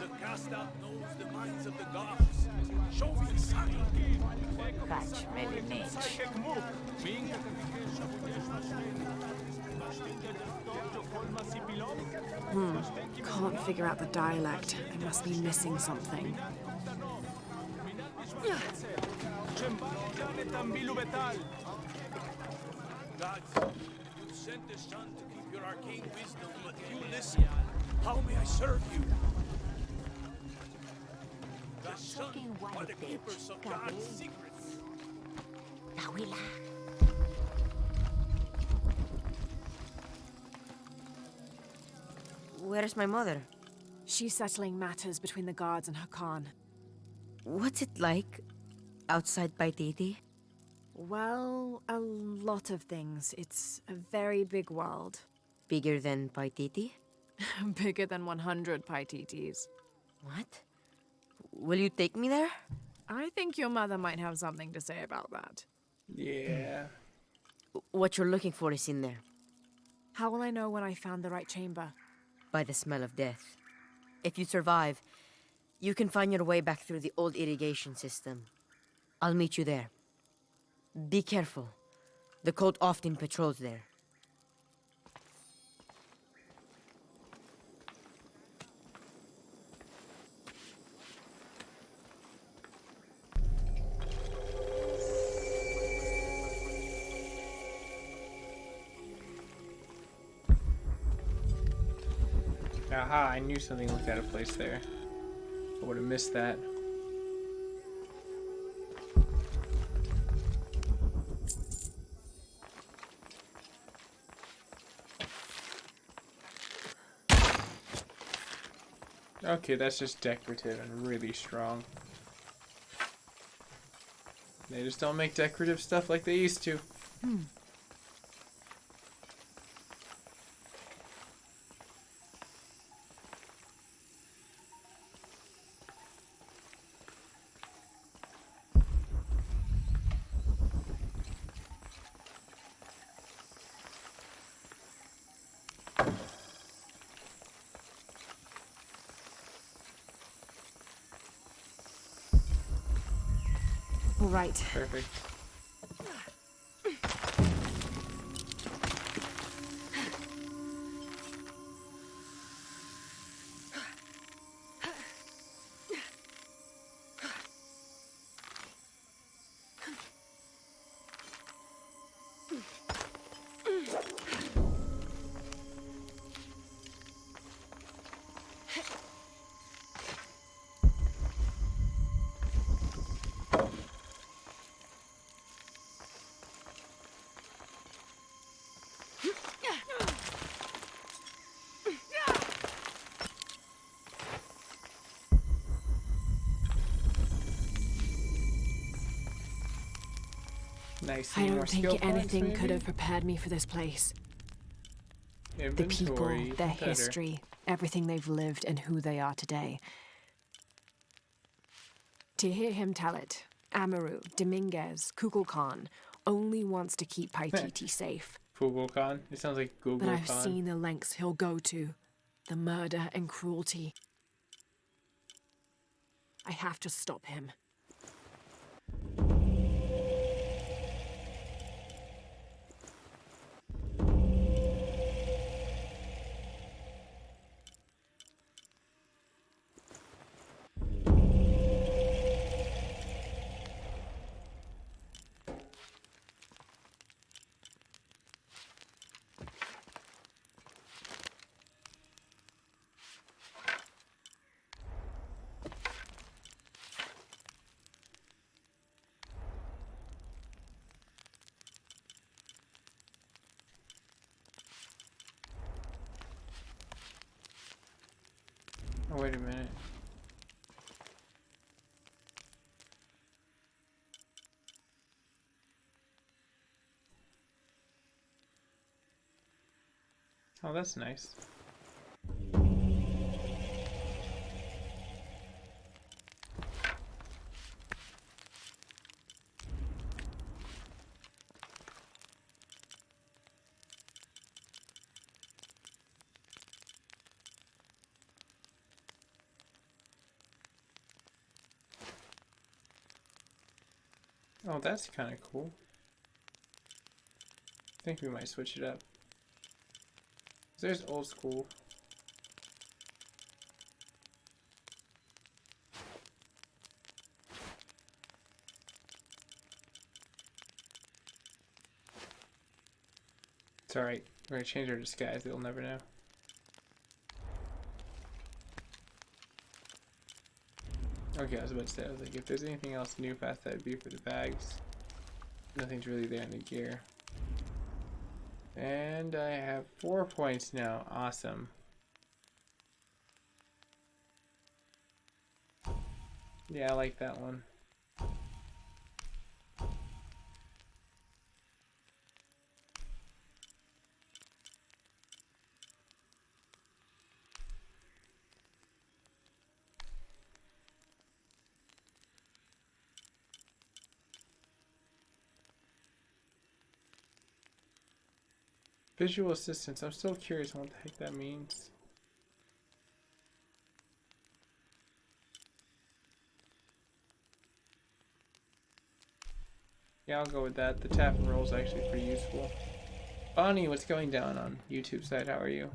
The cast-out knows the minds of the gods. Show me a sign. Catch really niche. Can't figure out the dialect. I must be missing something. Gods, you sent the sun to keep your arcane wisdom, but you listen. How may I serve you? The sun are the keepers of God's secrets. Where's my mother? She's settling matters between the guards and her Khan. What's it like outside Paititi? Well, a lot of things. It's a very big world. Bigger than Paititi? Bigger than 100 Paititis. What? Will you take me there? I think your mother might have something to say about that. Yeah. What you're looking for is in there. How will I know when I found the right chamber? By the smell of death. If you survive, you can find your way back through the old irrigation system. I'll meet you there. Be careful. The cult often patrols there. Aha, I knew something looked out of place there. I would have missed that. Okay, that's just decorative and really strong. They just don't make decorative stuff like they used to. All right. Perfect. Nice. I don't think anything could have prepared me for this place. The people, their history, everything they've lived, and who they are today. To hear him tell it, Amaru, Dominguez, Kukulkan only wants to keep Paititi safe. Kukulkan? It sounds like Google But I've Khan. seen the lengths he'll go to. The murder and cruelty. I have to stop him. Oh, wait a minute. Oh, that's nice. Oh, that's kind of cool. I think we might switch it up. There's old school. It's alright. We're gonna change our disguise. They'll never know. Okay, I was about to say, I was like, if there's anything else new past that, it'd be for the bags. Nothing's really there in the gear. And I have 4 points now. Awesome. Yeah, I like that one. Visual assistance. I'm still curious on what the heck that means. Yeah, I'll go with that. The tap and roll is actually pretty useful. Bonnie, what's going down on YouTube side? How are you?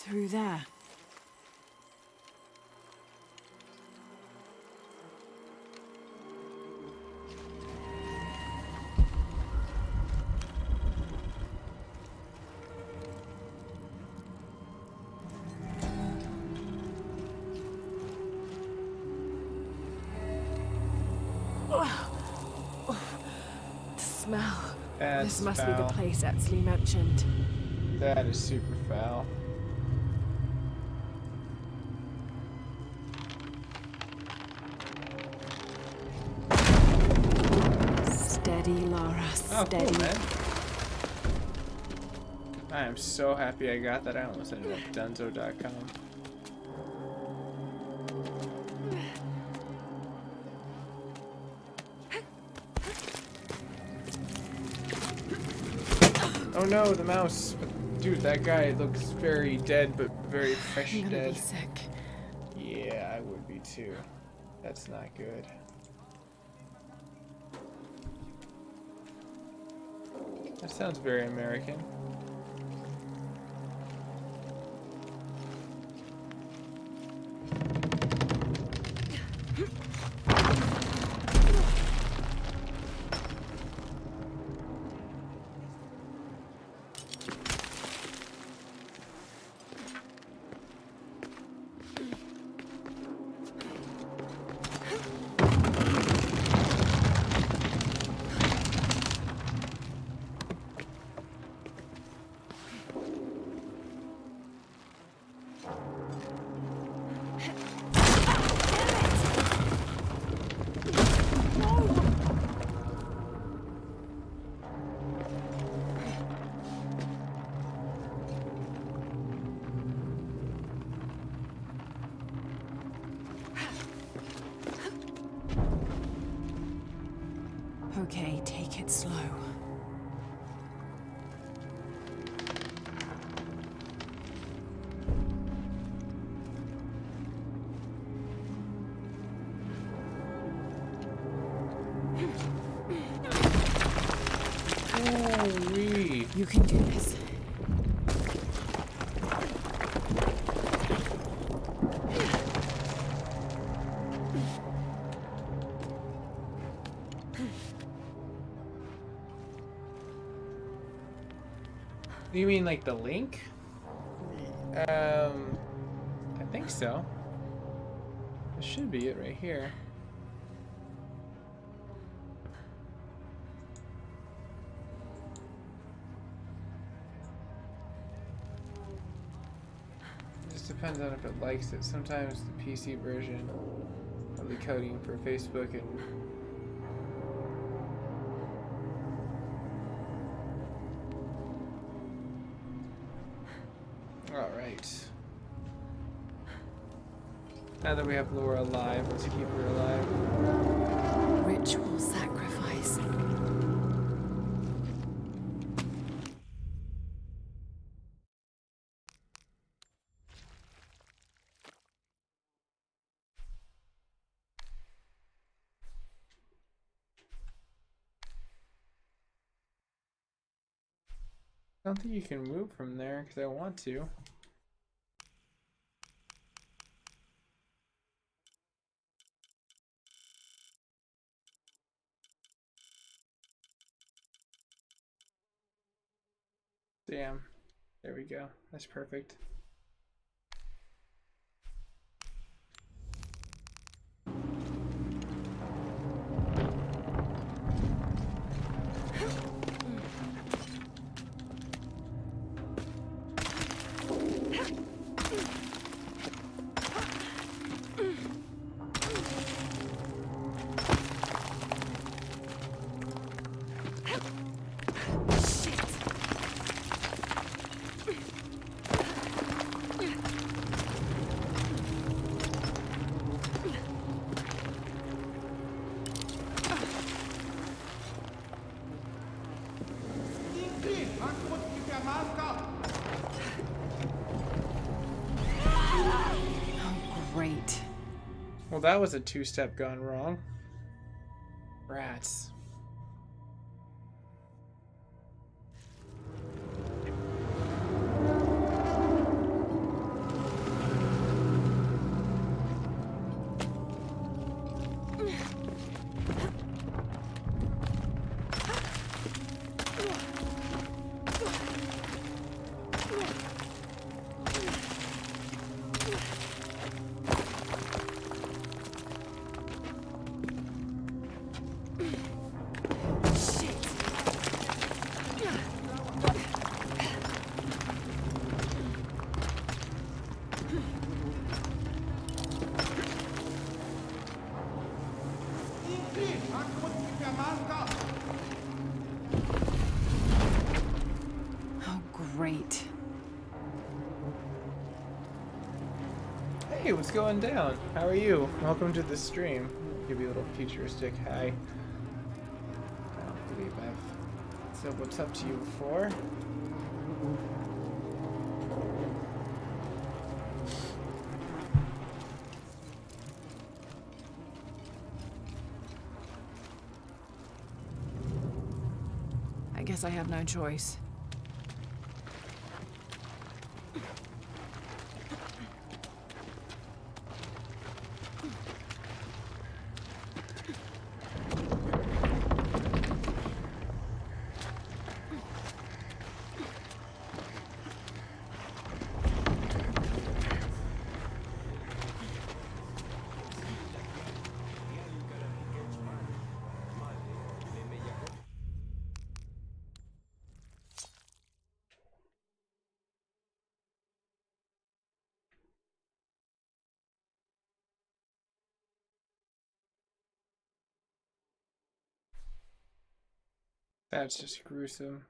Through there. The smell. This must be the place Etsley mentioned. That is super foul. Steady, Lara. Steady. Oh, cool, man. I am so happy I got that. I almost ended up Dunzo.com. Oh no, the mouse. Dude, that guy looks very dead, but very fresh I'm gonna dead. be sick. Yeah, I would be too. That's not good. That sounds very American. Okay, take it slow. Ooh, You can do this. You mean like the link? I think so. This should be it right here. It just depends on if it likes it. Sometimes the PC version of the coding for Facebook and Alright. Now that we have Laura alive, let's keep her alive. Ritual sacrifice. I don't think you can move from there because I want to. Damn. There we go. That's perfect. Great. Well, that was a two-step gone wrong. Rats. Oh, great. Hey, what's going down? How are you? Welcome to the stream. Give you a little futuristic hi. I don't believe I've said what's up to you before. I guess I have no choice. That's just gruesome.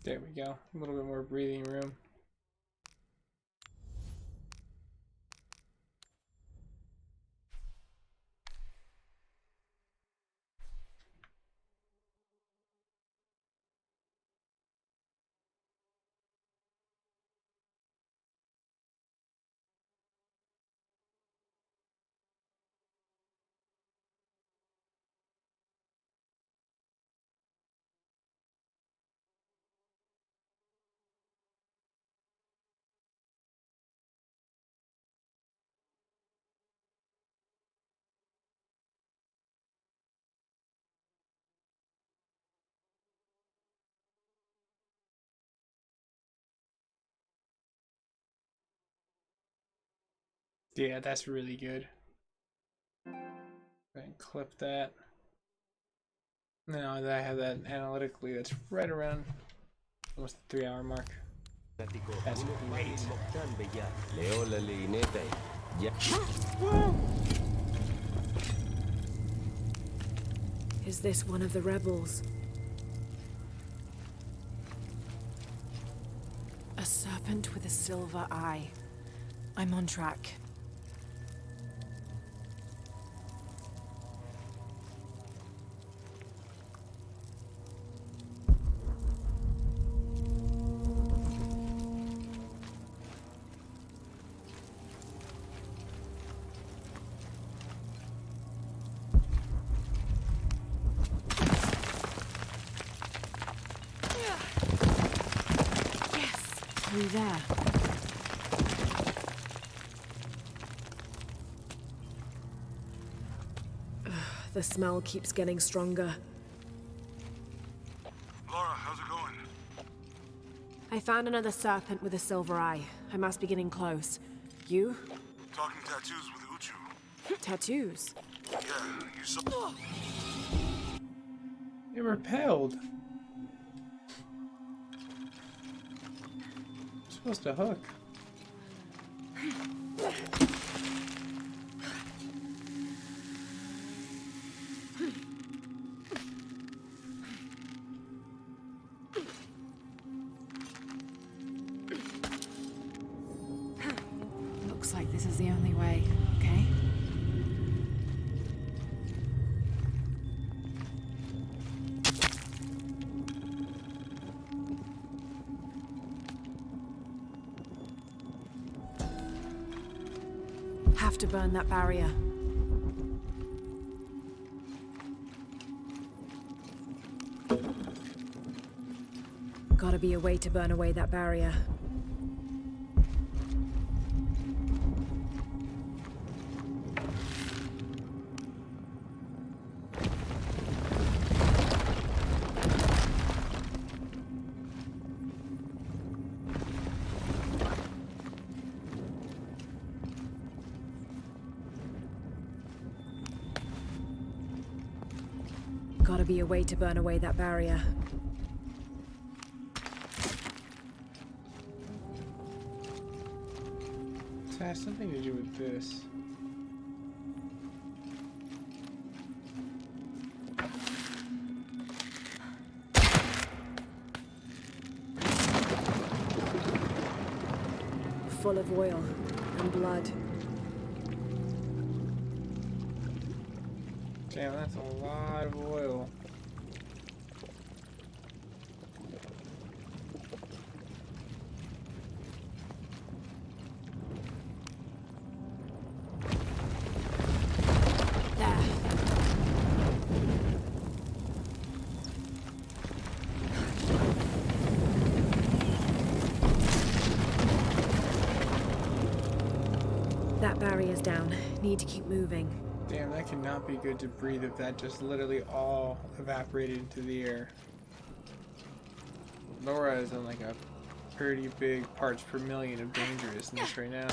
There we go. A little bit more breathing room. Yeah, that's really good. Go ahead and clip that. Now that I have that analytically, that's right around almost the 3-hour mark. That's great. Is this one of the rebels? A serpent with a silver eye. I'm on track. Through there. The smell keeps getting stronger. Laura, how's it going? I found another serpent with a silver eye. I must be getting close. You? Talking tattoos with Uchu. Tattoos? Yeah, you saw... It repelled. Supposed to hook. Looks like this is the only way, okay? Have to burn that barrier. Gotta be a way to burn away that barrier. Gotta be a way to burn away that barrier. It has something to do with this. Full of oil and blood. Damn, that's a lot of oil. That barrier's down. Need to keep moving. Damn, that could not be good to breathe if that just literally all evaporated into the air. Laura is on like a pretty big parts per million of dangerousness right now.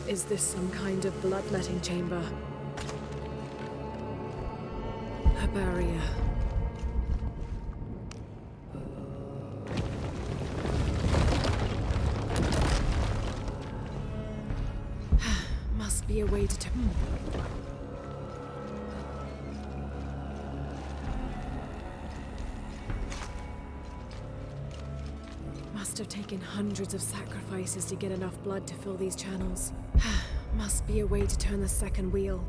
Is this some kind of bloodletting chamber? A barrier. Must be a way to Must have taken hundreds of sacrifices to get enough blood to fill these channels. Must be a way to turn the second wheel.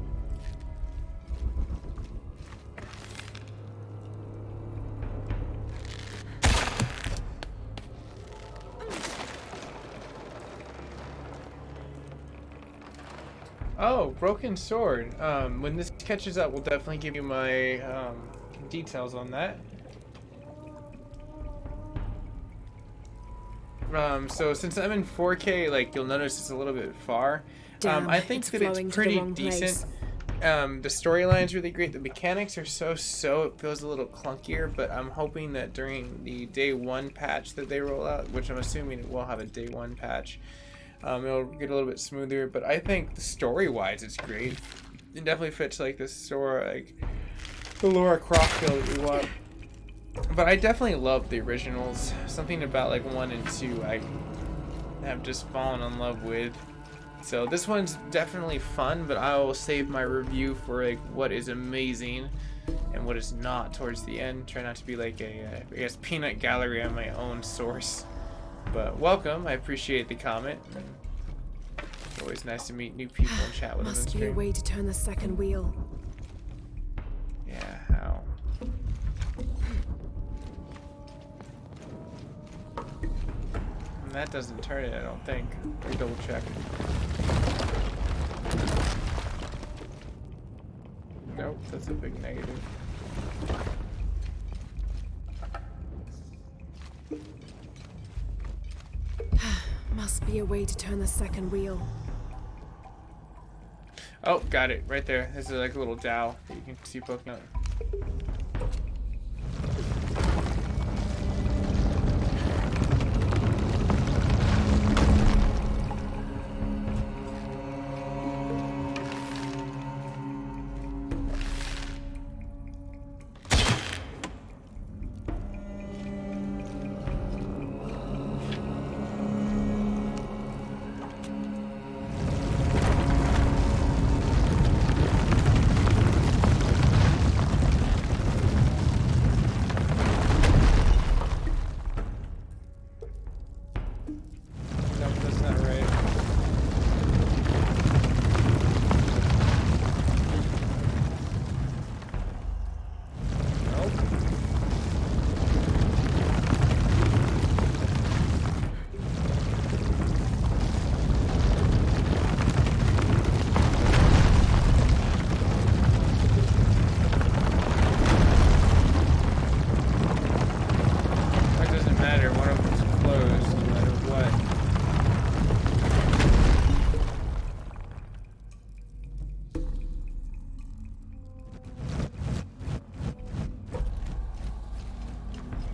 Oh, broken sword. When this catches up, we'll definitely give you my details on that. So since I'm in 4K, like you'll notice it's a little bit far. Damn, I think that it's pretty decent. The storyline's really great. The mechanics are so. It feels a little clunkier, but I'm hoping that during the day 1 patch that they roll out, which I'm assuming it will have a day 1 patch, it'll get a little bit smoother. But I think story-wise, it's great. It definitely fits like the story, like the Laura Croft feel that you want. But I definitely love the originals. Something about like 1 and 2 I have just fallen in love with. So this one's definitely fun, but I will save my review for like what is amazing and what is not towards the end. Try not to be like a, I guess, peanut gallery on my own source. But welcome, I appreciate the comment. It's always nice to meet new people and chat with them. Must be a way to turn the second wheel. Yeah, how? And that doesn't turn it, I don't think. Let me double check. Nope, that's a big negative. Must be a way to turn the second wheel. Oh, got it, right there. This is like a little dowel that you can see poking out.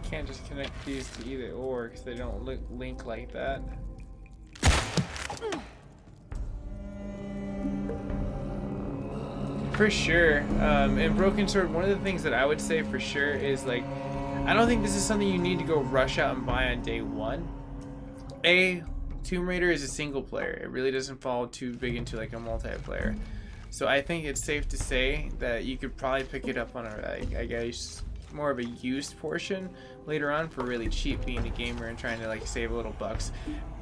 Can't just connect these to either or because they don't link like that. For sure. In Broken Sword, one of the things that I would say for sure is like, I don't think this is something you need to go rush out and buy on day 1. Tomb Raider is a single player. It really doesn't fall too big into like a multiplayer. So I think it's safe to say that you could probably pick it up on a, like, I guess, more of a used portion later on for really cheap, being a gamer and trying to like save a little bucks.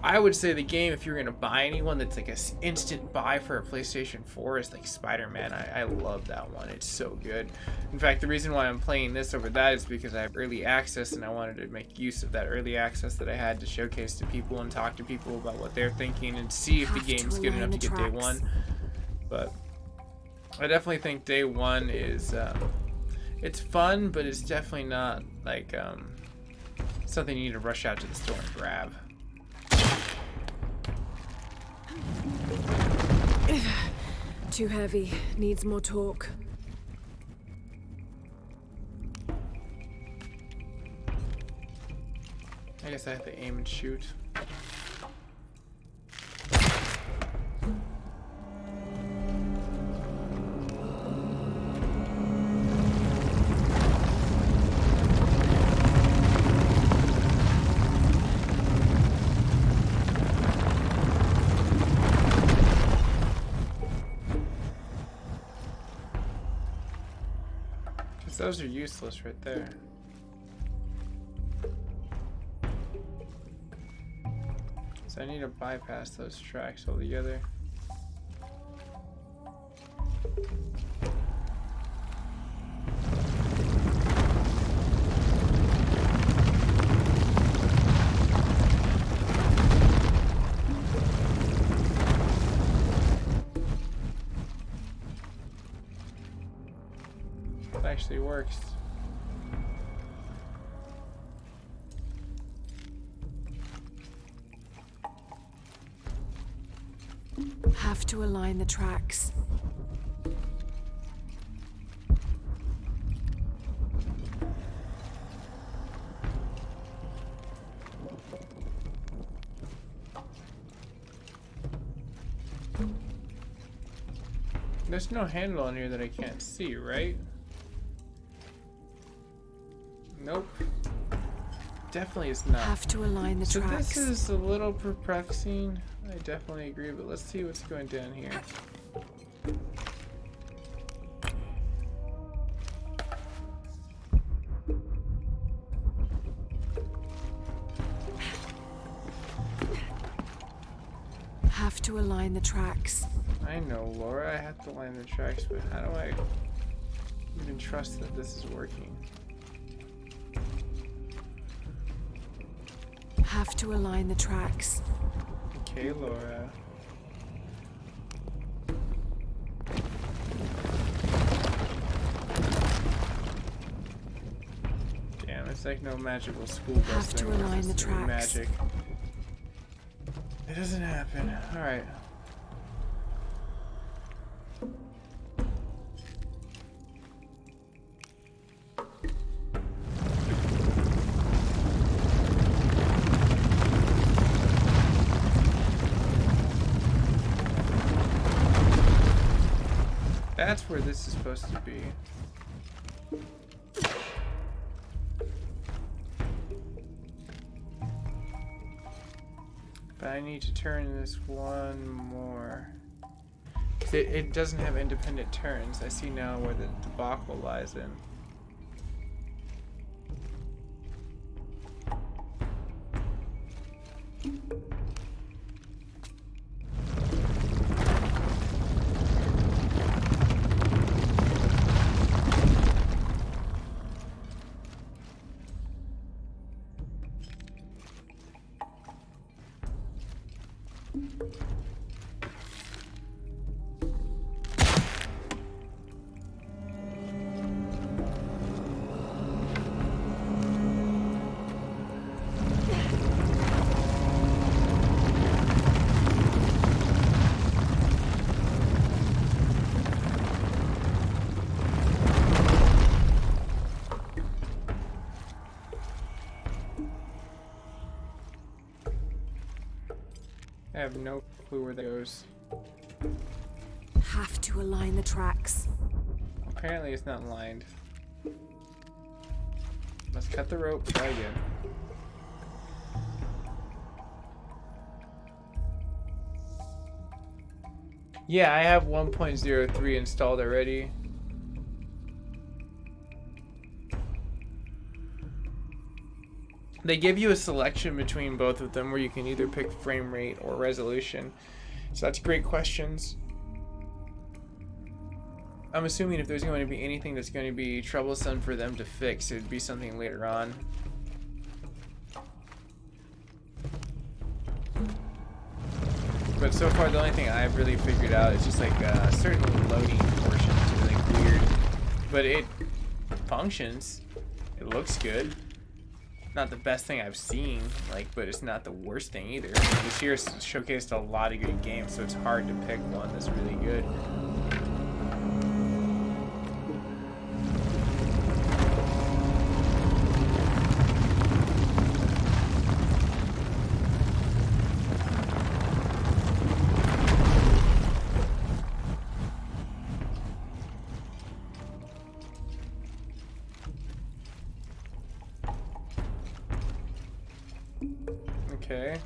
I would say the game, if you're gonna buy anyone that's like an instant buy for a PlayStation 4, is like Spider-Man. I love that one. It's so good. In fact, the reason why I'm playing this over that is because I have early access and I wanted to make use of that early access that I had to showcase to people and talk to people about what they're thinking and see if the game's good enough to get day 1. But I definitely think day 1 is it's fun, but it's definitely not like something you need to rush out to the store and grab. Too heavy. Needs more torque. I guess I have to aim and shoot. Those are useless right there. So I need to bypass those tracks altogether. Actually works. Have to align the tracks. There's no handle on here that I can't see, right? Nope. Definitely is not. Have to align the tracks. This is a little perplexing. I definitely agree, but let's see what's going down here. Have to align the tracks. I know, Laura, I have to line the tracks, but how do I even trust that this is working? Have to align the tracks. Okay, Laura. Damn, it's like no magical school bus. Have to align the tracks. Magic. It doesn't happen. Alright. That's where this is supposed to be. But I need to turn this one more. It doesn't have independent turns. I see now where the debacle lies in. I have no clue where that goes. Have to align the tracks. Apparently it's not lined. Let's cut the rope, try again. Yeah, I have 1.03 installed already. They give you a selection between both of them where you can either pick frame rate or resolution. So that's great questions. I'm assuming if there's going to be anything that's going to be troublesome for them to fix, it'd be something later on. But so far the only thing I've really figured out is just like a certain loading portion is like weird. But it functions. It looks good. Not the best thing I've seen, like, but it's not the worst thing either. I mean, this year showcased a lot of good games, so it's hard to pick one that's really good. Okay.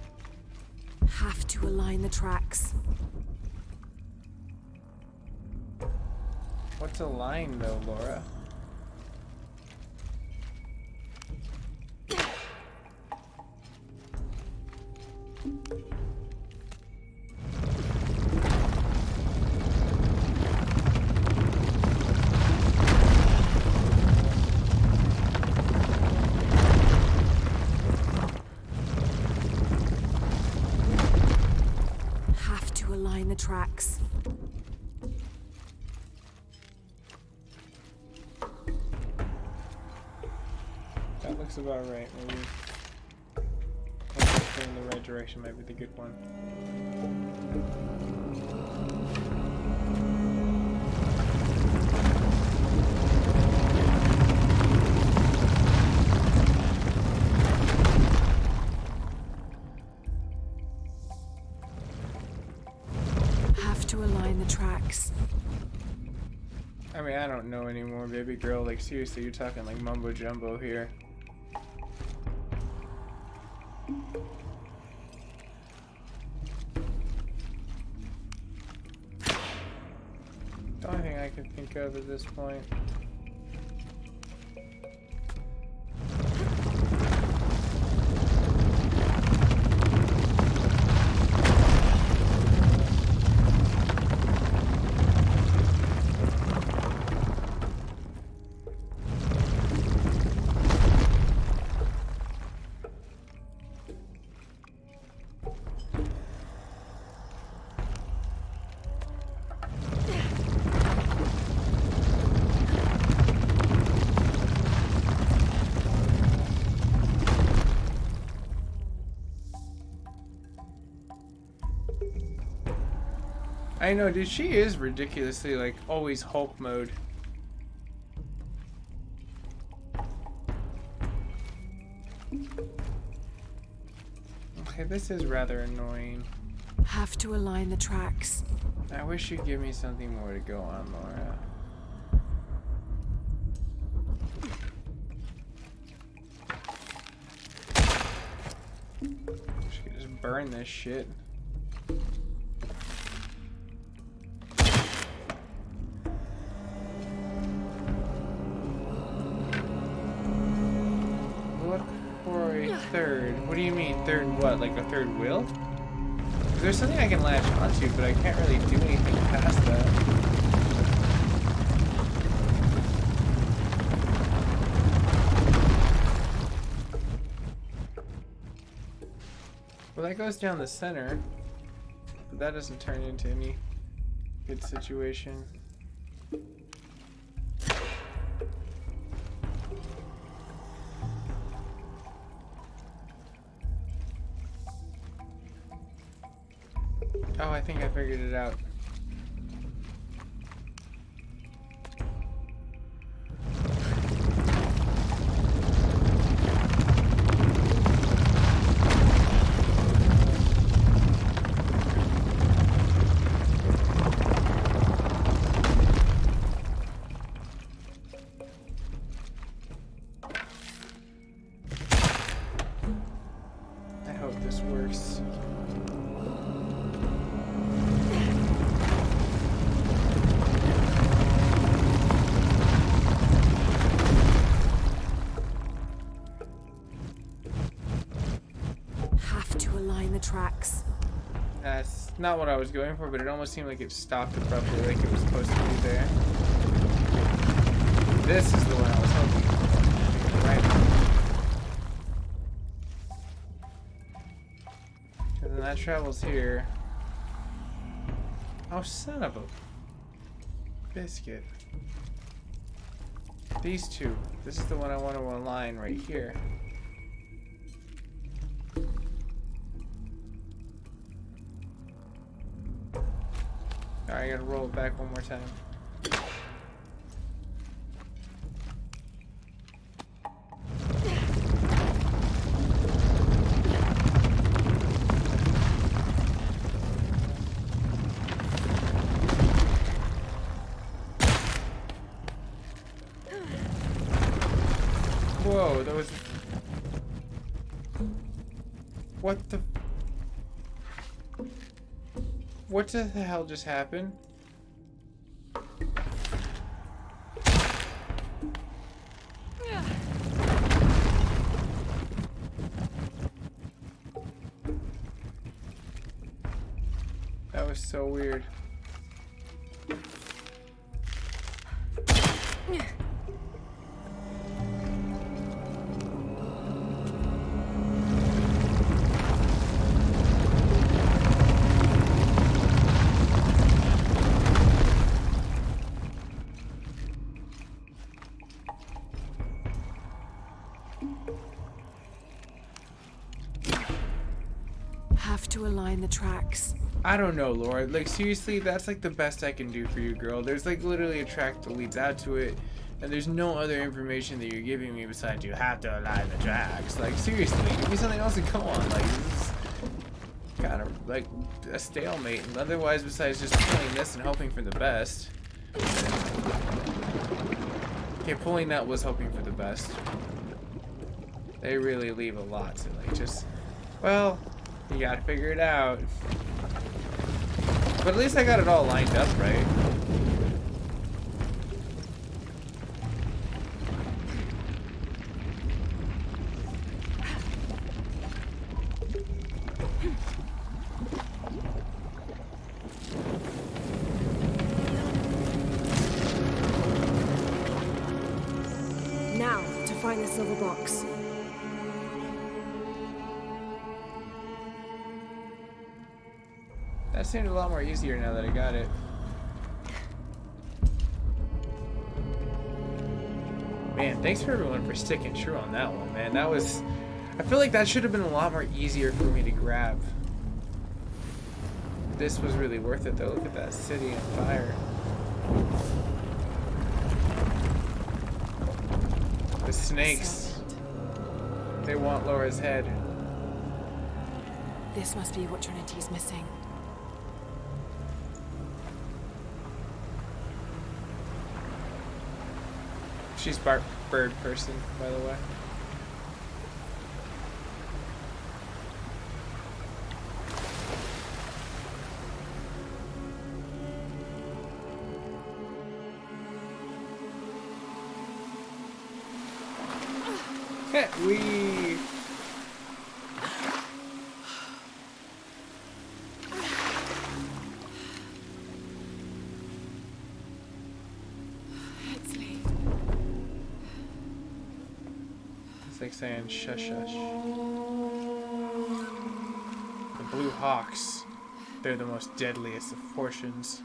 Have to align the tracks. What's a line though, Laura? Align the tracks. That looks about right, maybe. Going in the right direction might be the good one. To align the tracks. I mean, I don't know anymore, baby girl. Like, seriously, you're talking like mumbo jumbo here. The only thing I can think of at this point. I know, dude, she is ridiculously, like, always Hulk mode. Okay, this is rather annoying. Have to align the tracks. I wish you'd give me something more to go on, Laura. She could just burn this shit. Third? What do you mean? Third what? Like a third wheel? There's something I can latch onto, but I can't really do anything past that. Well, that goes down the center, but that doesn't turn into any good situation. Oh, I think I figured it out. I hope this works. Tracks. That's not what I was going for, but it almost seemed like it stopped abruptly, like it was supposed to be there. This is the one I was hoping for, right? And then that travels here. Oh, son of a biscuit. These two. This is the one I want to align right here. Alright, I gotta roll it back one more time. Whoa, that was... What the... What the hell just happened? That was so weird. Have to align the tracks. I don't know, Laura. Like, seriously, that's like the best I can do for you, girl. There's like literally a track that leads out to it, and there's no other information that you're giving me besides you have to align the tracks. Like, seriously, give me something else to go on. Like, this is... kind of like a stalemate. And otherwise, besides just pulling this and hoping for the best. Okay, pulling that was hoping for the best. They really leave a lot to like just, well, you gotta figure it out. But at least I got it all lined up, right? Now, to find the silver box. That seemed a lot more easier now that I got it. Man, thanks for everyone for sticking true on that one, man. That was... I feel like that should have been a lot more easier for me to grab. This was really worth it, though. Look at that city on fire. The snakes. They want Laura's head. This must be what Trinity's missing. She's bird person, by the way. We. It's like saying shush shush. The blue hawks, they're the most deadliest of portions.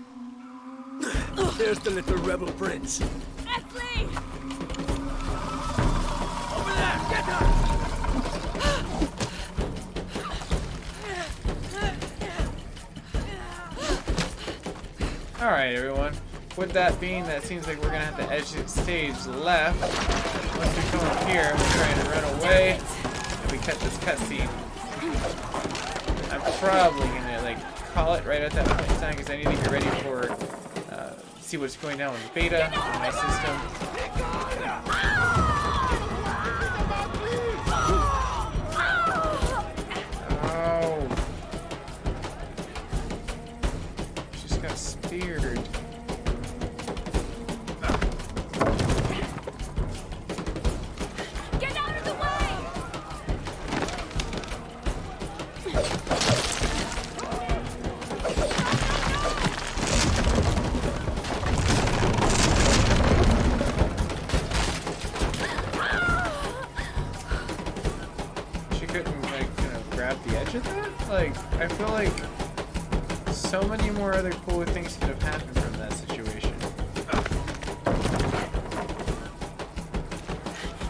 There's the little rebel prince. Esley! Over there! Get her! Alright, everyone. With that being, that seems like we're gonna have to exit stage left. Once we come up here, we're trying to run away, and we cut this cutscene. I'm probably gonna like call it right at that point in time because I need to get ready for see what's going down with beta in my system. Oh, she just got speared. Get out of the way! She couldn't like grab the edge of that? Like, I feel like so many more other cool things could have happened from that situation.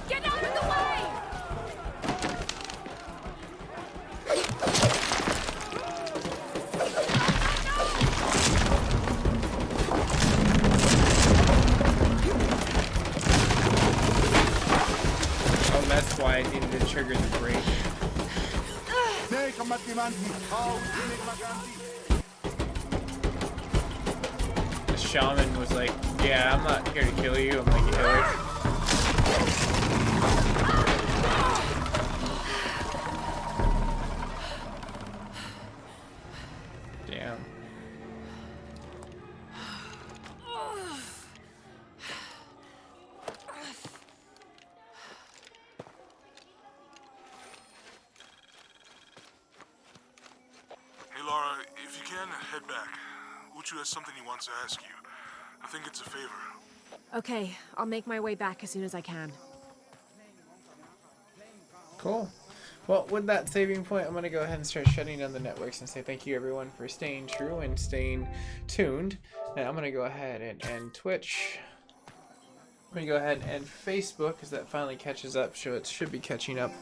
Get out of the way! Oh, that's why I needed to trigger the break. The shaman was like, yeah, I'm not here to kill you, I'm like, kill her. Damn. Hey, Laura, if you can, head back. Uchu has something he wants to ask you. I think it's a favor. Okay, I'll make my way back as soon as I can. Cool. Well, with that saving point, I'm going to go ahead and start shutting down the networks and say thank you everyone for staying true and staying tuned. And I'm going to go ahead and end Twitch. I'm going to go ahead and end Facebook because that finally catches up. So it should be catching up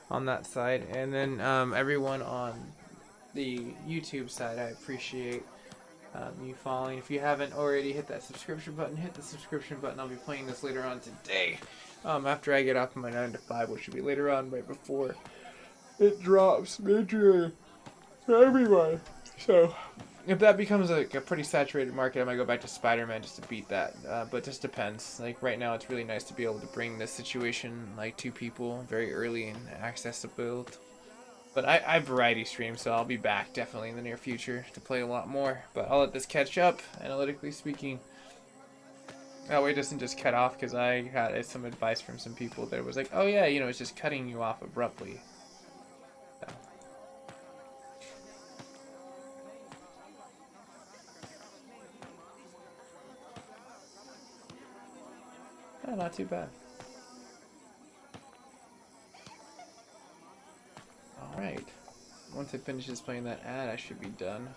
on that side. And then everyone on the YouTube side, I appreciate you following. If you haven't already, hit that subscription button. Hit the subscription button. I'll be playing this later on today. After I get off my 9 to 5, which will be later on, right before it drops. Major for everyone. So, if that becomes like a pretty saturated market, I might go back to Spider-Man just to beat that. But it just depends. Like right now, it's really nice to be able to bring this situation like to people very early and access the build. But I variety stream, so I'll be back definitely in the near future to play a lot more. But I'll let this catch up, analytically speaking. That way it doesn't just cut off, because I had some advice from some people that was like, oh yeah, you know, it's just cutting you off abruptly. So. Yeah, not too bad. Alright. Once it finishes playing that ad, I should be done.